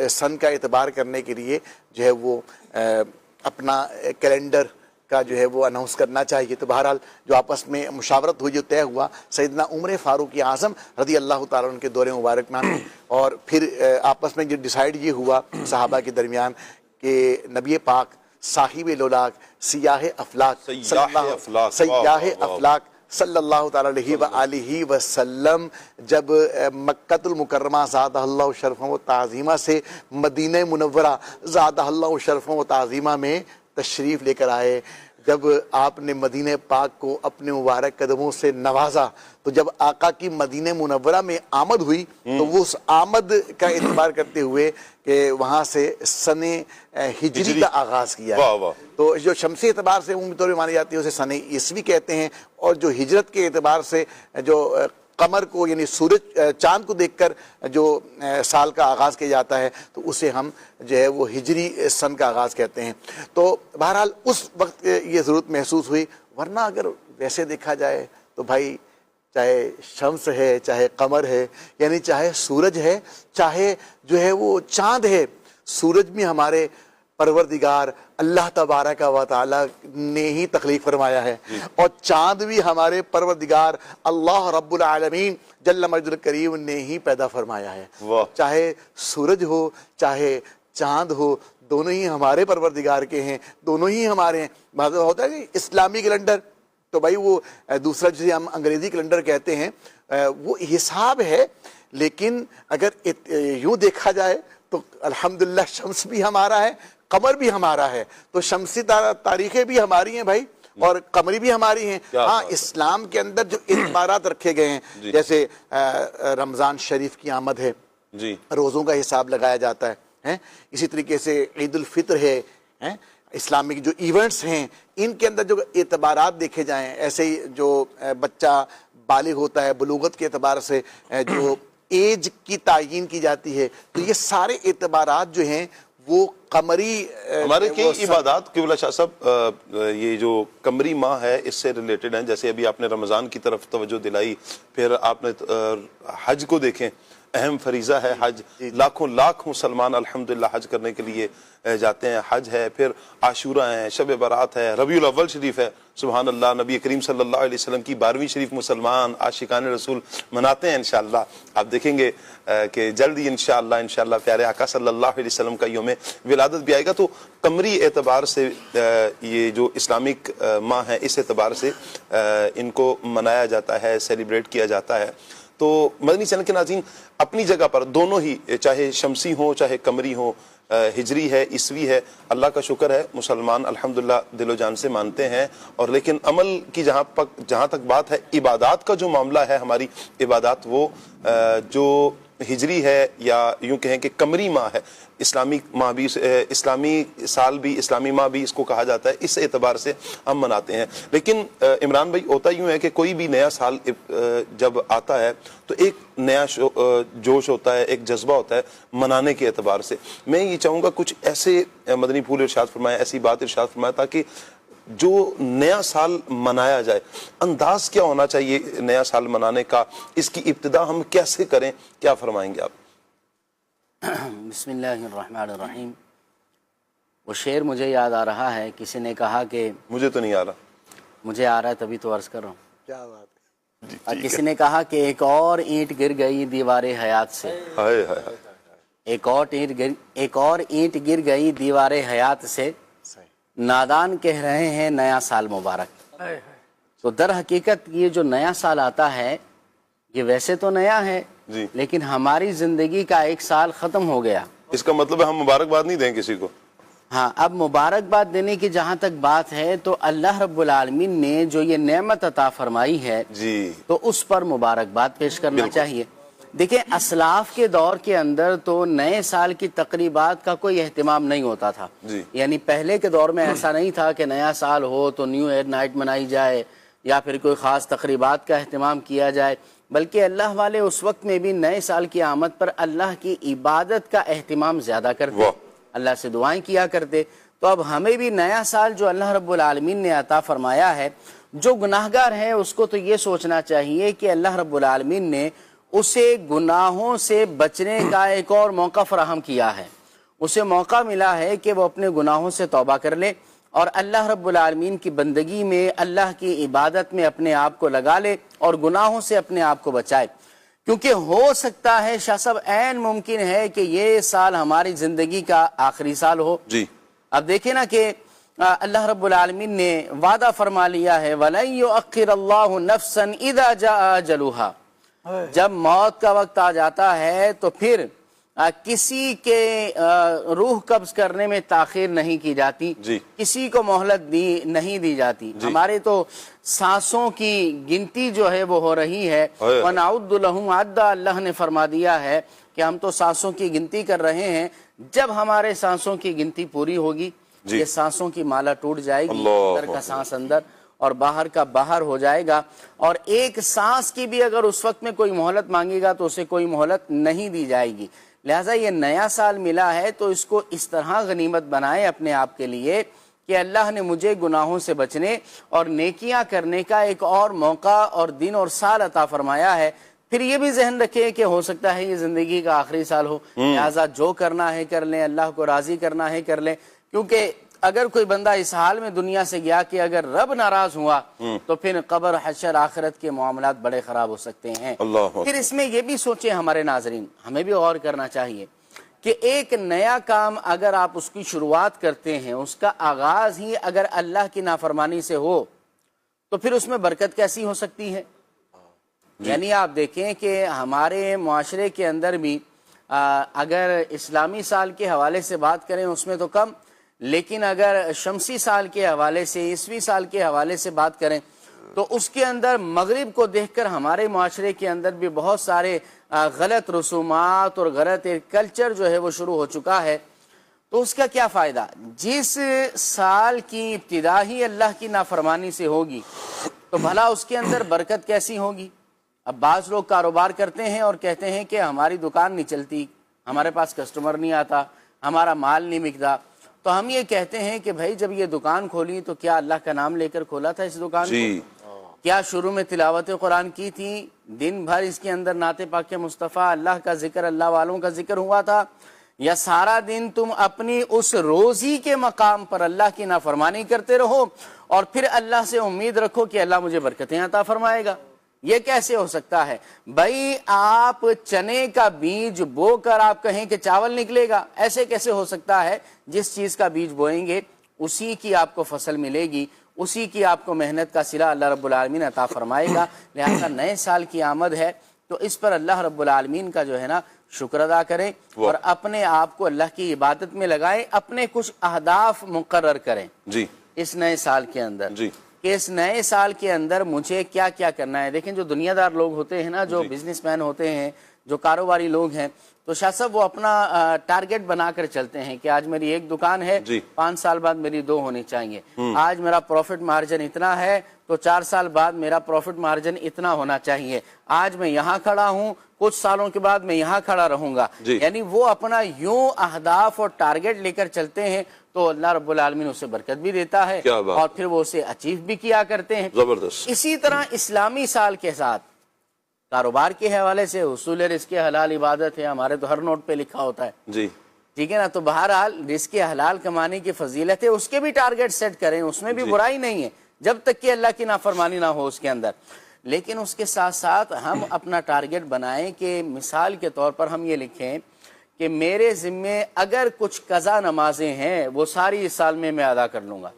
سن کا اعتبار کرنے کے لیے جو ہے وہ اپنا کیلنڈر کا جو ہے وہ اناؤنس کرنا چاہیے. تو بہرحال جو آپس میں مشاورت ہوئی، جو طے ہوا، سیدنا عمر فاروق اعظم رضی اللہ تعالیٰ عنہ کے دور مبارک میں، اور پھر آپس میں جو ڈیسائیڈ یہ ہوا صحابہ کے درمیان کہ نبی پاک صاحب لولاک سیاہ افلاک صلی اللہ تعالیٰ علیہ وآلہ وسلم جب مکۃ المکرمہ زادہ اللہ شرفا و تعظیمہ سے مدینہ منورہ زادہ اللہ شرفا و تعظیمہ میں تشریف لے کر آئے، جب آپ نے مدینہ پاک کو اپنے مبارک قدموں سے نوازا، تو جب آقا کی مدینہ منورہ میں آمد ہوئی تو وہ اس آمد کا اعتبار کرتے ہوئے کہ وہاں سے سن ہجری کا آغاز کیا ہے. تو جو شمسی اعتبار سے عمومی طور پر مانی جاتی ہے اسے سن عیسوی کہتے ہیں، اور جو ہجرت کے اعتبار سے جو قمر کو یعنی سورج چاند کو دیکھ کر جو سال کا آغاز کیا جاتا ہے تو اسے ہم جو ہے وہ ہجری سن کا آغاز کہتے ہیں. تو بہرحال اس وقت یہ ضرورت محسوس ہوئی، ورنہ اگر ویسے دیکھا جائے تو بھائی چاہے شمس ہے، چاہے قمر ہے، یعنی چاہے سورج ہے، چاہے جو ہے وہ چاند ہے، سورج بھی ہمارے پروردگار اللہ تبارک و تعالی نے ہی تخلیق فرمایا ہے، اور چاند بھی ہمارے پروردگار اللہ رب العالمین جل مجد الکریم نے ہی پیدا فرمایا ہے. چاہے سورج ہو چاہے چاند ہو، دونوں ہی ہمارے پروردگار کے ہیں، دونوں ہی ہمارے ہیں. مطلب ہوتا ہے کہ اسلامی کیلنڈر تو بھائی وہ دوسرا جسے ہم انگریزی کیلنڈر کہتے ہیں وہ حساب ہے، لیکن اگر یوں دیکھا جائے تو الحمدللہ شمس بھی ہمارا ہے، قمر بھی ہمارا ہے، تو شمسی تاریخیں بھی ہماری ہیں بھائی اور قمری بھی ہماری ہیں. ہاں اسلام کے اندر جو اعتبارات رکھے گئے ہیں جیسے رمضان شریف کی آمد ہے، روزوں کا حساب لگایا جاتا ہے، اسی طریقے سے عید الفطر ہے، اسلامک جو ایونٹس ہیں ان کے اندر جو اعتبارات دیکھے جائیں، ایسے ہی جو بچہ بالغ ہوتا ہے بلوغت کے اعتبار سے جو ایج کی تعیین کی جاتی ہے، تو یہ سارے اعتبارات جو ہیں وہ قمری ہمارے کئی عبادات قبلہ شاہ صاحب یہ جو قمری ماہ ہے اس سے ریلیٹڈ ہیں. جیسے ابھی آپ نے رمضان کی طرف توجہ دلائی، پھر آپ نے حج کو دیکھیں، اہم فریضہ ہے حج، لاکھوں لاکھ مسلمان الحمدللہ حج کرنے کے لیے جاتے ہیں. حج ہے، پھر عاشورہ ہیں، شب برات ہے، ربیع الاول شریف ہے، سبحان اللہ، نبی کریم صلی اللہ علیہ وسلم کی 12ویں شریف مسلمان عاشقان رسول مناتے ہیں. انشاءاللہ آپ دیکھیں گے کہ جلد ہی انشاءاللہ پیارے آقا صلی اللہ علیہ وسلم کا یوم ولادت بھی آئے گا. تو قمری اعتبار سے یہ جو اسلامک ماہ ہے اس اعتبار سے ان کو منایا جاتا ہے، سیلیبریٹ کیا جاتا ہے. تو مدنی چینل کے ناظرین اپنی جگہ پر دونوں ہی، چاہے شمسی ہوں چاہے قمری ہوں، ہجری ہے عیسوی ہے، اللہ کا شکر ہے مسلمان الحمدللہ دل و جان سے مانتے ہیں. اور لیکن عمل کی جہاں تک بات ہے، عبادات کا جو معاملہ ہے، ہماری عبادات وہ جو ہجری ہے یا یوں کہیں کہ قمری ماہ ہے، اسلامی ماہ بھی، اسلامی سال بھی، اسلامی ماہ بھی اس کو کہا جاتا ہے، اس اعتبار سے ہم مناتے ہیں. لیکن عمران بھائی ہوتا یوں ہے کہ کوئی بھی نیا سال جب آتا ہے تو ایک نیا جوش ہوتا ہے، ایک جذبہ ہوتا ہے منانے کے اعتبار سے. میں یہ چاہوں گا کچھ ایسے مدنی پھول ارشاد فرمائے، ایسی بات ارشاد فرمائے تاکہ جو نیا سال منایا جائے، انداز کیا ہونا چاہیے نیا سال منانے کا، اس کی ابتدا ہم کیسے کریں، کیا فرمائیں گے آپ؟ بسم اللہ الرحمن الرحیم. وہ شعر مجھے یاد آ رہا ہے، کسی نے کہا کہ مجھے تو نہیں آ رہا، مجھے آ رہا ہے تبھی تو عرض کر رہا ہوں. کیا بات ہے. اور کسی نے کہا کہ ایک اور اینٹ گر گئی دیوار حیات سے، ایک اور اینٹ گر گئی دیوار حیات سے، نادان کہہ رہے ہیں نیا سال مبارک. تو در حقیقت یہ جو نیا سال آتا ہے یہ ویسے تو نیا ہے لیکن ہماری زندگی کا ایک سال ختم ہو گیا. اس کا مطلب ہے ہم مبارکباد نہیں دیں کسی کو. ہاں، اب مبارکباد دینے کی جہاں تک بات ہے تو اللہ رب العالمین نے جو یہ نعمت عطا فرمائی ہے تو اس پر مبارکباد پیش کرنا چاہیے. دیکھیں اسلاف کے دور کے اندر تو نئے سال کی تقریبات کا کوئی اہتمام نہیں ہوتا تھا. یعنی پہلے کے دور میں ایسا نہیں تھا کہ نیا سال ہو تو نیو ایئر نائٹ منائی جائے یا پھر کوئی خاص تقریبات کا اہتمام کیا جائے، بلکہ اللہ والے اس وقت میں بھی نئے سال کی آمد پر اللہ کی عبادت کا اہتمام زیادہ کرتے، اللہ سے دعائیں کیا کرتے. تو اب ہمیں بھی نیا سال جو اللہ رب العالمین نے عطا فرمایا ہے، جو گناہگار ہے اس کو تو یہ سوچنا چاہیے کہ اللہ رب العالمین نے اسے گناہوں سے بچنے کا ایک اور موقع فراہم کیا ہے. اسے موقع ملا ہے کہ وہ اپنے گناہوں سے توبہ کر لے اور اللہ رب العالمین کی بندگی میں، اللہ کی عبادت میں اپنے آپ کو لگا لے اور گناہوں سے اپنے آپ کو بچائے. کیونکہ ہو سکتا ہے شاہ صاحب عین ممکن ہے کہ یہ سال ہماری زندگی کا آخری سال ہو. اب دیکھیں نا کہ اللہ رب العالمین نے وعدہ فرما لیا ہے وَلَن يُؤَخِّرَ اللَّهُ نَفْسًا إِذَا جَاءَ أَجَلُهَا. جب موت کا وقت آ جاتا ہے تو پھر کسی کے روح قبض کرنے میں تاخیر نہیں کی جاتی، کسی کو مہلت نہیں دی جاتی. ہمارے تو سانسوں کی گنتی جو ہے وہ ہو رہی ہے، وَنَعُدُّ لَهُمْ عَدًّا، اللہ نے فرما دیا ہے کہ ہم تو سانسوں کی گنتی کر رہے ہیں. جب ہمارے سانسوں کی گنتی پوری ہوگی یہ سانسوں کی مالا ٹوٹ جائے گی، اندر کا سانس اندر اور باہر کا باہر ہو جائے گا، اور ایک سانس کی بھی اگر اس وقت میں کوئی مہلت مانگے گا تو اسے کوئی مہلت نہیں دی جائے گی۔ لہٰذا یہ نیا سال ملا ہے تو اس کو اس طرح غنیمت بنائے اپنے آپ کے لیے کہ اللہ نے مجھے گناہوں سے بچنے اور نیکیاں کرنے کا ایک اور موقع اور دن اور سال عطا فرمایا ہے۔ پھر یہ بھی ذہن رکھیں کہ ہو سکتا ہے یہ زندگی کا آخری سال ہو، لہٰذا جو کرنا ہے کر لیں، اللہ کو راضی کرنا ہے کر لیں، کیونکہ اگر کوئی بندہ اس حال میں دنیا سے گیا کہ اگر رب ناراض ہوا تو پھر قبر حشر آخرت کے معاملات بڑے خراب ہو سکتے ہیں۔ پھر اس میں یہ بھی سوچیں ہمارے ناظرین، ہمیں بھی غور کرنا چاہیے کہ ایک نیا کام اگر آپ اس کی شروعات کرتے ہیں، اس کا آغاز ہی اگر اللہ کی نافرمانی سے ہو تو پھر اس میں برکت کیسی ہو سکتی ہے؟ یعنی آپ دیکھیں کہ ہمارے معاشرے کے اندر بھی اگر اسلامی سال کے حوالے سے بات کریں اس میں تو کم، لیکن اگر شمسی سال کے حوالے سے، عیسوی سال کے حوالے سے بات کریں تو اس کے اندر مغرب کو دیکھ کر ہمارے معاشرے کے اندر بھی بہت سارے غلط رسومات اور غلط کلچر جو ہے وہ شروع ہو چکا ہے۔ تو اس کا کیا فائدہ؟ جس سال کی ابتدا ہی اللہ کی نافرمانی سے ہوگی تو بھلا اس کے اندر برکت کیسی ہوگی؟ اب بعض لوگ کاروبار کرتے ہیں اور کہتے ہیں کہ ہماری دکان نہیں چلتی، ہمارے پاس کسٹمر نہیں آتا، ہمارا مال نہیں بکتا، تو ہم یہ کہتے ہیں کہ بھائی جب یہ دکان کھولی تو کیا اللہ کا نام لے کر کھولا تھا اس دکان کو؟ کیا شروع میں تلاوت قرآن کی تھی؟ دن بھر اس کے اندر نعت پاک مصطفیٰ، اللہ کا ذکر، اللہ والوں کا ذکر ہوا تھا؟ یا سارا دن تم اپنی اس روزی کے مقام پر اللہ کی نافرمانی کرتے رہو اور پھر اللہ سے امید رکھو کہ اللہ مجھے برکتیں عطا فرمائے گا؟ یہ کیسے ہو سکتا ہے؟ بھائی آپ چنے کا بیج بو کر آپ کہیں کہ چاول نکلے گا، ایسے کیسے ہو سکتا ہے؟ جس چیز کا بیج بوئیں گے اسی کی آپ کو فصل ملے گی، اسی کی آپ کو محنت کا صلہ اللہ رب العالمین عطا فرمائے گا۔ لہذا نئے سال کی آمد ہے تو اس پر اللہ رب العالمین کا جو ہے نا شکر ادا کریں اور اپنے آپ کو اللہ کی عبادت میں لگائیں، اپنے کچھ اہداف مقرر کریں اس نئے سال کے اندر کہ اس نئے سال کے اندر مجھے کیا کیا کرنا ہے۔ دیکھیں جو دنیا دار لوگ ہوتے ہیں نا، جو بزنس مین ہوتے ہیں، جو کاروباری لوگ ہیں، تو شاہ صاحب وہ اپنا ٹارگٹ بنا کر چلتے ہیں کہ آج میری ایک دکان ہے، 5 سال بعد میری 2 ہونی چاہیے، آج میرا پروفٹ مارجن اتنا ہے تو 4 سال بعد میرا پروفٹ مارجن اتنا ہونا چاہیے، آج میں یہاں کھڑا ہوں، کچھ سالوں کے بعد میں یہاں کھڑا رہوں گا۔ یعنی وہ اپنا یوں اہداف اور ٹارگٹ لے کر چلتے ہیں تو اللہ رب العالمین اسے برکت بھی دیتا ہے اور پھر وہ اسے اچیو بھی کیا کرتے ہیں۔ اسی طرح اسلامی سال کے ساتھ کاروبار کے حوالے سے حصول رزق حلال عبادت ہے، ہمارے تو ہر نوٹ پہ لکھا ہوتا ہے، ٹھیک ہے نا؟ تو بہرحال رزق حلال کمانے کی فضیلت ہے، اس کے بھی ٹارگٹ سیٹ کریں، اس میں بھی برائی نہیں ہے جب تک کہ اللہ کی نافرمانی نہ ہو اس کے اندر۔ لیکن اس کے ساتھ ساتھ ہم اپنا ٹارگٹ بنائیں کہ مثال کے طور پر ہم یہ لکھیں کہ میرے ذمے اگر کچھ قضا نمازیں ہیں وہ ساری اس سال میں ادا کر لوں گا۔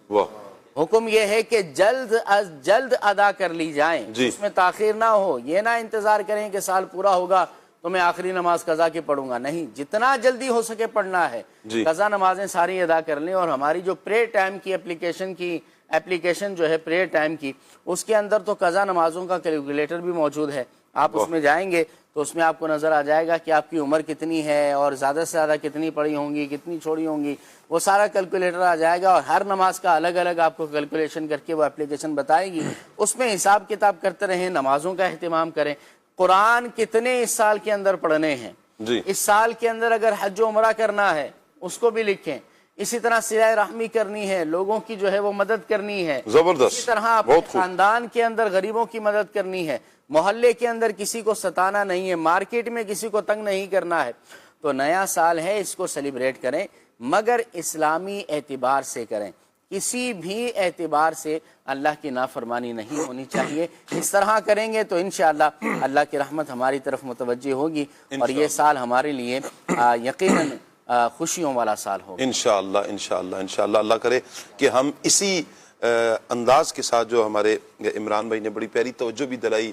حکم یہ ہے کہ جلد از جلد ادا کر لی جائیں، اس میں تاخیر نہ ہو، یہ نہ انتظار کریں کہ سال پورا ہوگا تو میں آخری نماز قضا کی پڑھوں گا، نہیں، جتنا جلدی ہو سکے پڑھنا ہے، قضا نمازیں ساری ادا کر لیں۔ اور ہماری جو پریئر ٹائم کی اپلیکیشن جو ہے پریئر ٹائم کی، اس کے اندر تو قضا نمازوں کا کیلکولیٹر بھی موجود ہے، آپ اس میں جائیں گے تو اس میں آپ کو نظر آ جائے گا کہ آپ کی عمر کتنی ہے اور زیادہ سے زیادہ کتنی پڑھی ہوں گی، کتنی چھوڑی ہوں گی، وہ سارا کیلکولیٹر آ جائے گا اور ہر نماز کا الگ الگ آپ کو کیلکولیشن کر کے وہ اپلیکیشن بتائے گی، اس میں حساب کتاب کرتے رہیں، نمازوں کا اہتمام کریں۔ قرآن کتنے اس سال کے اندر پڑھنے ہیں، اس سال کے اندر اگر حج و عمرہ کرنا ہے اس کو بھی لکھیں، اسی طرح صلہ رحمی کرنی ہے، لوگوں کی جو ہے وہ مدد کرنی ہے، اسی طرح اپنے خاندان کے اندر غریبوں کی مدد کرنی ہے، محلے کے اندر کسی کو ستانا نہیں ہے، مارکیٹ میں کسی کو تنگ نہیں کرنا ہے۔ تو نیا سال ہے، اس کو سیلیبریٹ کریں، مگر اسلامی اعتبار سے کریں، کسی بھی اعتبار سے اللہ کی نافرمانی نہیں ہونی چاہیے۔ اس طرح کریں گے تو انشاءاللہ اللہ کی رحمت ہماری طرف متوجہ ہوگی اور یہ سال ہمارے لیے یقیناً خوشیوں والا سال ہوگا انشاءاللہ انشاءاللہ انشاءاللہ۔ اللہ کرے کہ ہم اسی انداز کے ساتھ، جو ہمارے عمران بھائی نے بڑی پیاری توجہ بھی دلائی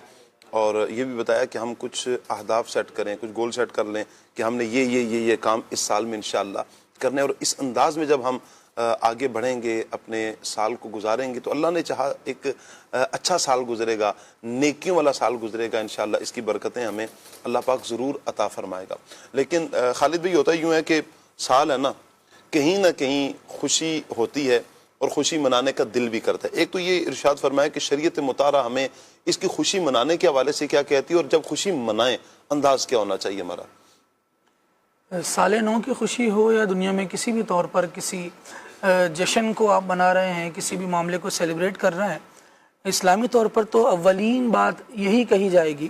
اور یہ بھی بتایا کہ ہم کچھ اہداف سیٹ کریں، کچھ گول سیٹ کر لیں کہ ہم نے یہ کام اس سال میں انشاءاللہ کرنے، اور اس انداز میں جب ہم آگے بڑھیں گے، اپنے سال کو گزاریں گے تو اللہ نے چاہا ایک اچھا سال گزرے گا، نیکیوں والا سال گزرے گا انشاءاللہ۔ اس کی برکتیں ہمیں اللہ پاک ضرور عطا فرمائے گا۔ لیکن خالد بھائی ہوتا یوں ہے کہ سال ہے نا، کہیں نہ کہیں خوشی ہوتی ہے اور خوشی منانے کا دل بھی کرتا ہے. ایک تو یہ ارشاد فرمایا کہ شریعت مطالعہ ہمیں اس کی خوشی منانے کے حوالے سے کیا کہتی ہے، اور جب خوشی منائیں انداز کیا ہونا چاہیے ہمارا؟ سال نو کی خوشی ہو یا دنیا میں کسی بھی طور پر کسی جشن کو آپ بنا رہے ہیں، کسی بھی معاملے کو سیلیبریٹ کر رہے ہیں، اسلامی طور پر تو اولین بات یہی کہی جائے گی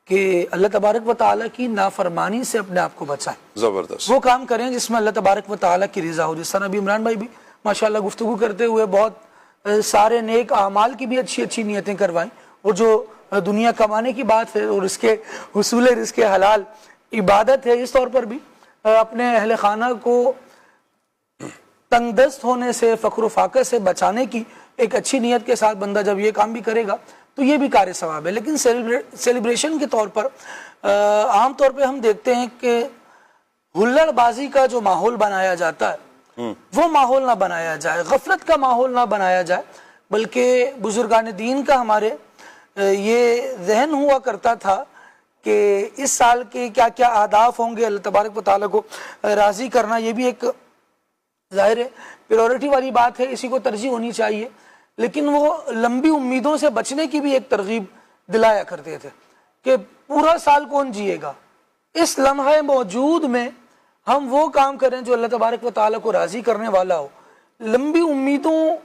کہ اللہ تبارک و تعالیٰ کی نافرمانی سے اپنے آپ کو بچائیں. زبردست. وہ کام کریں جس میں اللہ تبارک و تعالیٰ کی رضا ہو. جس طرح نبی عمران بھائی بھی ماشاءاللہ گفتگو کرتے ہوئے بہت سارے نیک اعمال کی بھی اچھی اچھی نیتیں کروائیں، اور جو دنیا کمانے کی بات ہے اور اس کے حصول رزق حلال عبادت ہے، اس طور پر بھی اپنے اہل خانہ کو تنگ دست ہونے سے، فقر و فاقہ سے بچانے کی ایک اچھی نیت کے ساتھ بندہ جب یہ کام بھی کرے گا تو یہ بھی کار ثواب ہے. لیکن سیلیبریشن کے طور پر عام طور پہ ہم دیکھتے ہیں کہ ہلڑ بازی کا جو ماحول بنایا جاتا ہے وہ ماحول نہ بنایا جائے، غفلت کا ماحول نہ بنایا جائے، بلکہ بزرگان دین کا ہمارے یہ ذہن ہوا کرتا تھا کہ اس سال کے کیا کیا اہداف ہوں گے، اللہ تبارک و تعالیٰ کو راضی کرنا. یہ بھی ایک ظاہر ہے پریورٹی والی بات ہے، اسی کو ترجیح ہونی چاہیے، لیکن وہ لمبی امیدوں سے بچنے کی بھی ایک ترغیب دلایا کرتے تھے کہ پورا سال کون جیے گا، اس لمحہ موجود میں ہم وہ کام کریں جو اللہ تبارک و تعالیٰ کو راضی کرنے والا ہو. لمبی امیدوں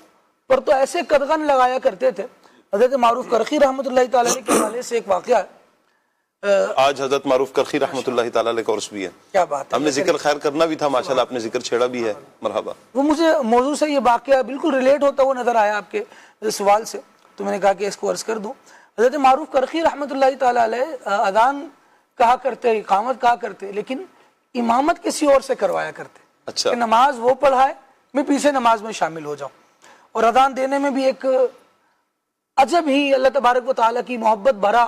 پر تو ایسے قدغن لگایا کرتے تھے. حضرت معروف کرخی رحمۃ اللہ تعالیٰ کے حوالے سے ایک واقعہ ہے. آج حضرت معروف کرخی رحمۃ اللہ تعالیٰ علیہ کا عرس بھی ہے. کیا بات ہے، ہم نے ذکر خیر کرنا بھی تھا، ماشاءاللہ آپ نے ذکر چھیڑا بھی ہے. مرحبا. وہ مجھے موضوع سے یہ واقعہ بالکل ریلیٹ ہوتا ہوا نظر آیا آپ کے سوال سے، تو میں نے کہا کہ اس کو عرض کر دوں. حضرت معروف کرخی رحمۃ اللہ تعالیٰ علیہ اذان کہا کرتے، اقامت کہا کرتے، لیکن امامت کسی اور سے کروایا کرتے. اچھا. کہ نماز وہ پڑھائے، میں پیچھے نماز میں شامل ہو جاؤں. اور اذان دینے میں بھی ایک عجب ہی اللہ تبارک و تعالیٰ کی محبت بھرا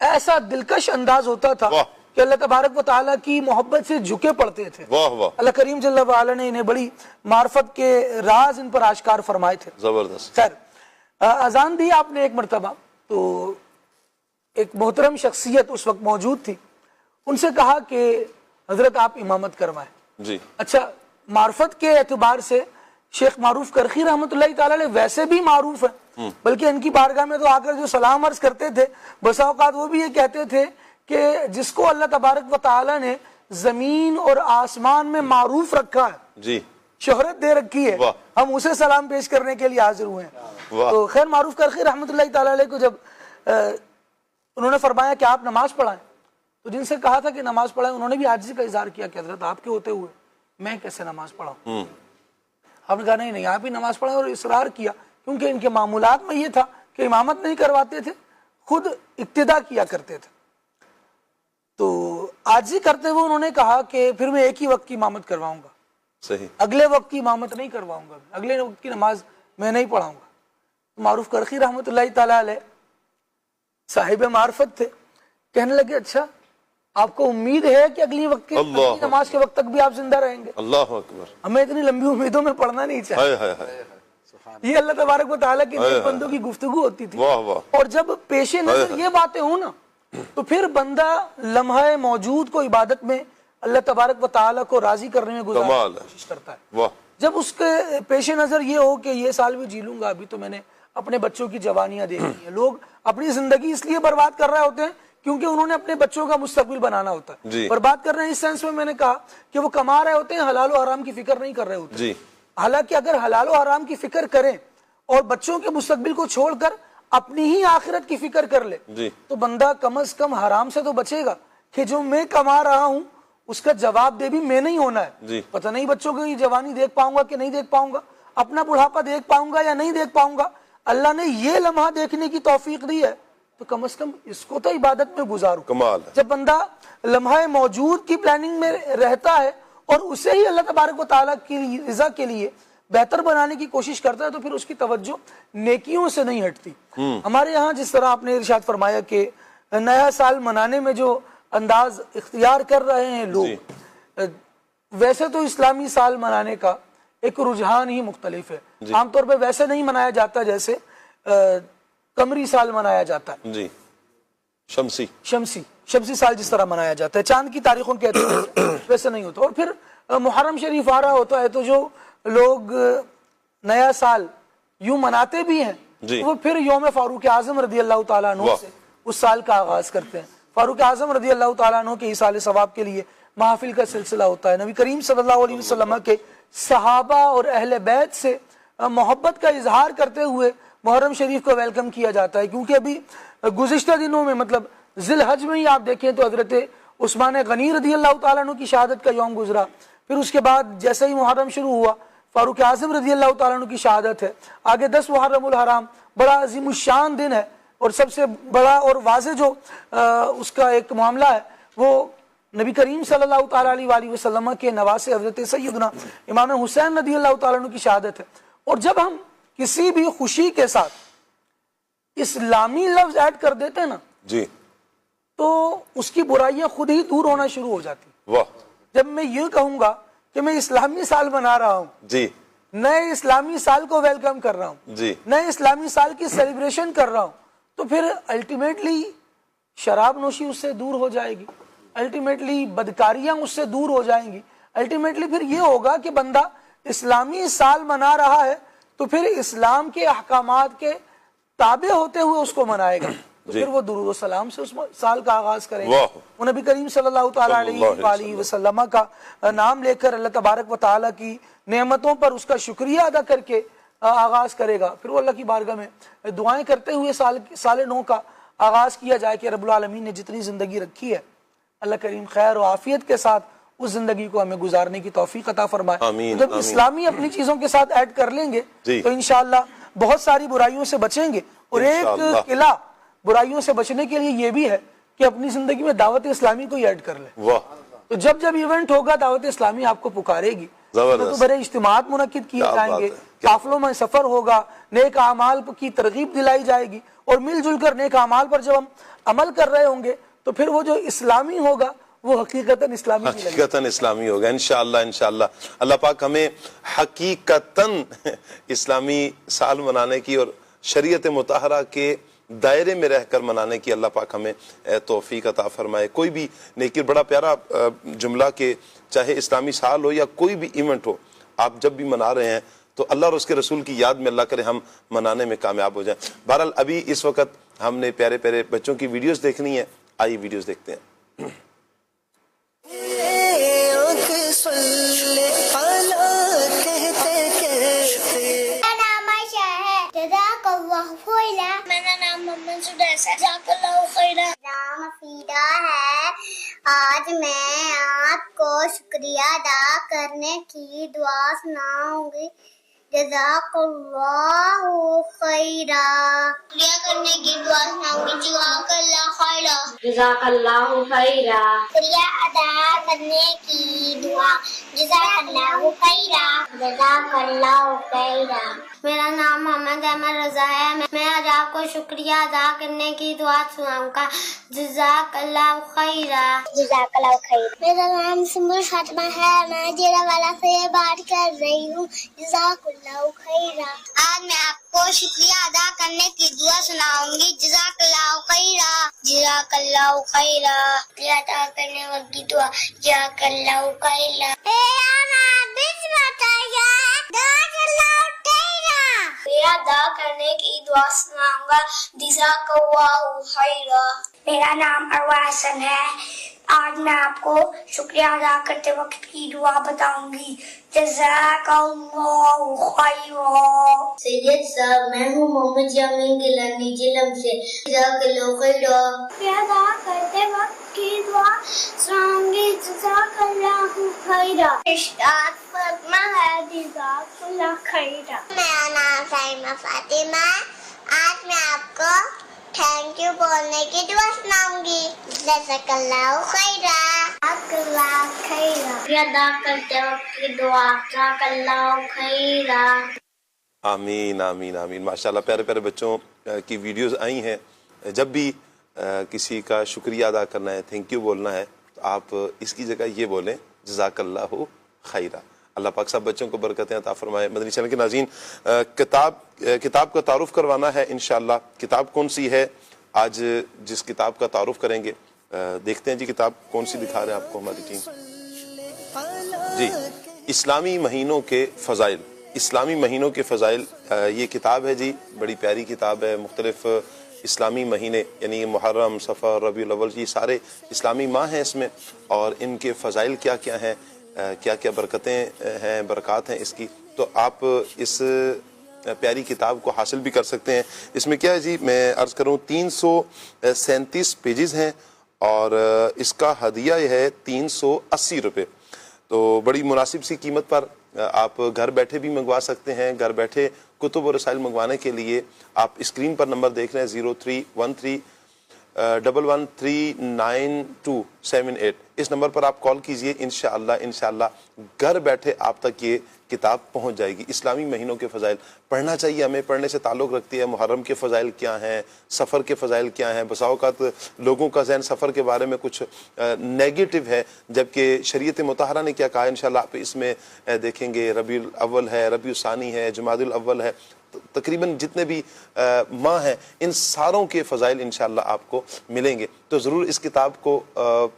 ایسا دلکش انداز ہوتا تھا کہ اللہ تبارک و تعالیٰ کی محبت سے جھکے پڑتے تھے. اللہ کریم جل وعلا نے انہیں بڑی معرفت کے راز ان پر آشکار فرمائے تھے. زبردست. خیر، اذان دی آپ نے ایک مرتبہ، تو ایک محترم شخصیت اس وقت موجود تھی، ان سے کہا کہ حضرت آپ امامت کروائیں. جی. اچھا، معرفت کے اعتبار سے شیخ معروف کرخی رحمۃ اللہ تعالیٰ علیہ ویسے بھی معروف ہیں، بلکہ ان کی بارگاہ میں تو آ کر جو سلام عرض کرتے تھے، بسا اوقات وہ بھی یہ کہتے تھے کہ جس کو اللہ تبارک و تعالیٰ نے زمین اور آسمان میں معروف رکھا ہے، جی، شہرت دے رکھی ہے، ہم اسے سلام پیش کرنے کے لیے حاضر ہوئے ہیں. تو خیر، معروف کرخی رحمۃ اللہ تعالیٰ علیہ کو جب انہوں نے فرمایا کہ آپ نماز پڑھائیں، تو جن سے کہا تھا کہ نماز پڑھائیں، انہوں نے بھی عاجزی کا اظہار کیا کہ حضرت آپ کے ہوتے ہوئے میں کیسے نماز پڑھاؤں. آپ نے کہا نہیں آپ ہی نماز پڑھیں، اور اصرار کیا، کیونکہ ان کے معمولات میں یہ تھا کہ امامت نہیں کرواتے تھے، خود اقتدا کیا کرتے تھے. تو عاجزی کرتے ہوئے انہوں نے کہا کہ پھر میں ایک ہی وقت کی امامت کرواؤں گا، صحیح، اگلے وقت کی امامت نہیں کرواؤں گا، اگلے وقت کی نماز میں نہیں پڑھاؤں گا. معروف کرخی رحمۃ اللہ تعالیٰ علیہ صاحب معرفت تھے، کہنے لگے اچھا آپ کو امید ہے کہ اگلی وقت کی نماز کے وقت تک بھی آپ زندہ رہیں گے؟ اللہ اکبر. ہمیں اتنی لمبی امیدوں میں پڑھنا نہیں چاہیے. یہ اللہ تبارک و تعالیٰ کے نیک بندوں کی گفتگو ہوتی تھی. اور جب پیش نظر یہ باتیں ہوں نا، تو پھر بندہ لمحہ موجود کو عبادت میں اللہ تبارک و تعالیٰ کو راضی کرنے میں گزارنے کی کوشش کرتا ہے. جب اس کے پیش نظر یہ ہو کہ یہ سال بھی جی لوں گا، ابھی تو میں نے اپنے بچوں کی جوانیاں دیکھنی ہیں. لوگ اپنی زندگی اس لیے برباد کر رہے ہوتے ہیں کیونکہ انہوں نے اپنے بچوں کا مستقبل بنانا ہوتا ہے. برباد کر رہے ہیں اس سینس میں نے کہا کہ وہ کما رہے ہوتے ہیں، حلال و حرام کی فکر نہیں کر رہے ہوتے. حالانکہ اگر حلال و حرام کی فکر کریں اور بچوں کے مستقبل کو چھوڑ کر اپنی ہی آخرت کی فکر کر لے تو بندہ کم از کم حرام سے تو بچے گا کہ جو میں کما رہا ہوں اس کا جواب دے بھی میں نہیں ہونا ہے. پتہ نہیں بچوں کی جوانی دیکھ پاؤں گا کہ نہیں دیکھ پاؤں گا، اپنا بڑھاپا دیکھ پاؤں گا یا نہیں دیکھ پاؤں گا. اللہ نے یہ لمحہ دیکھنے کی توفیق دی ہے تو کم از کم اس کو تو عبادت میں گزارو. جب بندہ لمحہ موجود کی پلاننگ میں رہتا ہے اور اسے ہی اللہ تبارک و تعالیٰ کی رضا کے لیے بہتر بنانے کی کوشش کرتا ہے تو پھر اس کی توجہ نیکیوں سے نہیں ہٹتی. ہمارے یہاں جس طرح آپ نے ارشاد فرمایا کہ نیا سال منانے میں جو انداز اختیار کر رہے ہیں لوگ، ویسے تو اسلامی سال منانے کا ایک رجحان ہی مختلف ہے. عام طور پہ ویسے نہیں منایا جاتا جیسے قمری سال منایا جاتا ہے، شمسی سال جس طرح منایا جاتا ہے چاند کی تاریخوں کے اعتبار سے، ویسے نہیں ہوتا. اور پھر محرم شریف آ رہا ہوتا ہے تو جو لوگ نیا سال یوں مناتے بھی ہیں جی. وہ پھر یوم فاروق اعظم رضی اللہ تعالیٰ عنہ سے اس سال کا آغاز کرتے ہیں. فاروق اعظم رضی اللہ تعالیٰ عنہ کے ایصال ثواب کے لیے محافل کا سلسلہ ہوتا ہے. نبی کریم صلی اللہ علیہ وسلم کے صحابہ اور اہل بیت سے محبت کا اظہار کرتے ہوئے محرم شریف کو ویلکم کیا جاتا ہے. کیونکہ ابھی گزشتہ دنوں میں مطلب ذی الحج میں ہی آپ دیکھیں تو حضرت عثمان غنی رضی اللہ تعالیٰ عنہ کی شہادت کا یوم گزرا. پھر اس کے بعد جیسے ہی محرم شروع ہوا فاروق اعظم رضی اللہ تعالیٰ عنہ کی شہادت ہے. آگے 10 محرم الحرام بڑا عظیم الشان دن ہے اور سب سے بڑا اور واضح جو اس کا ایک معاملہ ہے وہ نبی کریم صلی اللہ تعالیٰ علیہ وآلہ وسلم کے نواسے حضرت سیدنا امام حسین رضی اللہ تعالیٰ عنہ کی شہادت ہے. اور جب ہم کسی بھی خوشی کے ساتھ اسلامی لفظ ایڈ کر دیتے ہیں نا جی تو اس کی برائیاں خود ہی دور ہونا شروع ہو جاتی. واہ. جب میں یہ کہوں گا کہ میں اسلامی سال منا رہا ہوں جی نئے اسلامی سال کو ویلکم کر رہا ہوں جی نئے اسلامی سال کی سیلیبریشن کر رہا ہوں تو پھر الٹیمیٹلی شراب نوشی اس سے دور ہو جائے گی, الٹیمیٹلی بدکاریاں اس سے دور ہو جائیں گی, الٹیمیٹلی پھر یہ ہوگا کہ بندہ اسلامی سال منا رہا ہے تو پھر اسلام کے احکامات کے تابع ہوتے ہوئے اس کو منائے گا. تو پھر وہ درود و سلام سے اس سال کا آغاز کرے گا. وہ نبی کریم صلی اللہ تعالیٰ علیہ وسلم کا نام لے کر اللہ تبارک و تعالیٰ کی نعمتوں پر اس کا شکریہ ادا کر کے آغاز کرے گا. پھر وہ اللہ کی بارگاہ میں دعائیں کرتے ہوئے سال نو کا آغاز کیا جائے کہ رب العالمین نے جتنی زندگی رکھی ہے اللہ کریم خیر و عافیت کے ساتھ اس زندگی کو ہمیں گزارنے کی توفیق عطا فرمائے. جب اسلامی اپنی چیزوں کے ساتھ ایڈ کر لیں گے تو انشاءاللہ بہت ساری برائیوں سے بچیں گے. اور ایک قلعہ برائیوں سے بچنے کے لیے یہ بھی ہے کہ اپنی زندگی میں دعوت اسلامی کو ہی ایڈ کر لیں. تو جب ایونٹ ہوگا دعوت اسلامی آپ کو پکارے گی تو بڑے اجتماعات منعقد کیے جائیں گے, قافلوں میں سفر ہوگا, نیک اعمال کی ترغیب دلائی جائے گی اور مل جل کر نیک اعمال پر جب ہم عمل کر رہے ہوں گے تو پھر وہ جو اسلامی ہوگا وہ حقیقتاً اسلامی ہوگا انشاءاللہ. انشاءاللہ اللہ پاک ہمیں حقیقتاً اسلامی سال منانے کی اور شریعت مطہرہ کے دائرے میں رہ کر منانے کی اللہ پاک ہمیں توفیق عطا فرمائے. کوئی بھی نیکی, بڑا پیارا جملہ کہ چاہے اسلامی سال ہو یا کوئی بھی ایونٹ ہو, آپ جب بھی منا رہے ہیں تو اللہ اور اس کے رسول کی یاد میں اللہ کرے ہم منانے میں کامیاب ہو جائیں. بہرحال ابھی اس وقت ہم نے پیارے پیارے بچوں کی ویڈیوز دیکھنی ہے, آئیے ویڈیوز دیکھتے ہیں. میرا نام محمد سدیس ہے. جزاک اللہ خیرا. نام فیدا ہے. آج میں آپ کو شکریہ ادا کرنے کی دعا سناؤں گی. جزاک اللہ خیرا. شکریہ کرنے کی دعا سناؤں گی. جزاک اللہ خیرا. جزاک اللہ خیرا. شکریہ ادا کرنے کی دعا. جزاک اللہ خیرا. جزاک اللہ خیرا. میرا نام محمد احمد رضا ہے. میں آج آپ کو شکریہ ادا کرنے کی دعا سناؤں گا. جزاک اللہ خیرا. جزاک اللہ خیر. میرا نام سمبل فاطمہ ہے. میں جیرا والا سے بات کر رہی ہوں. جزاک اللہ خیرا. آج میں آپ کو شکریہ ادا کرنے کی دعا سناؤں گی. جزاک اللہ خیرا. جزاک اللہ خیرا. شکریہ ادا کرنے کی دعا. جزاک اللہ خیرا. ادا کرنے کی دعا سناؤں گا. جزاک اللہ خیرا. میرا نام اروا حسن ہے. آج میں آپ کو شکریہ ادا کرتے وقت کی دعا بتاؤں گی. جزاک اللہ خیرا. سید صاحب میں ہوں محمد یامین گیلانی جلم سے. جزاک اللہ خیرا. شکریہ ادا کرتے وقت کی دعا سناؤں گی. جزاک اللہ خیرا. اشتاق فاطمہ ہے. جزاک اللہ خیرا. میرا نام فاطمہ فاطمہ. آج میں آپ کو تھینک یو بولنے کی دعا سناؤں گی. جزاک اللہ خیرا. جزاک اللہ خیرا. شکریہ ادا کرتے وقت کی دعا. جزاک اللہ خیرا. آمین آمین آمین. ماشاءاللہ پیارے پیارے بچوں کی ویڈیوز آئی ہیں. جب بھی کسی کا شکریہ ادا کرنا ہے, تھینک یو بولنا ہے, تو آپ اس کی جگہ یہ بولیں جزاک اللہ خیرہ. اللہ پاک سب بچوں کو برکتیں عطا فرمائے. مدنی چینل کے ناظرین, کتاب کا تعارف کروانا ہے انشاءاللہ. کتاب کون سی ہے آج جس کتاب کا تعارف کریں گے, دیکھتے ہیں جی کتاب کون سی دکھا رہے ہیں آپ کو ہماری ٹیم. جی, اسلامی مہینوں کے فضائل. اسلامی مہینوں کے فضائل، یہ کتاب ہے جی، بڑی پیاری کتاب ہے. مختلف اسلامی مہینے یعنی محرم، صفر، ربیع الاول، یہ سارے اسلامی ماہ ہیں اس میں، اور ان کے فضائل کیا کیا ہیں، کیا کیا برکتیں ہیں، برکات ہیں اس کی. تو آپ اس پیاری کتاب کو حاصل بھی کر سکتے ہیں. اس میں کیا ہے جی، میں عرض کروں 337 پیجز ہیں، اور اس کا ہدیہ یہ ہے 380 روپے. تو بڑی مناسب سی قیمت پر آپ گھر بیٹھے بھی منگوا سکتے ہیں. گھر بیٹھے کتب و رسائل منگوانے کے لیے آپ اسکرین پر نمبر دیکھ رہے ہیں 0313113978. اس نمبر پر آپ کال کیجئے، انشاءاللہ گھر بیٹھے آپ تک یہ کتاب پہنچ جائے گی. اسلامی مہینوں کے فضائل پڑھنا چاہیے ہمیں، پڑھنے سے تعلق رکھتی ہے. محرم کے فضائل کیا ہیں، سفر کے فضائل کیا ہیں. بسا اوقات لوگوں کا ذہن سفر کے بارے میں کچھ نیگیٹو ہے، جبکہ شریعت مطہرہ نے کیا کہا انشاءاللہ آپ اس میں دیکھیں گے. ربیع الاول ہے، ربیع الثانی ہے، جمادی الاول ہے، تقریباً جتنے بھی ماہ ہیں ان ساروں کے فضائل انشاءاللہ آپ کو ملیں گے. تو ضرور اس کتاب کو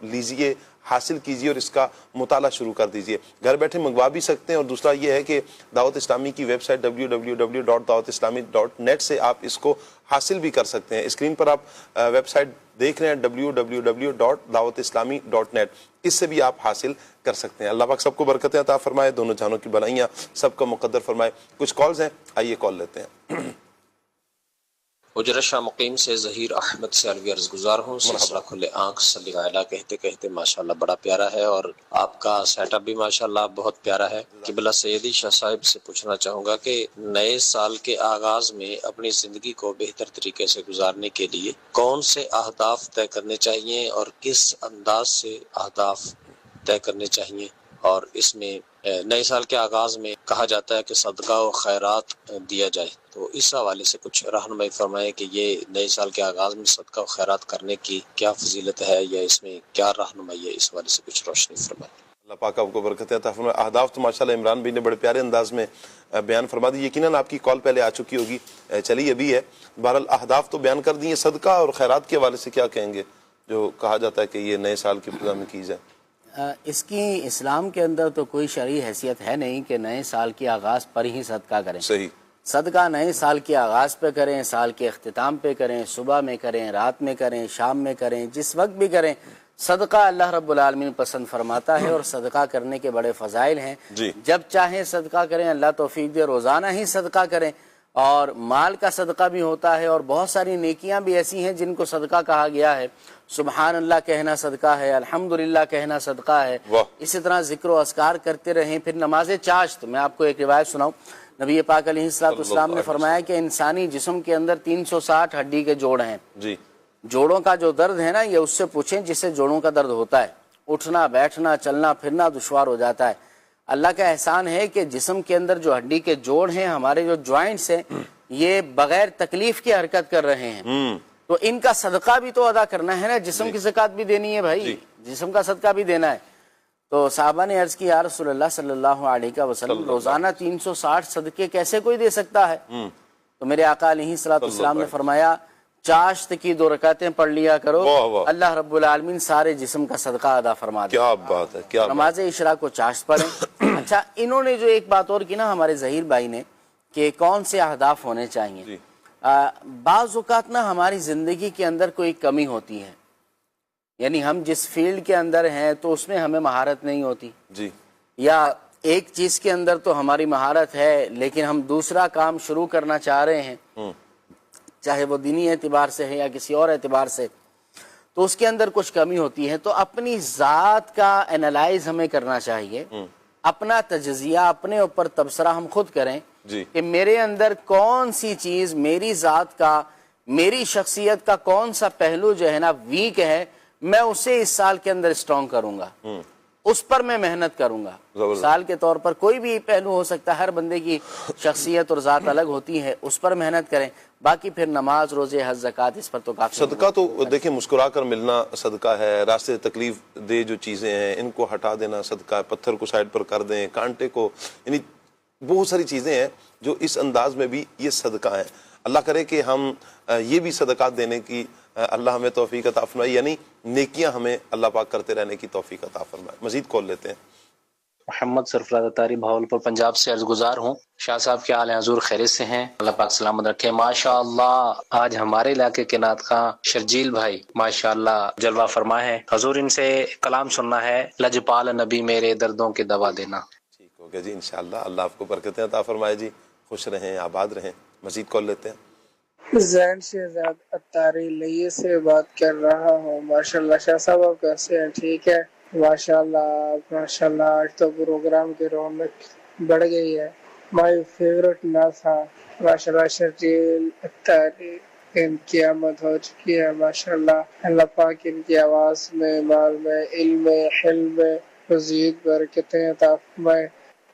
لیجئے، حاصل کیجئے اور اس کا مطالعہ شروع کر دیجئے. گھر بیٹھے منگوا بھی سکتے ہیں. اور دوسرا یہ ہے کہ دعوت اسلامی کی ویب سائٹ www.dawatislami.net سے آپ اس کو حاصل بھی کر سکتے ہیں. اسکرین پر آپ ویب سائٹ دیکھ رہے ہیں www.dawatislami.net، اس سے بھی آپ حاصل کر سکتے ہیں. اللہ پاک سب کو برکتیں عطا فرمائے، دونوں جہانوں کی بھلائیاں سب کا مقدر فرمائے. کچھ کالز ہیں، آئیے کال لیتے ہیں. حجرہ شاہ مقیم سے ظہیر احمد سے عرض گزار ہوں. سلسلہ کھلے آنکھ صلی اللہ کہتے کہتے ماشاءاللہ بڑا پیارا ہے، اور آپ کا سیٹ اپ بھی ماشاءاللہ بہت پیارا ہے. قبلہ سیدی شاہ صاحب سے پوچھنا چاہوں گا کہ نئے سال کے آغاز میں اپنی زندگی کو بہتر طریقے سے گزارنے کے لیے کون سے اہداف طے کرنے چاہیے اور کس انداز سے اہداف طے کرنے چاہیے. اور اس میں نئے سال کے آغاز میں کہا جاتا ہے کہ صدقہ و خیرات دیا جائے، تو اس حوالے سے کچھ رہنمائی فرمائیں کہ یہ نئے سال کے آغاز میں صدقہ و خیرات کرنے کی کیا فضیلت ہے، یا اس میں کیا رہنمائی ہے، اس حوالے سے کچھ روشنی فرمائیں. اللہ پاک آپ کو برکتیں عطا فرمائے. اہداف تو ماشاءاللہ عمران بھائی نے بڑے پیارے انداز میں بیان فرما دی. یقیناً آپ کی کال پہلے آ چکی ہوگی، چلی ابھی ہے. بہرحال اہداف تو بیان کر دیے. صدقہ اور خیرات کے حوالے سے کیا کہیں گے جو کہا جاتا ہے کہ یہ نئے سال کی ابتدا میں کی جائے؟ اس کی اسلام کے اندر تو کوئی شرعی حیثیت ہے نہیں کہ نئے سال کے آغاز پر ہی صدقہ کریں. صحیح. صدقہ نئے سال کے آغاز پہ کریں، سال کے اختتام پہ کریں، صبح میں کریں، رات میں کریں، شام میں کریں، جس وقت بھی کریں. صدقہ اللہ رب العالمین پسند فرماتا ہے، اور صدقہ کرنے کے بڑے فضائل ہیں. جب چاہیں صدقہ کریں، اللہ توفیق دے روزانہ ہی صدقہ کریں. اور مال کا صدقہ بھی ہوتا ہے، اور بہت ساری نیکیاں بھی ایسی ہیں جن کو صدقہ کہا گیا ہے. سبحان اللہ کہنا صدقہ ہے، الحمدللہ کہنا صدقہ ہے. اسی طرح ذکر و اذکار کرتے رہیں. پھر نماز چاشت، میں آپ کو ایک روایت سناؤں. نبی پاک علیہ السلام نے فرمایا کہ انسانی جسم کے اندر 360 ہڈی کے جوڑ ہیں. جوڑوں کا جو درد ہے نا، یہ اس سے پوچھیں جس سے جوڑوں کا درد ہوتا ہے. اٹھنا بیٹھنا چلنا پھرنا دشوار ہو جاتا ہے. اللہ کا احسان ہے کہ جسم کے اندر جو ہڈی کے جوڑ ہیں، ہمارے جو جوائنٹس ہیں، یہ بغیر تکلیف کی حرکت کر رہے ہیں. تو ان کا صدقہ بھی تو ادا کرنا ہے نا. جسم کی زکوٰۃ بھی دینی ہے بھائی، جسم کا صدقہ بھی دینا ہے. تو صحابہ نے عرض کی یا رسول اللہ صلی اللہ علیہ وسلم، روزانہ 360 صدقے کیسے کوئی دے سکتا ہے؟ تو میرے آقا علیہ السلام نے فرمایا چاشت کی 2 رکعتیں پڑھ لیا کرو، اللہ رب العالمین سارے جسم کا صدقہ ادا فرما دے. کیا بات ہے. نماز عشاء کو چاشت پڑھیں. اچھا، انہوں نے جو ایک بات اور کی نا ہمارے ظہیر بھائی نے، کہ کون سے اہداف ہونے چاہیے. بعض اوقات نا ہماری زندگی کے اندر کوئی کمی ہوتی ہے، یعنی ہم جس فیلڈ کے اندر ہیں تو اس میں ہمیں مہارت نہیں ہوتی، یا ایک چیز کے اندر تو ہماری مہارت ہے لیکن ہم دوسرا کام شروع کرنا چاہ رہے ہیں، چاہے وہ دینی اعتبار سے ہے یا کسی اور اعتبار سے، تو اس کے اندر کچھ کمی ہوتی ہے. تو اپنی ذات کا انالائز ہمیں کرنا چاہیے، اپنا تجزیہ، اپنے اوپر تبصرہ ہم خود کریں کہ میرے اندر کون سی چیز، میری ذات کا، میری شخصیت کا کون سا پہلو جو ہے نا ویک ہے، میں اسے اس سال کے اندر اسٹرانگ کروں گا، اس پر میں محنت کروں گا. سال کے طور پر کوئی بھی پہلو ہو سکتا ہے، ہر بندے کی شخصیت اور ذات الگ ہوتی ہے، اس پر محنت کریں. باقی پھر نماز، روزے، حج، زکوٰۃ، اس پر تو کافی. صدقہ تو دیکھیں مسکرا کر ملنا صدقہ ہے. راستے تکلیف دہ جو چیزیں ہیں ان کو ہٹا دینا صدقہ ہے. پتھر کو سائڈ پر کر دیں، کانٹے کو، یعنی بہت ساری چیزیں ہیں جو اس انداز میں بھی یہ صدقہ ہیں. اللہ کرے کہ ہم یہ بھی صدقات دینے کی اللہ ہمیں توفیق عطا فرمائے، یعنی نیکیاں ہمیں اللہ پاک کرتے رہنے کی توفیق عطا فرمائے. مزید کال لیتے ہیں. محمد سرفراز اتاری بھاولپور پنجاب سے عرض گزار ہوں. شاہ صاحب کے حال حضور خیریت سے ہیں؟ اللہ پاک سلامت رکھے. ماشاء اللہ آج ہمارے علاقے کے نعت خواں شرجیل بھائی ماشاء اللہ جلوہ فرما ہے. حضور ان سے کلام سننا ہے. لجپال نبی میرے دردوں کی دوا دینا. ٹھیک ہو گیا جی، انشاءاللہ اللہ آپ کو برکتیں عطا فرمائے جی. خوش رہیں، آباد رہیں. مزید کال لیتے ہیں. زین شہزاد اتاری لیے سے بات کر رہا ہوں. ماشاءاللہ شاہ صاحب آپ کیسے ہیں؟ ٹھیک ہے ماشاءاللہ آج تو پروگرام کی رونق بڑھ گئی ہے. مائی فیورٹ نا تھا ماشاءاللہ شرجیل اتاری، ان کی آمد ہو چکی ہے. ماشاءاللہ اللہ پاک ان کی آواز میں، مال میں، علم میں، حلم میں مزید برکتیں عطا فرمائے.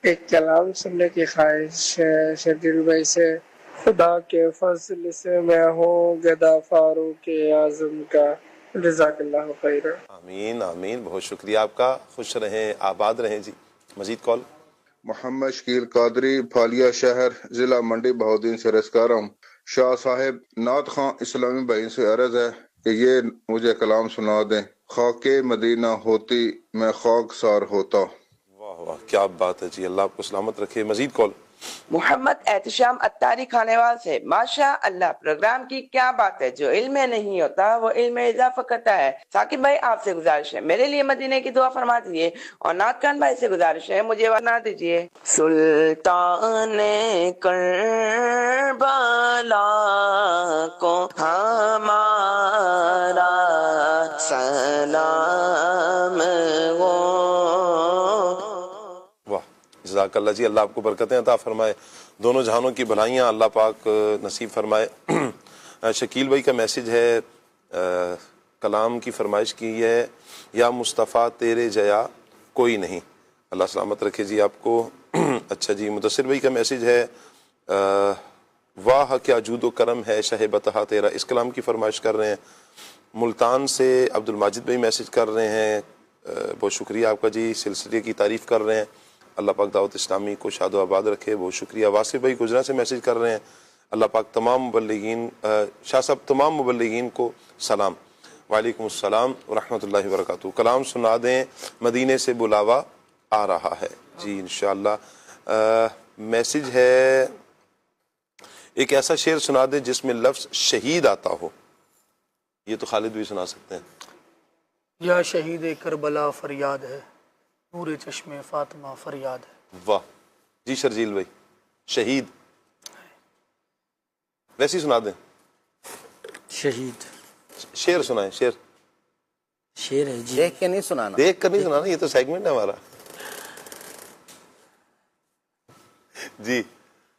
ایک کلام سننے کی خواہش ہے شرجیل بھائی سے. خدا کے فضل سے میں ہوں گدا فاروق اعظم کا. جزاک اللہ خیر. آمین آمین، بہت شکریہ آپ کا. خوش رہیں، آباد رہیں جی. مزید کال. محمد شکیل قادری پھالیا شہر ضلع منڈی بہاؤدین سے عرض کر رہا ہوں. شاہ صاحب نعت خواں اسلامی بھائی سے عرض ہے کہ یہ مجھے کلام سنا دیں. خاک مدینہ ہوتی میں خاک سار ہوتا. واہ واہ، کیا بات ہے جی، اللہ آپ کو سلامت رکھے. مزید کال. محمد احتشام اتاری کھانے وال سے ماشاء اللہ پروگرام کی کیا بات ہے. جو علم میں نہیں ہوتا وہ علم میں اضافہ کرتا ہے. ثاقب بھائی آپ سے گزارش ہے میرے لیے مدینے کی دعا فرما دیجیے، اور نعت خان بھائی سے گزارش ہے مجھے بنا دیجیے. سلطان کربلا کو ہمارا سلام ہو. جزاک اللہ جی، اللہ آپ کو برکتیں عطا فرمائے. دونوں جہانوں کی بھلائیاں اللہ پاک نصیب فرمائے. شکیل بھائی کا میسیج ہے، کلام کی فرمائش کی ہے، یا مصطفیٰ تیرے جیا کوئی نہیں. اللہ سلامت رکھے جی آپ کو. اچھا جی، مدثر بھائی کا میسیج ہے، واہ کیا جود و کرم ہے شہ بتہا تیرا. اس کلام کی فرمائش کر رہے ہیں. ملتان سے عبد الماجد بھائی میسیج کر رہے ہیں، بہت شکریہ آپ کا جی، سلسلے کی تعریف کر رہے ہیں. اللہ پاک دعوت اسلامی کو شاد و آباد رکھے، بہت شکریہ. واسف بھائی گجرا سے میسیج کر رہے ہیں، اللہ پاک تمام مبلغین، شاہ صاحب تمام مبلغین کو سلام. وعلیکم السلام ورحمۃ اللہ وبرکاتہ. کلام سنا دیں، مدینے سے بلاوا آ رہا ہے. جی انشاءاللہ. میسیج ہے، ایک ایسا شعر سنا دیں جس میں لفظ شہید آتا ہو. یہ تو خالد بھی سنا سکتے ہیں. یا شہید کربلا فریاد ہے، نور چشم فاطمہ فریاد ہے. واہ جی شرجیل بھائی، شہید ویسی سنا دیں. شہید شعر سنائیں. شعر ہے جی، دیکھ کے نہیں سنانا. دیکھ کر نہیں سنانا، یہ تو سیگمنٹ ہے ہمارا. جی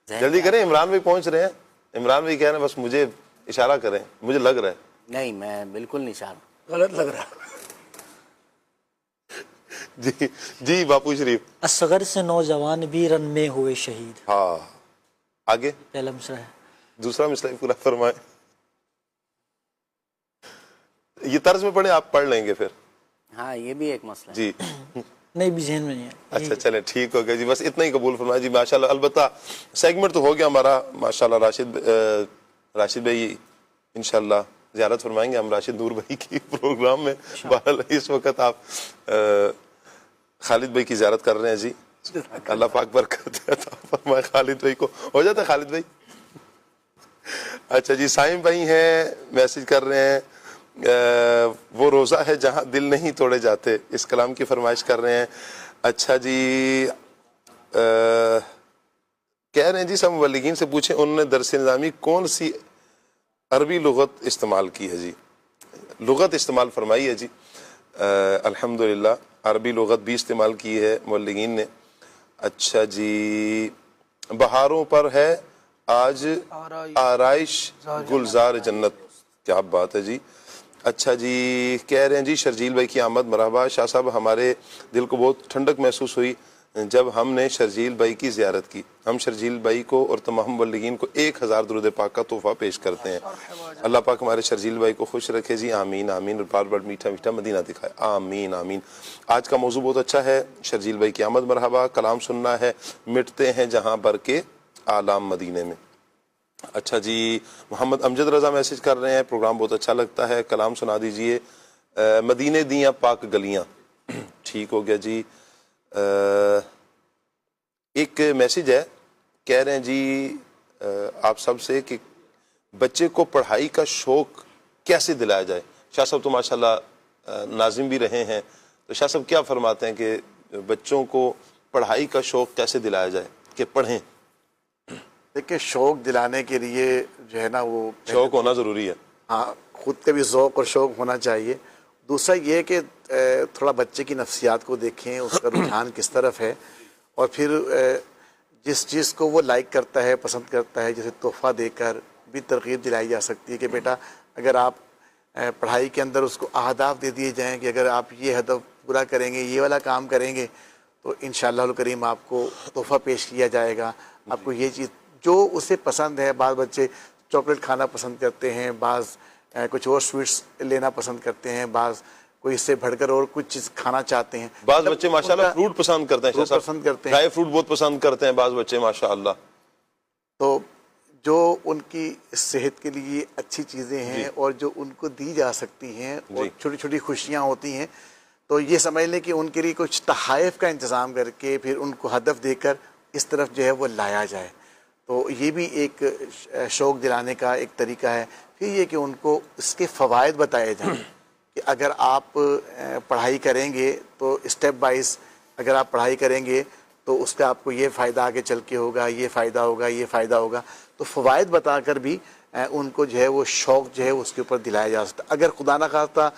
جلدی کریں، عمران بھائی پہنچ رہے ہیں. عمران بھائی کہہ رہے ہیں بس مجھے اشارہ کریں، مجھے لگ رہا ہے. نہیں میں بالکل نہیں اشارہ، غلط لگ رہا ہے. جی جی باپو شریف. اصغر سے نوجوان بھی رن میں ہوئے شہید. ہاں آگے پہلا مصرع ہے. دوسرا مصرع پورا فرمائیں. یہ طرز میں پڑھیں، آپ پڑھ لیں گے پھر. ہاں یہ بھی ایک مسئلہ ہے. جی نہیں بھی ذہن میں نہیں ہے. اچھا چلیں ٹھیک ہو گیا جی، بس اتنا ہی قبول فرمائے جی. ماشاءاللہ. البتہ سیگمنٹ تو ہو گیا ہمارا ماشاءاللہ. راشد بھائی انشاءاللہ زیارت فرمائیں گے ہم راشد نور بھائی کی پروگرام میں. بہرحال اس وقت آپ خالد بھائی کی زیارت کر رہے ہیں جی. اللہ پاک برکت عطا فرمائے خالد بھائی کو. ہو جاتا ہے خالد بھائی. اچھا جی، سائم بھائی ہیں میسج کر رہے ہیں، وہ روزہ ہے جہاں دل نہیں توڑے جاتے. اس کلام کی فرمائش کر رہے ہیں. اچھا جی، کہہ رہے ہیں جی سب مبلغین سے پوچھیں انہوں نے درس نظامی کون سی عربی لغت استعمال کی ہے. جی لغت استعمال فرمائی ہے جی. الحمدللہ عربی لغت بھی استعمال کی ہے مبلغین نے. اچھا جی، بہاروں پر ہے آج آرائش گلزار جنت. کیا بات ہے جی. اچھا جی، کہہ رہے ہیں جی شرجیل بھائی کی آمد مرحبا. شاہ صاحب ہمارے دل کو بہت ٹھنڈک محسوس ہوئی جب ہم نے شرجیل بھائی کی زیارت کی. ہم شرجیل بھائی کو اور تمام مبلغین کو 1000 درود پاک کا تحفہ پیش کرتے ہیں. اللہ پاک ہمارے شرجیل بھائی کو خوش رکھے جی. آمین آمین. اور بار بار میٹھا میٹھا مدینہ دکھائے. آمین آمین. آج کا موضوع بہت اچھا ہے. شرجیل بھائی کی آمد مرحبا. کلام سننا ہے، مٹتے ہیں جہاں بر کے آلام مدینے میں. اچھا جی، محمد امجد رضا میسج کر رہے ہیں، پروگرام بہت اچھا لگتا ہے، کلام سنا دیجئے. مدینے دیاں پاک گلیاں. ٹھیک ہو گیا جی. ایک میسیج ہے, کہہ رہے ہیں جی آپ سب سے کہ بچے کو پڑھائی کا شوق کیسے دلایا جائے. شاہ صاحب تو ماشاءاللہ ناظم بھی رہے ہیں, تو شاہ صاحب کیا فرماتے ہیں کہ بچوں کو پڑھائی کا شوق کیسے دلایا جائے کہ پڑھیں؟ دیکھیں, شوق دلانے کے لیے جو ہے نا وہ شوق ہونا ضروری ہے. ہاں, خود کا بھی ذوق اور شوق ہونا چاہیے. دوسرا یہ کہ تھوڑا بچے کی نفسیات کو دیکھیں, اس کا رجحان کس طرف ہے, اور پھر جس چیز کو وہ لائک کرتا ہے, پسند کرتا ہے, جیسے تحفہ دے کر بھی ترغیب دلائی جا سکتی ہے کہ بیٹا اگر آپ پڑھائی کے اندر اس کو اہداف دے دیے جائیں کہ اگر آپ یہ ہدف پورا کریں گے, یہ والا کام کریں گے, تو انشاءاللہ الکریم آپ کو تحفہ پیش کیا جائے گا. آپ کو یہ چیز جو اسے پسند ہے, بعض بچے چاکلیٹ کھانا پسند کرتے ہیں, بعض کچھ اور سویٹس لینا پسند کرتے ہیں, بعض کوئی اس سے بڑھ کر اور کچھ چیز کھانا چاہتے ہیں. بعض بچے ماشاءاللہ فروٹ پسند کرتے ہیں, پسند کرتے ہیں, ڈرائی فروٹ بہت پسند کرتے ہیں بعض بچے ماشاءاللہ. تو جو ان کی صحت کے لیے اچھی چیزیں ہیں اور جو ان کو دی جا سکتی ہیں اور چھوٹی چھوٹی خوشیاں ہوتی ہیں, تو یہ سمجھ لیں کہ ان کے لیے کچھ تحائف کا انتظام کر کے پھر ان کو ہدف دے کر اس طرف جو ہے وہ لایا جائے. تو یہ بھی ایک شوق دلانے کا ایک طریقہ ہے. پھر یہ کہ ان کو اس کے فوائد بتائے جائیں کہ اگر آپ پڑھائی کریں گے تو اسٹیپ وائز اگر آپ پڑھائی کریں گے تو اس کا آپ کو یہ فائدہ آگے چل کے ہوگا, یہ فائدہ ہوگا, یہ فائدہ ہوگا. تو فوائد بتا کر بھی ان کو جو ہے وہ شوق جو ہے اس کے اوپر دلایا جا سکتا. اگر خدا نہ خواستہ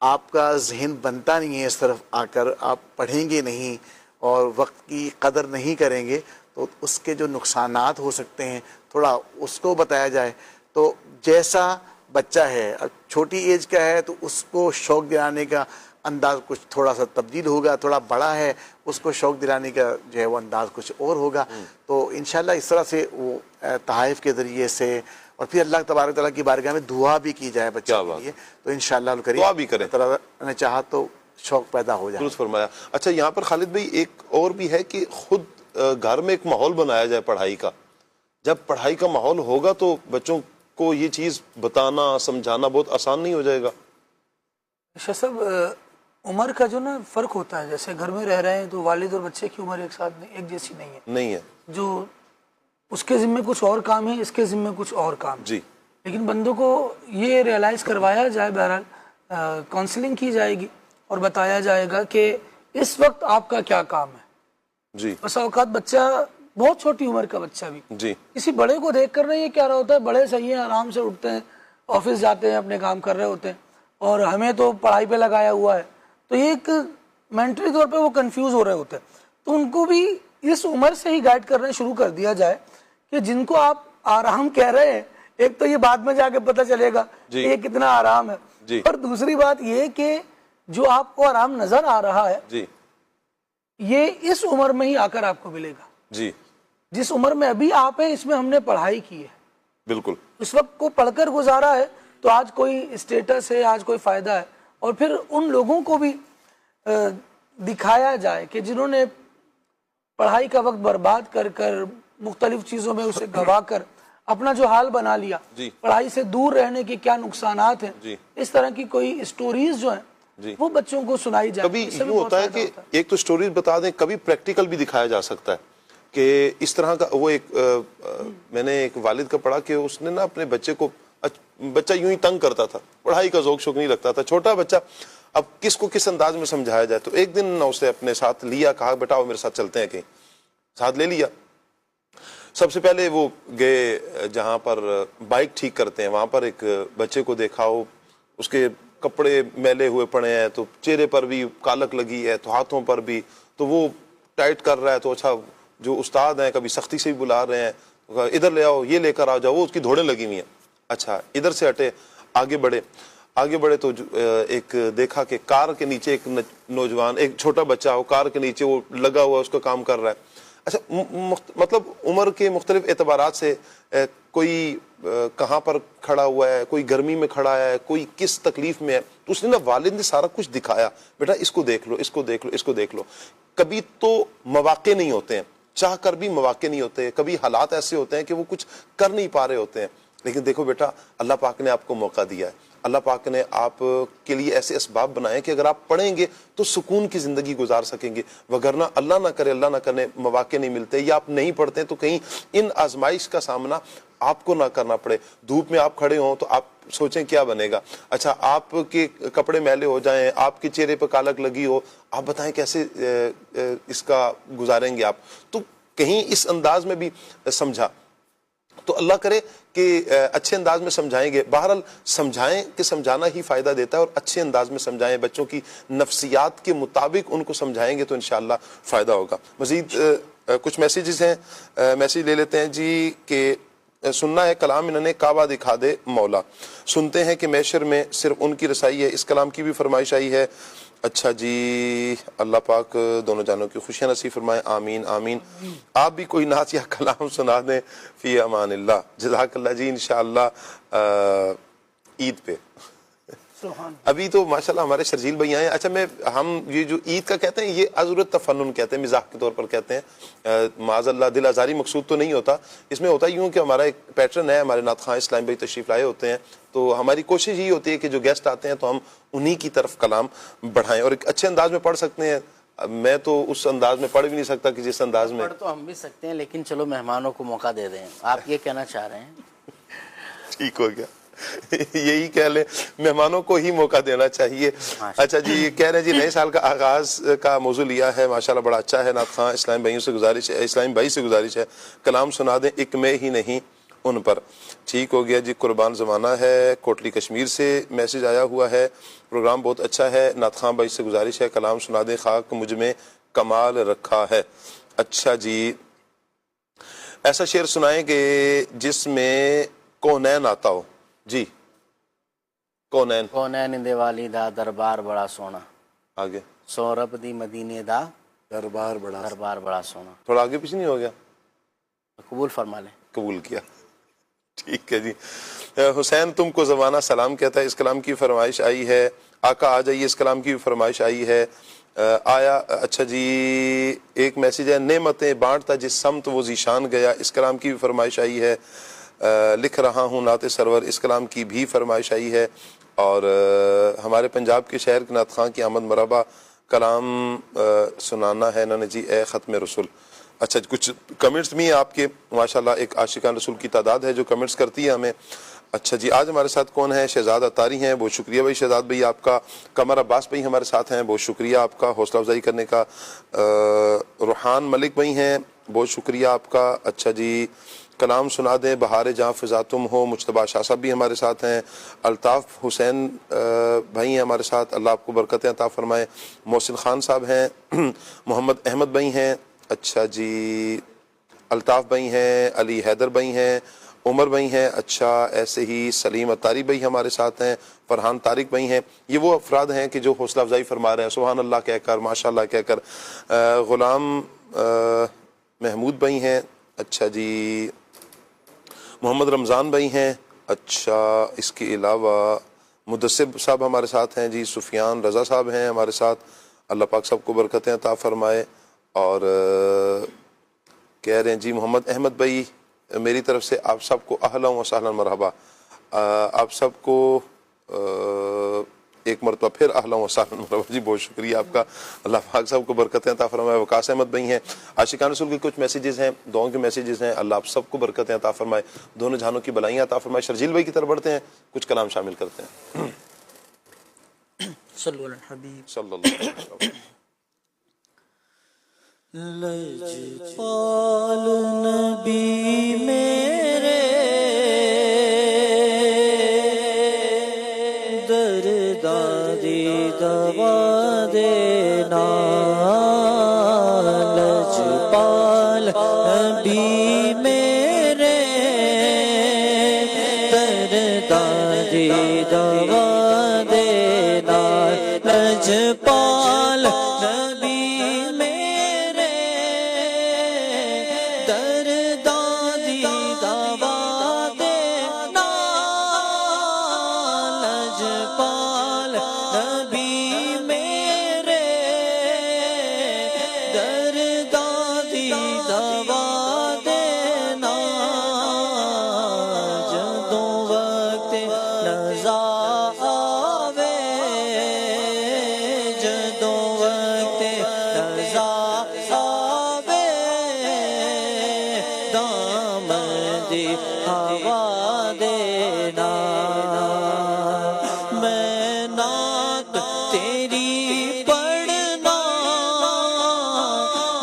آپ کا ذہن بنتا نہیں ہے اس طرف آ کر, آپ پڑھیں گے نہیں اور وقت کی قدر نہیں کریں گے, تو اس کے جو نقصانات ہو سکتے ہیں تھوڑا اس کو بتایا جائے. تو جیسا بچہ ہے, چھوٹی ایج کا ہے تو اس کو شوق دلانے کا انداز کچھ تھوڑا سا تبدیل ہوگا, تھوڑا بڑا ہے اس کو شوق دلانے کا جو ہے وہ انداز کچھ اور ہوگا. تو انشاءاللہ اس طرح سے وہ تحائف کے ذریعے سے, اور پھر اللہ تبارک تعالیٰ کی بارگاہ میں دعا بھی کی جائے بچوں کے لیے, تو انشاءاللہ الکریم دعا بھی کریں, اللہ تعالیٰ نے چاہا تو شوق پیدا ہو جائے. درست فرمایا. اچھا, یہاں پر خالد بھائی ایک اور بھی ہے کہ خود گھر میں ایک ماحول بنایا جائے پڑھائی کا. جب پڑھائی کا ماحول ہوگا تو بچوں کو یہ چیز بتانا سمجھانا بہت آسان نہیں ہو جائے گا. شاہ صاحب, عمر کا جو نا فرق ہوتا ہے, جیسے گھر میں رہ رہے ہیں تو والد اور بچے کی عمر ایک ساتھ ایک جیسی نہیں ہے. جو اس کے ذمہ کچھ اور کام ہے, اس کے ذمہ کچھ اور کام ہے. جی, لیکن بندوں کو یہ ریئلائز کروایا جائے, بہرحال کاؤنسلنگ کی جائے گی اور بتایا جائے گا کہ اس وقت آپ کا کیا کام ہے. جی, بس اوقات بچہ بہت چھوٹی عمر کا بچہ بھی جی کسی بڑے کو دیکھ کر نہیں یہ کیا رہا ہوتا ہے, بڑے صحیح ہیں, آرام سے اٹھتے ہیں, آفس جاتے ہیں, اپنے کام کر رہے ہوتے ہیں, اور ہمیں تو پڑھائی پہ لگایا ہوا ہے. تو یہ ایک مینٹلی طور پہ وہ کنفیوز ہو رہے ہوتے ہیں. تو ان کو بھی اس عمر سے ہی گائیڈ کرنا شروع کر دیا جائے کہ جن کو آپ آرام کہہ رہے ہیں, ایک تو یہ بعد میں جا کے پتہ چلے گا کہ یہ کتنا آرام ہے, اور دوسری بات یہ کہ جو آپ کو آرام نظر آ رہا ہے یہ اس عمر میں ہی آ کر آپ کو ملے گا. جی, جس عمر میں ابھی آپ ہیں اس میں ہم نے پڑھائی کی ہے, بالکل اس وقت کو پڑھ کر گزارا ہے, تو آج کوئی اسٹیٹس ہے, آج کوئی فائدہ ہے. اور پھر ان لوگوں کو بھی دکھایا جائے کہ جنہوں نے پڑھائی کا وقت برباد کر کر مختلف چیزوں میں اسے گوا کر اپنا جو حال بنا لیا, پڑھائی سے دور رہنے کے کیا نقصانات ہیں, اس طرح کی کوئی اسٹوریز جو ہیں وہ بچوں کو سنائی جائے. کبھی یوں ہوتا ہے کہ ایک تو اسٹوریز بتا دیں, کبھی پریکٹیکل بھی دکھایا جا سکتا ہے کہ اس طرح کا. وہ ایک میں نے ایک والد کا پڑھا کہ اس نے نا اپنے بچے کو, بچہ یوں ہی تنگ کرتا تھا, پڑھائی کا ذوق شوق نہیں لگتا تھا, چھوٹا بچہ, اب کس کو کس انداز میں سمجھایا جائے. تو ایک دن اسے اپنے ساتھ لیا, کہا بیٹا وہ میرے ساتھ چلتے ہیں کہیں, ساتھ لے لیا. سب سے پہلے وہ گئے جہاں پر بائک ٹھیک کرتے ہیں, وہاں پر ایک بچے کو دیکھا, وہ اس کے کپڑے میلے ہوئے پڑے ہیں, تو چہرے پر بھی کالک لگی ہے, تو ہاتھوں پر بھی, تو وہ ٹائٹ کر رہا ہے. تو اچھا جو استاد ہیں کبھی سختی سے بھی بلا رہے ہیں, ادھر لے آؤ, یہ لے کر آ جاؤ, وہ اس کی دھوڑیں لگی ہوئی ہیں. اچھا ادھر سے ہٹے, آگے بڑھے تو ایک دیکھا کہ کار کے نیچے ایک نوجوان, ایک چھوٹا بچہ ہو, کار کے نیچے وہ لگا ہوا, اس کا کام کر رہا ہے. اچھا مطلب عمر کے مختلف اعتبارات سے کوئی کہاں پر کھڑا ہوا ہے, کوئی گرمی میں کھڑا ہے, کوئی کس تکلیف میں ہے. تو اس نے نا والد نے سارا کچھ دکھایا, بیٹا اس کو دیکھ لو, اس کو دیکھ لو, اس کو دیکھ لو. کبھی تو مواقع نہیں ہوتے ہیں, چاہ کر بھی مواقع نہیں ہوتے, کبھی حالات ایسے ہوتے ہیں کہ وہ کچھ کر نہیں پا رہے ہوتے ہیں. لیکن دیکھو بیٹا اللہ پاک نے آپ کو موقع دیا ہے, اللہ پاک نے آپ کے لیے ایسے اسباب بنائے کہ اگر آپ پڑھیں گے تو سکون کی زندگی گزار سکیں گے، وگرنہ اللہ نہ کرے اللہ نہ کرے مواقع نہیں ملتے یا آپ نہیں پڑھتے تو کہیں ان آزمائش کا سامنا آپ کو نہ کرنا پڑے۔ دھوپ میں آپ کھڑے ہوں تو آپ سوچیں کیا بنے گا، اچھا آپ کے کپڑے میلے ہو جائیں، آپ کے چہرے پہ کالک لگی ہو، آپ بتائیں کیسے اس کا گزاریں گے آپ۔ تو کہیں اس انداز میں بھی سمجھا تو اللہ کرے کہ اچھے انداز میں سمجھائیں گے۔ بہرحال سمجھائیں کہ سمجھانا ہی فائدہ دیتا ہے، اور اچھے انداز میں سمجھائیں، بچوں کی نفسیات کے مطابق ان کو سمجھائیں گے تو انشاءاللہ فائدہ ہوگا۔ مزید کچھ میسیجز ہیں، میسیج لے لیتے ہیں جی کہ سننا ہے کلام انہوں نے کعبہ دکھا دے مولا، سنتے ہیں کہ محشر میں صرف ان کی رسائی ہے، اس کلام کی بھی فرمائش آئی ہے۔ اچھا جی، اللہ پاک دونوں جانوں کی خوشیاں نصیب فرمائیں، آمین آمین۔ آپ بھی کوئی نعت یا کلام سنا دیں، فی امان اللہ۔ جزاک اللہ جی، انشاءاللہ عید پہ ابھی تو ماشاءاللہ ہمارے شرجیل بھائی آئے ہیں۔ اچھا ہم یہ جو عید کا کہتے ہیں یہ عذرت تفنن کہتے ہیں، مزاح کے طور پر کہتے ہیں، معاذ اللہ دل آزاری مقصود تو نہیں ہوتا اس میں، ہوتا یوں کہ ہمارا ایک پیٹرن ہے، ہمارے نعت خواں اسلام بھائی تشریف لائے ہوتے ہیں تو ہماری کوشش یہی ہوتی ہے کہ جو گیسٹ آتے ہیں تو ہم انہی کی طرف کلام بڑھائیں اور ایک اچھے انداز میں پڑھ سکتے ہیں۔ میں تو اس انداز میں پڑھ بھی نہیں سکتا کہ جس انداز میں پڑھ تو ہم بھی سکتے ہیں، لیکن چلو مہمانوں کو موقع دے دیں، آپ یہ کہنا چاہ رہے ہیں؟ ٹھیک ہو گیا، یہی کہہ لیں، مہمانوں کو ہی موقع دینا چاہیے۔ اچھا جی، کہہ رہے ہیں جی نئے سال کا آغاز کا موضوع لیا ہے، ماشاءاللہ بڑا اچھا ہے۔ نعت خواں اسلام بھائیوں سے گزارش ہے، اسلام بھائی سے گزارش ہے کلام سنا دیں، ایک میں ہی نہیں ان پر۔ ٹھیک ہو گیا جی، قربان زمانہ ہے، کوٹلی کشمیر سے میسیج آیا ہوا ہے، پروگرام بہت اچھا ہے، نعت خواں بھائی سے گزارش ہے کلام سنا دیں، خاک مجھ میں کمال رکھا ہے۔ اچھا جی، ایسا شعر سنائیں کہ جس میں کونین آتا ہو۔ جی، کونین دے والی دا دربار بڑا سونا، آگے سورب دی مدینے دا دربار بڑا سونا۔ تھوڑا آگے پیچھے نہیں ہو گیا؟ قبول فرما لیں۔ قبول کیا، ٹھیک ہے جی۔ حسین تم کو زمانہ سلام کہتا ہے، اس کلام کی فرمائش آئی ہے۔ آقا آ جائیے، اس کلام کی فرمائش آئی ہے۔ آیا اچھا جی، ایک میسیج ہے، نعمتیں بانٹتا جس سمت وہ ذیشان گیا، اس کلام کی بھی فرمائش آئی ہے۔ لکھ رہا ہوں نعت سرور، اس کلام کی بھی فرمائش آئی ہے۔ اور ہمارے پنجاب کے شہر کے نعت خواں کی آمد مرحبا، کلام سنانا ہے انہوں نے جی، اے ختم رسول۔ اچھا کچھ کمنٹس بھی ہیں آپ کے، ماشاءاللہ ایک عاشقان رسول کی تعداد ہے جو کمنٹس کرتی ہے ہمیں۔ اچھا جی، آج ہمارے ساتھ کون ہے؟ شہزاد اتاری ہیں، بہت شکریہ بھائی شہزاد بھائی آپ کا۔ قمر عباس بھائی ہمارے ساتھ ہیں، بہت شکریہ آپ کا حوصلہ افزائی کرنے کا۔ روحان ملک بھائی ہیں، بہت شکریہ آپ کا۔ اچھا جی، کلام سنا دیں بہار جہاں فضا تم ہو، مجتبیٰ شاہ صاحب بھی ہمارے ساتھ ہیں۔ الطاف حسین بھائی ہیں ہمارے ساتھ، اللہ آپ کو برکتیں عطا فرمائے۔ محسن خان صاحب ہیں، محمد احمد بھائی ہیں، اچھا جی، الطاف بھائی ہیں، علی حیدر بھائی ہیں، عمر بھائی ہیں، اچھا ایسے ہی سلیم اتاری بھائی ہمارے ساتھ ہیں، فرحان طارق بھائی ہیں۔ یہ وہ افراد ہیں کہ جو حوصلہ افزائی فرما رہے ہیں سبحان اللہ کہہ کر، ماشاء اللہ کہہ کر۔ غلام محمود بھائی ہیں، اچھا جی، محمد رمضان بھائی ہیں، اچھا اس کے علاوہ مدثر صاحب ہمارے ساتھ ہیں جی، سفیان رضا صاحب ہیں ہمارے ساتھ، اللہ پاک سب کو برکتیں عطا فرمائے۔ اور کہہ رہے ہیں جی محمد احمد بھائی، میری طرف سے آپ سب کو اہلا و سہلا مرحبا، آپ سب کو ایک مرتبہ پھر اہلا و سہلا مرحبا جی، بہت شکریہ آپ کا، اللہ پاک سب کو برکتیں عطا فرمائے۔ وقاص احمد بھائی ہیں، عاشقان رسول کے کچھ میسیجز ہیں، دعاؤں کے میسیجز ہیں، اللہ آپ سب کو برکتیں عطا فرمائے، دونوں جہانوں کی بلائیاں عطا فرمائے۔ شرجیل بھائی کی طرف بڑھتے ہیں، کچھ کلام شامل کرتے ہیں۔ صلی اللہ علیہ حبیب صلی اللہ علیہ وسلم۔ لجپال نبی میرے درداری دوا دینا، لجپال نبی میرے درداری دوا دینا، لجپال ہوا دینا میں نعت تیری پڑھنا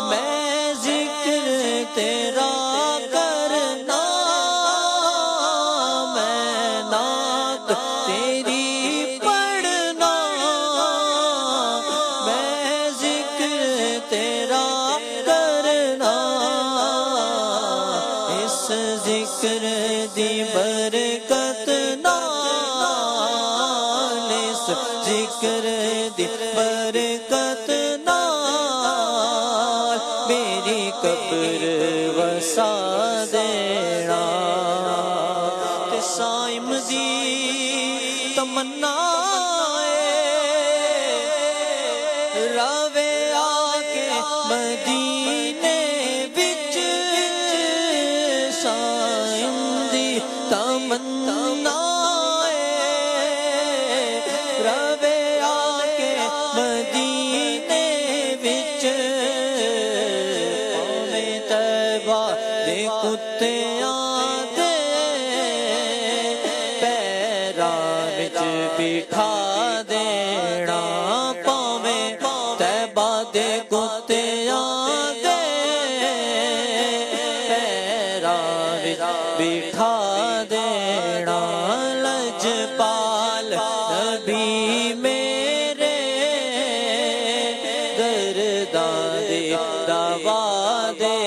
میں ذکر تیرا کرنا میں نعت تیری پڑھنا میں ذکر تیرا کرنا اس ذکر دی برکت نال اس ذکر دی برکت نال میری قبر وسا دینا تے سائم دی تمنا راوے آ کے مدینے وچ سائم دی تمنا راوے آ کے مدینے وچ پاویں طیبہ دے کتیاں دے پیراں وچ بٹھا دینا پاویں طیبہ دے کتیاں دے پیراں وچ بٹھا دینا لجپال نبی میرے درداں دے دوا دے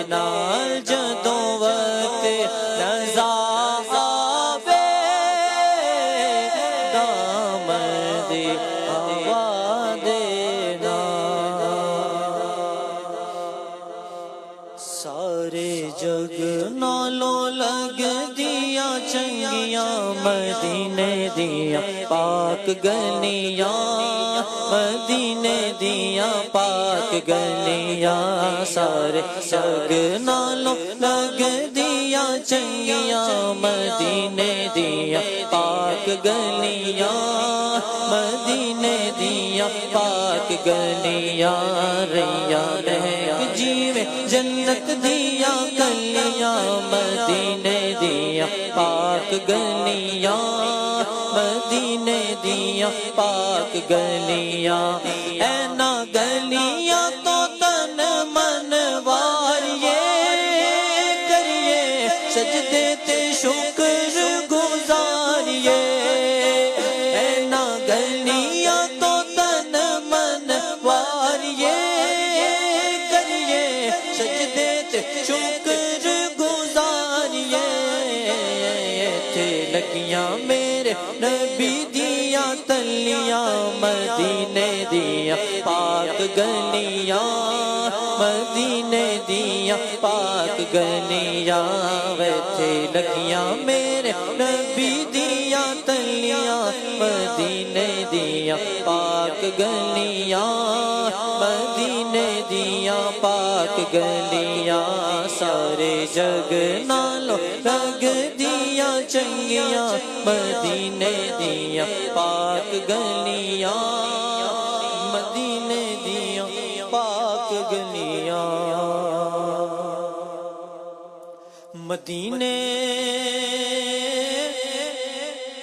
نال جدوں وقت نزا آوے دامن دے ہوا دینا سارے جگ نالوں لگ دیا چنگیاں مدینے دیا پاک گلیاں مدینے دیا پاک گلیاں سارے جگ نالوں لگ دیا چنگیاں مدینے دیا پاک گلیاں مدینے دیا پاک گلیاں ریا مہک جیوے جنت دیا گلیاں مدینے دیا پاک گلیاں مدینے دیا پاک گلیاں اینا گلیاں تو تن من واریے کریے سجدے تے شکر گزاریے اینا گلیاں تو تن من واریے کریے سجدے تے شکر گزاریے تھے لگیاں میرے نبی دیا تلیاں مدینے دیا پاک گلیاں مدینے دیا پاک گلیاں ویتھے لگیاں میرے نبی دیا تلیاں مدینے دیا پاک گلیاں مدینے دیا پاک گلیاں سارے جگ نالوں لگ دیا چنگیاں مدینے دیا پاک گلیاں مدینے دیا پاک گلیاں مدینے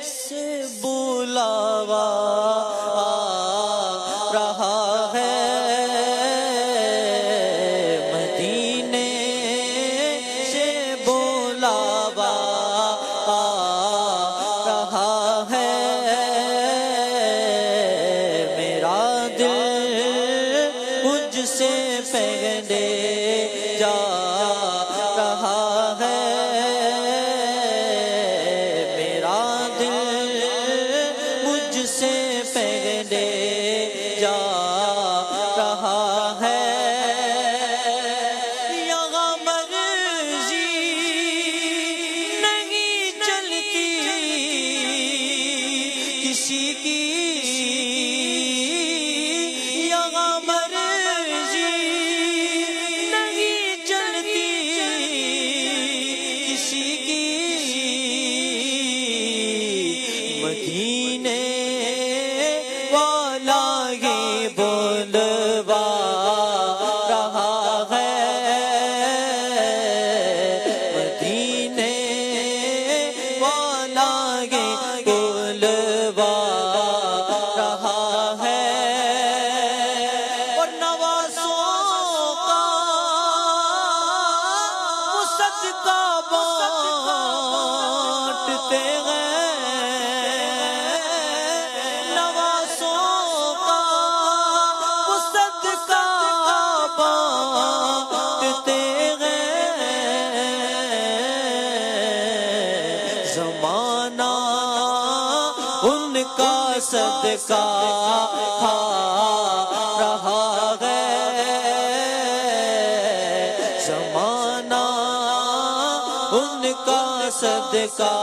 سے بلاوا آ رہا ہے مدینے سے بلاوا آ رہا ہے میرا دل مجھ سے پہلے جا رہا ہے میرا دل مجھ سے پہلے جا رہا ہے یہاں مرضی نہیں چلتی کسی کی یہاں مرضی نہیں چلتی کسی کی مدینے والا ہی بولوا رہا ہے مدینے صدقہ کھا رہا ہے زمانہ، ان کا صدقہ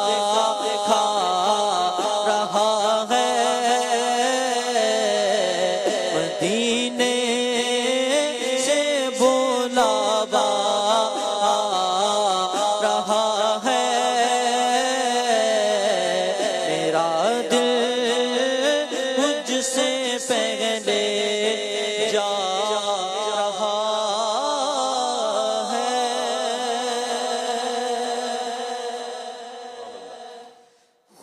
کھا رہا ہے، مدینے سے بلاوا رہا ہے، میرا دل سے پہلے جا رہا ہے۔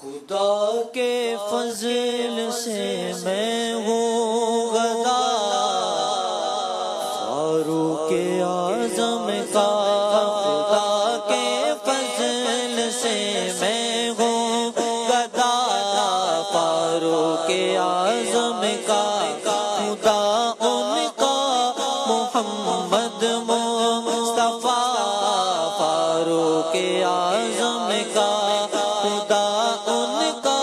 خدا کے فضل سے میں ہوں غدا فاروق اعظم کا، خدا کے فضل سے میں ہوں غدا فاروق اعظم کا، خدا ان کا محمد مصطفیٰ فاروق اعظم کا، خدا ان کا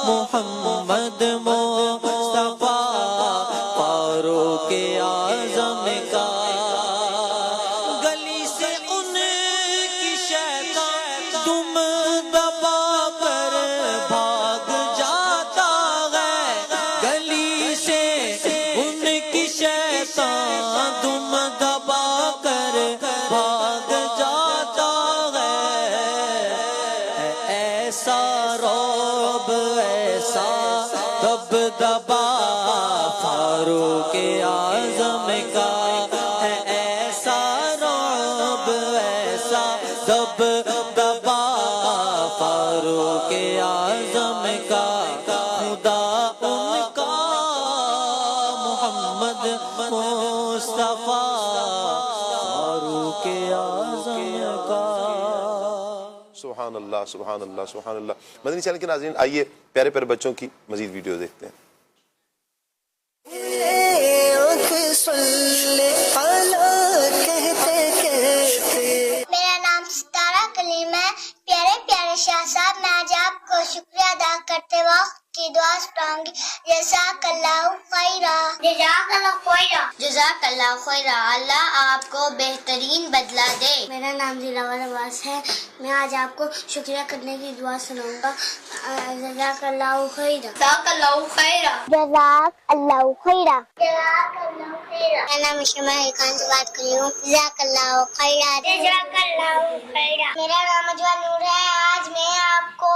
محمد مصطفیٰ فاروق اعظم کا، گلی سے ان کی شیطان دم دبا کر بھاگ جاتا ہے، گلی سے ان کی شیطان دم دبا کر بھاگ جاتا ہے، ایسا رعب ایسا دبدبا فاروق اعظم کا ہے، ایسا رعب ایسا دبدبا فاروق اعظم کا، خدا ان کا محمد مصطفیٰ فاروق اعظم کا۔ سبحان اللہ سبحان اللہ سبحان اللہ۔ مدنی چینل کے ناظرین، آئیے پیارے پیارے بچوں کی مزید ویڈیو دیکھتے ہیں۔ میرا نام ستارہ کلیم ہے۔ پیارے پیارے شاہ صاحب، میں آج آپ کو شکریہ ادا کرتے وقت کی دعا سناؤں گی۔ جزاک اللہ خیرہ، جزاک اللہ خیرہ، جزاک اللہ خیرہ، اللہ آپ کو بہترین بدلہ دے۔ میرا نام دلاور عباس ہے، میں آج آپ کو شکریہ کرنے کی دعا سناؤں گا۔ جزاک اللہ خیرہ، جزاک اللہ خیرہ، جزاک اللہ خیرہ، جزاک اللہ خیرہ۔ میرا نام شمع خان سے بات کر رہی ہوں۔ جزاک اللہ خیرہ، جزاک اللہ خیرہ۔ میرا نام اجوا نور ہے، آج میں آپ کو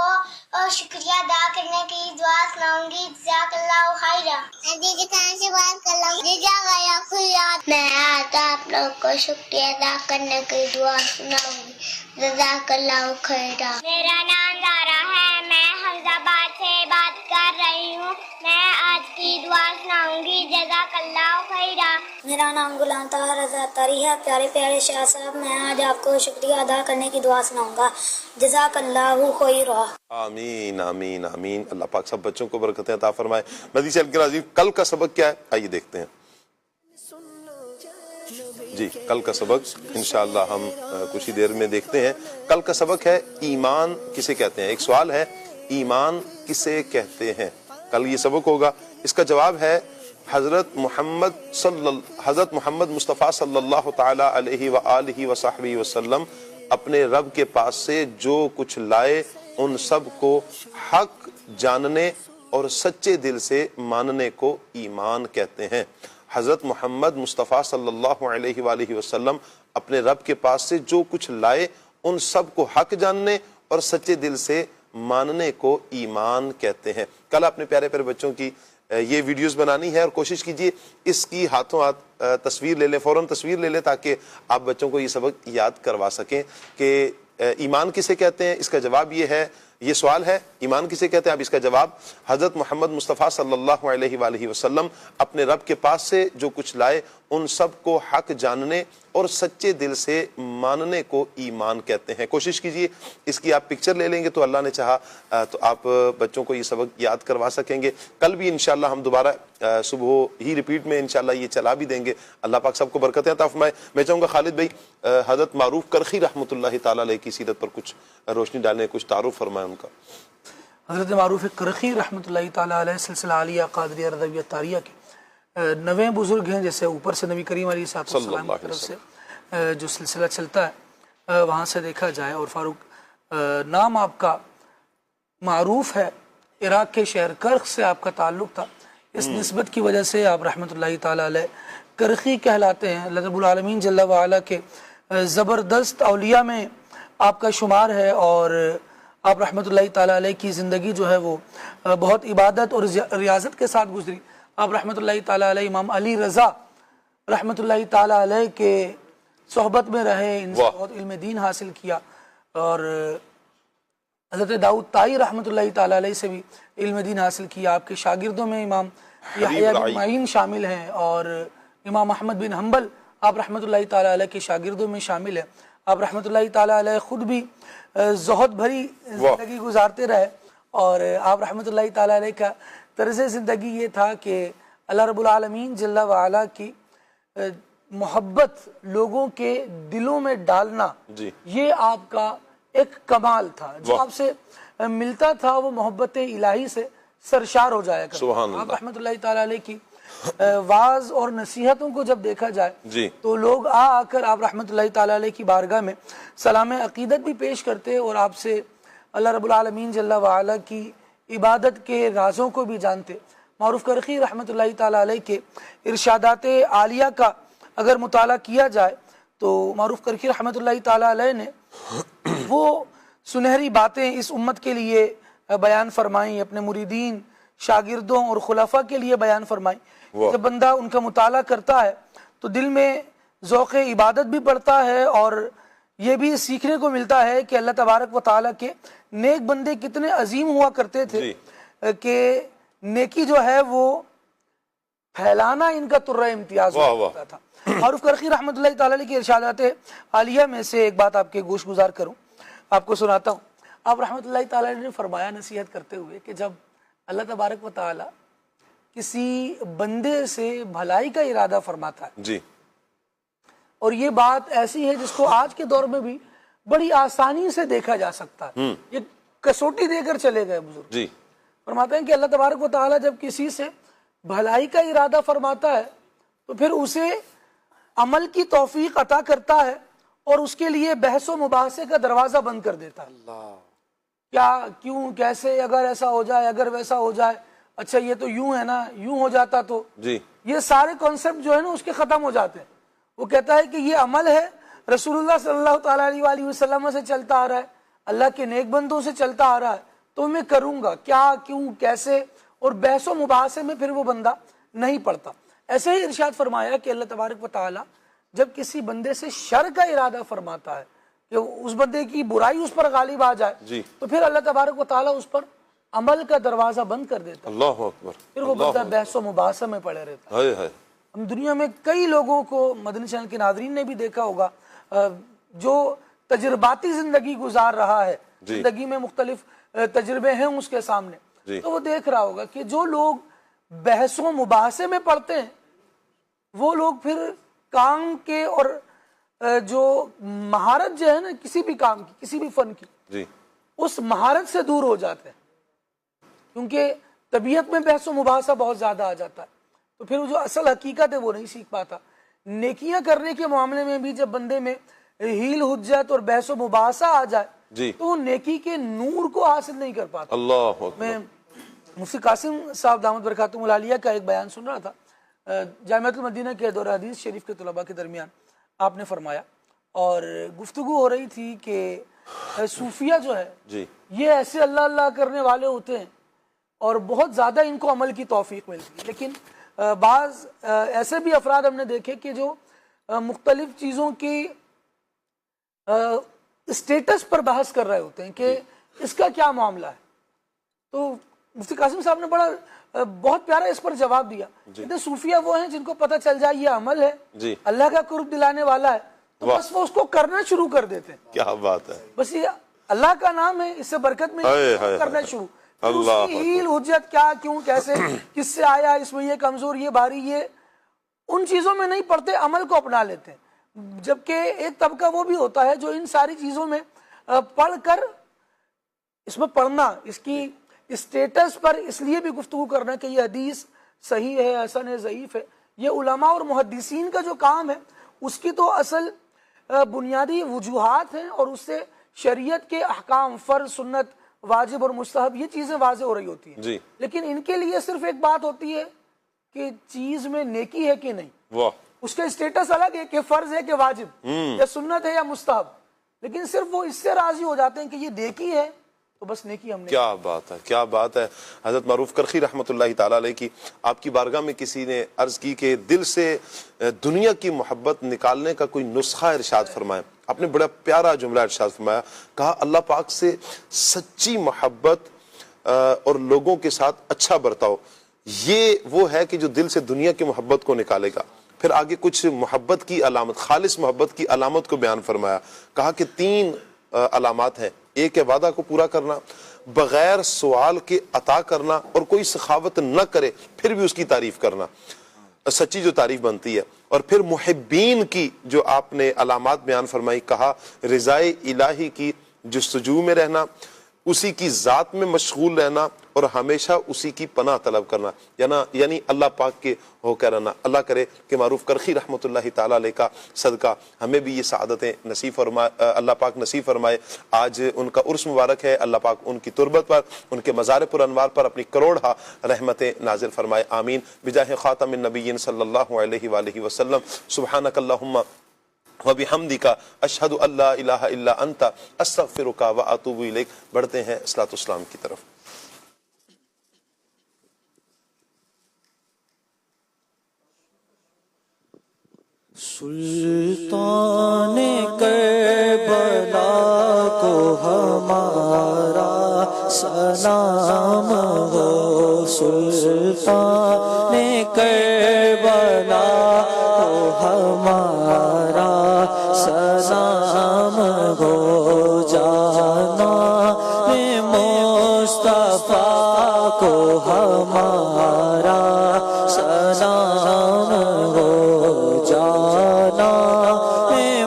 شکریہ ادا کرنے کی دعا سناؤں گی۔ جزاک اللہ خیرہ، عزیز خان سے بات کر رہا ہوں۔ جزاک اللہ خیرہ، میں آج آپ لوگ کو شکریہ ادا کرنے کی دعا سناؤں گی۔ جزاک اللہ خیرہ۔ میرا نام زارا ہے، میں حفظ آباد سے بات کر رہی ہوں، میں آج کی دعا سناؤں گی۔ جزاک اللہ خیرہ۔ میرا نام غلام طاہر رضا تاری ہے، پیارے پیارے شاہ صاحب، میں آج آپ کو شکریہ ادا کرنے کی دعا سناؤں گا۔ جزاک اللہ خیرہ۔ آمین آمین آمین۔ اللہ پاک سب بچوں کو برکتیں عطا فرمائے۔ مدنی چینل کے ناظرین، کل کا سبق کیا ہے آئیے دیکھتے ہیں۔ جی، کل کا سبق انشاءاللہ ہم کچھ ہی دیر میں دیکھتے ہیں۔ کل کا سبق ہے ایمان کسے کہتے ہیں۔ ایک سوال ہے، ایمان کسے کہتے ہیں؟ کل یہ سبق ہوگا، اس کا جواب ہے حضرت محمد مصطفیٰ صلی اللہ تعالی علیہ وآلہ وصحبہ وسلم اپنے رب کے پاس سے جو کچھ لائے ان سب کو حق جاننے اور سچے دل سے ماننے کو ایمان کہتے ہیں۔ حضرت محمد مصطفیٰ صلی اللہ علیہ وآلہ وسلم اپنے رب کے پاس سے جو کچھ لائے ان سب کو حق جاننے اور سچے دل سے ماننے کو ایمان کہتے ہیں۔ کل اپنے پیارے پیارے بچوں کی یہ ویڈیوز بنانی ہے اور کوشش کیجئے اس کی ہاتھوں ہاتھ تصویر لے لیں، فوراً تصویر لے لیں تاکہ آپ بچوں کو یہ سبق یاد کروا سکیں کہ ایمان کسے کہتے ہیں۔ اس کا جواب یہ ہے یہ سوال ہے ایمان کسے کہتے ہیں؟ اب اس کا جواب حضرت محمد مصطفیٰ صلی اللہ علیہ وآلہ وسلم اپنے رب کے پاس سے جو کچھ لائے ان سب کو حق جاننے اور سچے دل سے ماننے کو ایمان کہتے ہیں۔ کوشش کیجئے اس کی آپ پکچر لے لیں گے تو اللہ نے چاہا تو آپ بچوں کو یہ سبق یاد کروا سکیں گے۔ کل بھی انشاءاللہ ہم دوبارہ صبح ہی ریپیٹ میں انشاءاللہ یہ چلا بھی دیں گے۔ اللہ پاک سب کو برکتیں عطا فرمائے۔ میں چاہوں گا خالد بھائی حضرت معروف کرخی رحمۃ اللہ تعالیٰ علیہ کی سیرت پر کچھ روشنی ڈالیں، کچھ تعارف فرمائیں ان کا۔ حضرت معروف کرخی رحمۃ اللہ تعالیٰ علیہ سلسلہ عالیہ قادریہ رضویہ طاریہ کے 9 بزرگ ہیں، جیسے اوپر سے نبی کریم علیہ السلام کی طرف سے جو سلسلہ چلتا ہے وہاں سے دیکھا جائے، اور فاروق نام آپ کا معروف ہے، عراق کے شہر کرخ سے آپ کا تعلق تھا، اس نسبت کی وجہ سے آپ رحمۃ اللہ تعالیٰ علیہ کرخی کہلاتے ہیں۔ اللہ رب العالمین جل وعلا کے زبردست اولیاء میں آپ کا شمار ہے، اور آپ رحمۃ اللہ تعالیٰ علیہ کی زندگی جو ہے وہ بہت عبادت اور ریاضت کے ساتھ گزری۔ آپ رحمۃ اللہ تعالیٰ علیہ امام علی رضا رحمۃ اللہ تعالیٰ علیہ کے صحبت میں رہے، ان سے بہت علم دین حاصل کیا، اور حضرت داؤد طائی رحمۃ اللہ تعالیٰ علیہ سے بھی علم دین حاصل کیا۔ آپ کے شاگردوں میں امام یحییٰ بن معین شامل ہیں، اور امام احمد بن حنبل آپ رحمۃ اللہ تعالیٰ علیہ کے شاگردوں میں شامل ہیں۔ آپ رحمۃ اللہ تعالیٰ علیہ خود بھی زہد بھری زندگی گزارتے رہے، اور آپ رحمۃ اللہ تعالیٰ علیہ کا طرز زندگی یہ تھا کہ اللہ رب العالمین جل وعلا کی محبت لوگوں کے دلوں میں ڈالنا، یہ آپ کا ایک کمال تھا۔ جو آپ سے ملتا تھا وہ محبت الہی سے سرشار ہو جایا کرتا۔ آپ رحمۃ اللہ تعالیٰ علیہ کی واعظ اور نصیحتوں کو جب دیکھا جائے تو لوگ آ کر آپ رحمۃ اللہ تعالیٰ علیہ کی بارگاہ میں سلام عقیدت بھی پیش کرتے، اور آپ سے اللہ رب العالمین جل وعلا کی عبادت کے رازوں کو بھی جانتے۔ معروف کرخی رحمۃ اللہ تعالیٰ علیہ کے ارشادات عالیہ کا اگر مطالعہ کیا جائے تو معروف کرخی رحمۃ اللہ تعالیٰ علیہ نے وہ سنہری باتیں اس امت کے لیے بیان فرمائیں، اپنے مریدین، شاگردوں اور خلفاء کے لیے بیان فرمائیں۔ جب بندہ ان کا مطالعہ کرتا ہے تو دل میں ذوق عبادت بھی بڑھتا ہے، اور یہ بھی سیکھنے کو ملتا ہے کہ اللہ تبارک و تعالیٰ کے نیک بندے کتنے عظیم ہوا کرتے تھے کہ نیکی جو ہے وہ پھیلانا ان کا ترہ امتیاز ہوتا تھا۔ معروف کرخی رحمۃ اللہ تعالیٰ علیہ کے ارشادات عالیہ میں سے ایک بات آپ کے گوش گزار کروں، آپ کو سناتا ہوں۔ آپ رحمۃ اللہ تعالیٰ نے فرمایا نصیحت کرتے ہوئے کہ جب اللہ تبارک و تعالیٰ کسی بندے سے بھلائی کا ارادہ فرماتا ہے، اور یہ بات ایسی ہے جس کو آج کے دور میں بھی بڑی آسانی سے دیکھا جا سکتا ہے، یہ کسوٹی دے کر چلے گئے بزرگ، فرماتے ہیں کہ اللہ تبارک و تعالیٰ جب کسی سے بھلائی کا ارادہ فرماتا ہے تو پھر اسے عمل کی توفیق عطا کرتا ہے، اور اس کے لیے بحث و مباحثے کا دروازہ بند کر دیتا ہے۔ کیا، کیوں، کیسے، اگر ایسا ہو جائے، اگر ویسا ہو جائے، اچھا یہ تو یوں ہے نا، یوں ہو جاتا تو یہ سارے کانسیپٹ جو ہے نا اس کے ختم ہو جاتے ہیں۔ وہ کہتا ہے کہ یہ عمل ہے رسول اللہ صلی اللہ تعالیٰ علیہ وآلہ وسلم سے چلتا آ رہا ہے، اللہ کے نیک بندوں سے چلتا آ رہا ہے، تو میں کروں گا کیا، کیوں، کیسے، اور بحث و مباحثے میں پھر وہ بندہ نہیں پڑتا۔ ایسے ہی ارشاد فرمایا کہ اللہ تبارک و تعالیٰ جب کسی بندے سے شر کا ارادہ فرماتا ہے کہ اس بندے کی برائی اس پر غالب آ جائے تو پھر اللہ تبارک و تعالیٰ اس پر عمل کا دروازہ بند کر دیتا ہے، اللہ اکبر، پھر وہ بندہ بحث و مباحثہ میں پڑے رہتا ہے۔ ہم دنیا میں کئی لوگوں کو، مدنی چینل کے ناظرین نے بھی دیکھا ہوگا، جو تجرباتی زندگی گزار رہا ہے، زندگی میں مختلف تجربے ہیں اس کے سامنے، تو وہ دیکھ رہا ہوگا کہ جو لوگ بحث و مباحثے میں پڑتے ہیں وہ لوگ پھر کام کے اور جو مہارت جو ہے نا کسی بھی کام کی، کسی بھی فن کی، اس مہارت سے دور ہو جاتے ہیں، کیونکہ طبیعت میں بحث و مباحثہ بہت زیادہ آ جاتا ہے، تو پھر جو اصل حقیقت ہے وہ نہیں سیکھ پاتا۔ نیکیاں کرنے کے معاملے میں بھی جب بندے میں ہیل حجت اور بحث و مباحثہ آ جائے تو وہ نیکی کے نور کو حاصل نہیں کر پاتا۔ میں مفتی قاسم صاحب دامت برکاتہم العالیہ کا ایک بیان سن رہا تھا جامعۃ المدینہ کے دور حدیث شریف کے طلباء کے درمیان، آپ نے فرمایا، اور گفتگو ہو رہی تھی کہ صوفیہ جو ہے یہ ایسے اللہ اللہ کرنے والے ہوتے ہیں اور بہت زیادہ ان کو عمل کی توفیق ملتی ہے، لیکن بعض ایسے بھی افراد ہم نے دیکھے کہ جو مختلف چیزوں کی اسٹیٹس پر بحث کر رہے ہوتے ہیں کہ اس کا کیا معاملہ ہے؟ تو مفتی قاسم صاحب نے بہت پیارا اس پر جواب دیا. صوفیہ وہ ہیں جن کو پتہ چل جائے یہ عمل ہے, اللہ کا قرب دلانے والا ہے, تو بس وہ اس کو کرنا شروع کر دیتے ہیں. کیا بات ہے, بس یہ اللہ کا نام ہے, اس سے برکت میں کرنا شروع. اس کی ہیل حجت کیا کیوں کیسے کس سے آیا, اس میں یہ کمزور یہ بھاری, یہ ان چیزوں میں نہیں پڑتے, عمل کو اپنا لیتے ہیں. جبکہ ایک طبقہ وہ بھی ہوتا ہے جو ان ساری چیزوں میں پڑھ کر, اس میں پڑھنا, اس کی اسٹیٹس پر اس لیے بھی گفتگو کرنا کہ یہ حدیث صحیح ہے, حسن ہے, ضعیف ہے, یہ علماء اور محدثین کا جو کام ہے اس کی تو اصل بنیادی وجوہات ہیں, اور اس سے شریعت کے احکام, فرض, سنت, واجب اور مستحب یہ چیزیں واضح ہو رہی ہوتی ہیں. لیکن ان کے لیے صرف ایک بات ہوتی ہے کہ چیز میں نیکی ہے کہ نہیں, اس کا اسٹیٹس الگ ہے کہ فرض ہے کہ واجب, یا سنت ہے یا مستحب, لیکن صرف وہ اس سے راضی ہو جاتے ہیں کہ یہ نیکی ہے تو بس نیکی ہم نے. کیا بات ہے, کیا بات ہے. حضرت معروف کرخی رحمۃ اللہ تعالیٰ علیہ کی آپ کی بارگاہ میں کسی نے عرض کی کہ دل سے دنیا کی محبت نکالنے کا کوئی نسخہ ارشاد فرمایا. آپ نے بڑا پیارا جملہ ارشاد فرمایا, کہا اللہ پاک سے سچی محبت اور لوگوں کے ساتھ اچھا برتاؤ, یہ وہ ہے کہ جو دل سے دنیا کی محبت کو نکالے گا. پھر آگے کچھ محبت کی علامت, خالص محبت کی علامت کو بیان فرمایا. کہا کہ 3 علامات ہیں. ایک ہے وعدہ کو پورا کرنا, بغیر سوال کے عطا کرنا, اور کوئی سخاوت نہ کرے پھر بھی اس کی تعریف کرنا, سچی جو تعریف بنتی ہے. اور پھر محبین کی جو آپ نے علامات بیان فرمائی, کہا رضائے الہی کی جستجو میں رہنا, اسی کی ذات میں مشغول رہنا, اور ہمیشہ اسی کی پناہ طلب کرنا, یعنی اللہ پاک کے ہو کر رہنا. اللہ کرے کہ معروف کرخی رحمۃ اللہ تعالیٰ علیہ کا صدقہ ہمیں بھی یہ سعادتیں نصیب فرمائے, اللہ پاک نصیب فرمائے. آج ان کا عرس مبارک ہے, اللہ پاک ان کی تربت پر, ان کے مزار پر انوار پر اپنی کروڑہ رحمتیں نازل فرمائے. آمین بجاہ خاتم النبیین صلی اللہ علیہ وآلہ وسلم. سبحانک اللہم وبحمدک اشہد ان لا الہ الا انت استغفرک واتوب الیک. بڑھتے ہیں اصلاۃ الاسلام کی طرف. سلطان کربلا کو ہمارا سلام ہو, سلطان کربلا کو ہمارا سلام ہو, جانا مصطفیٰ کو ہمارا سلام ہو, جانا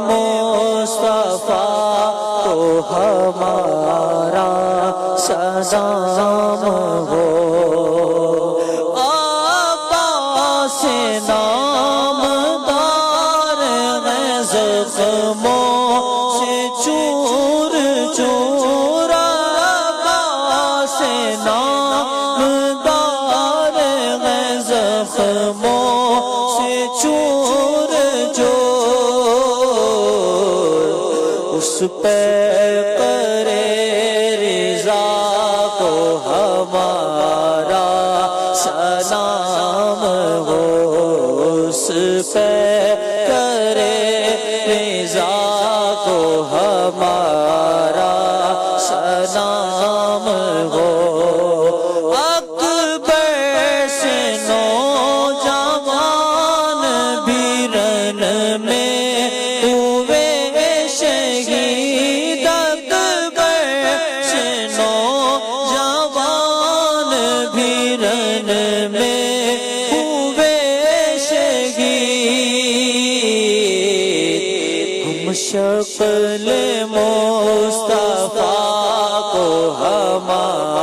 مصطفیٰ کو ہمارا سلام ہو. عباس نامدار ہے زخموں سے چور چور, عباس نامدار ہے زخموں سے چور چور, اس پہ کرے رضا کو ہمارا سلام ہو, اس پہ کرے رضا کو ہمارا سلام ہو. اکبر سے نوجوان بیرن میں ہوئے شہید, اکبر سے نوجوان بیرن میں ہوئے شہید, ہم شکل مصطفیٰ کو ہمارا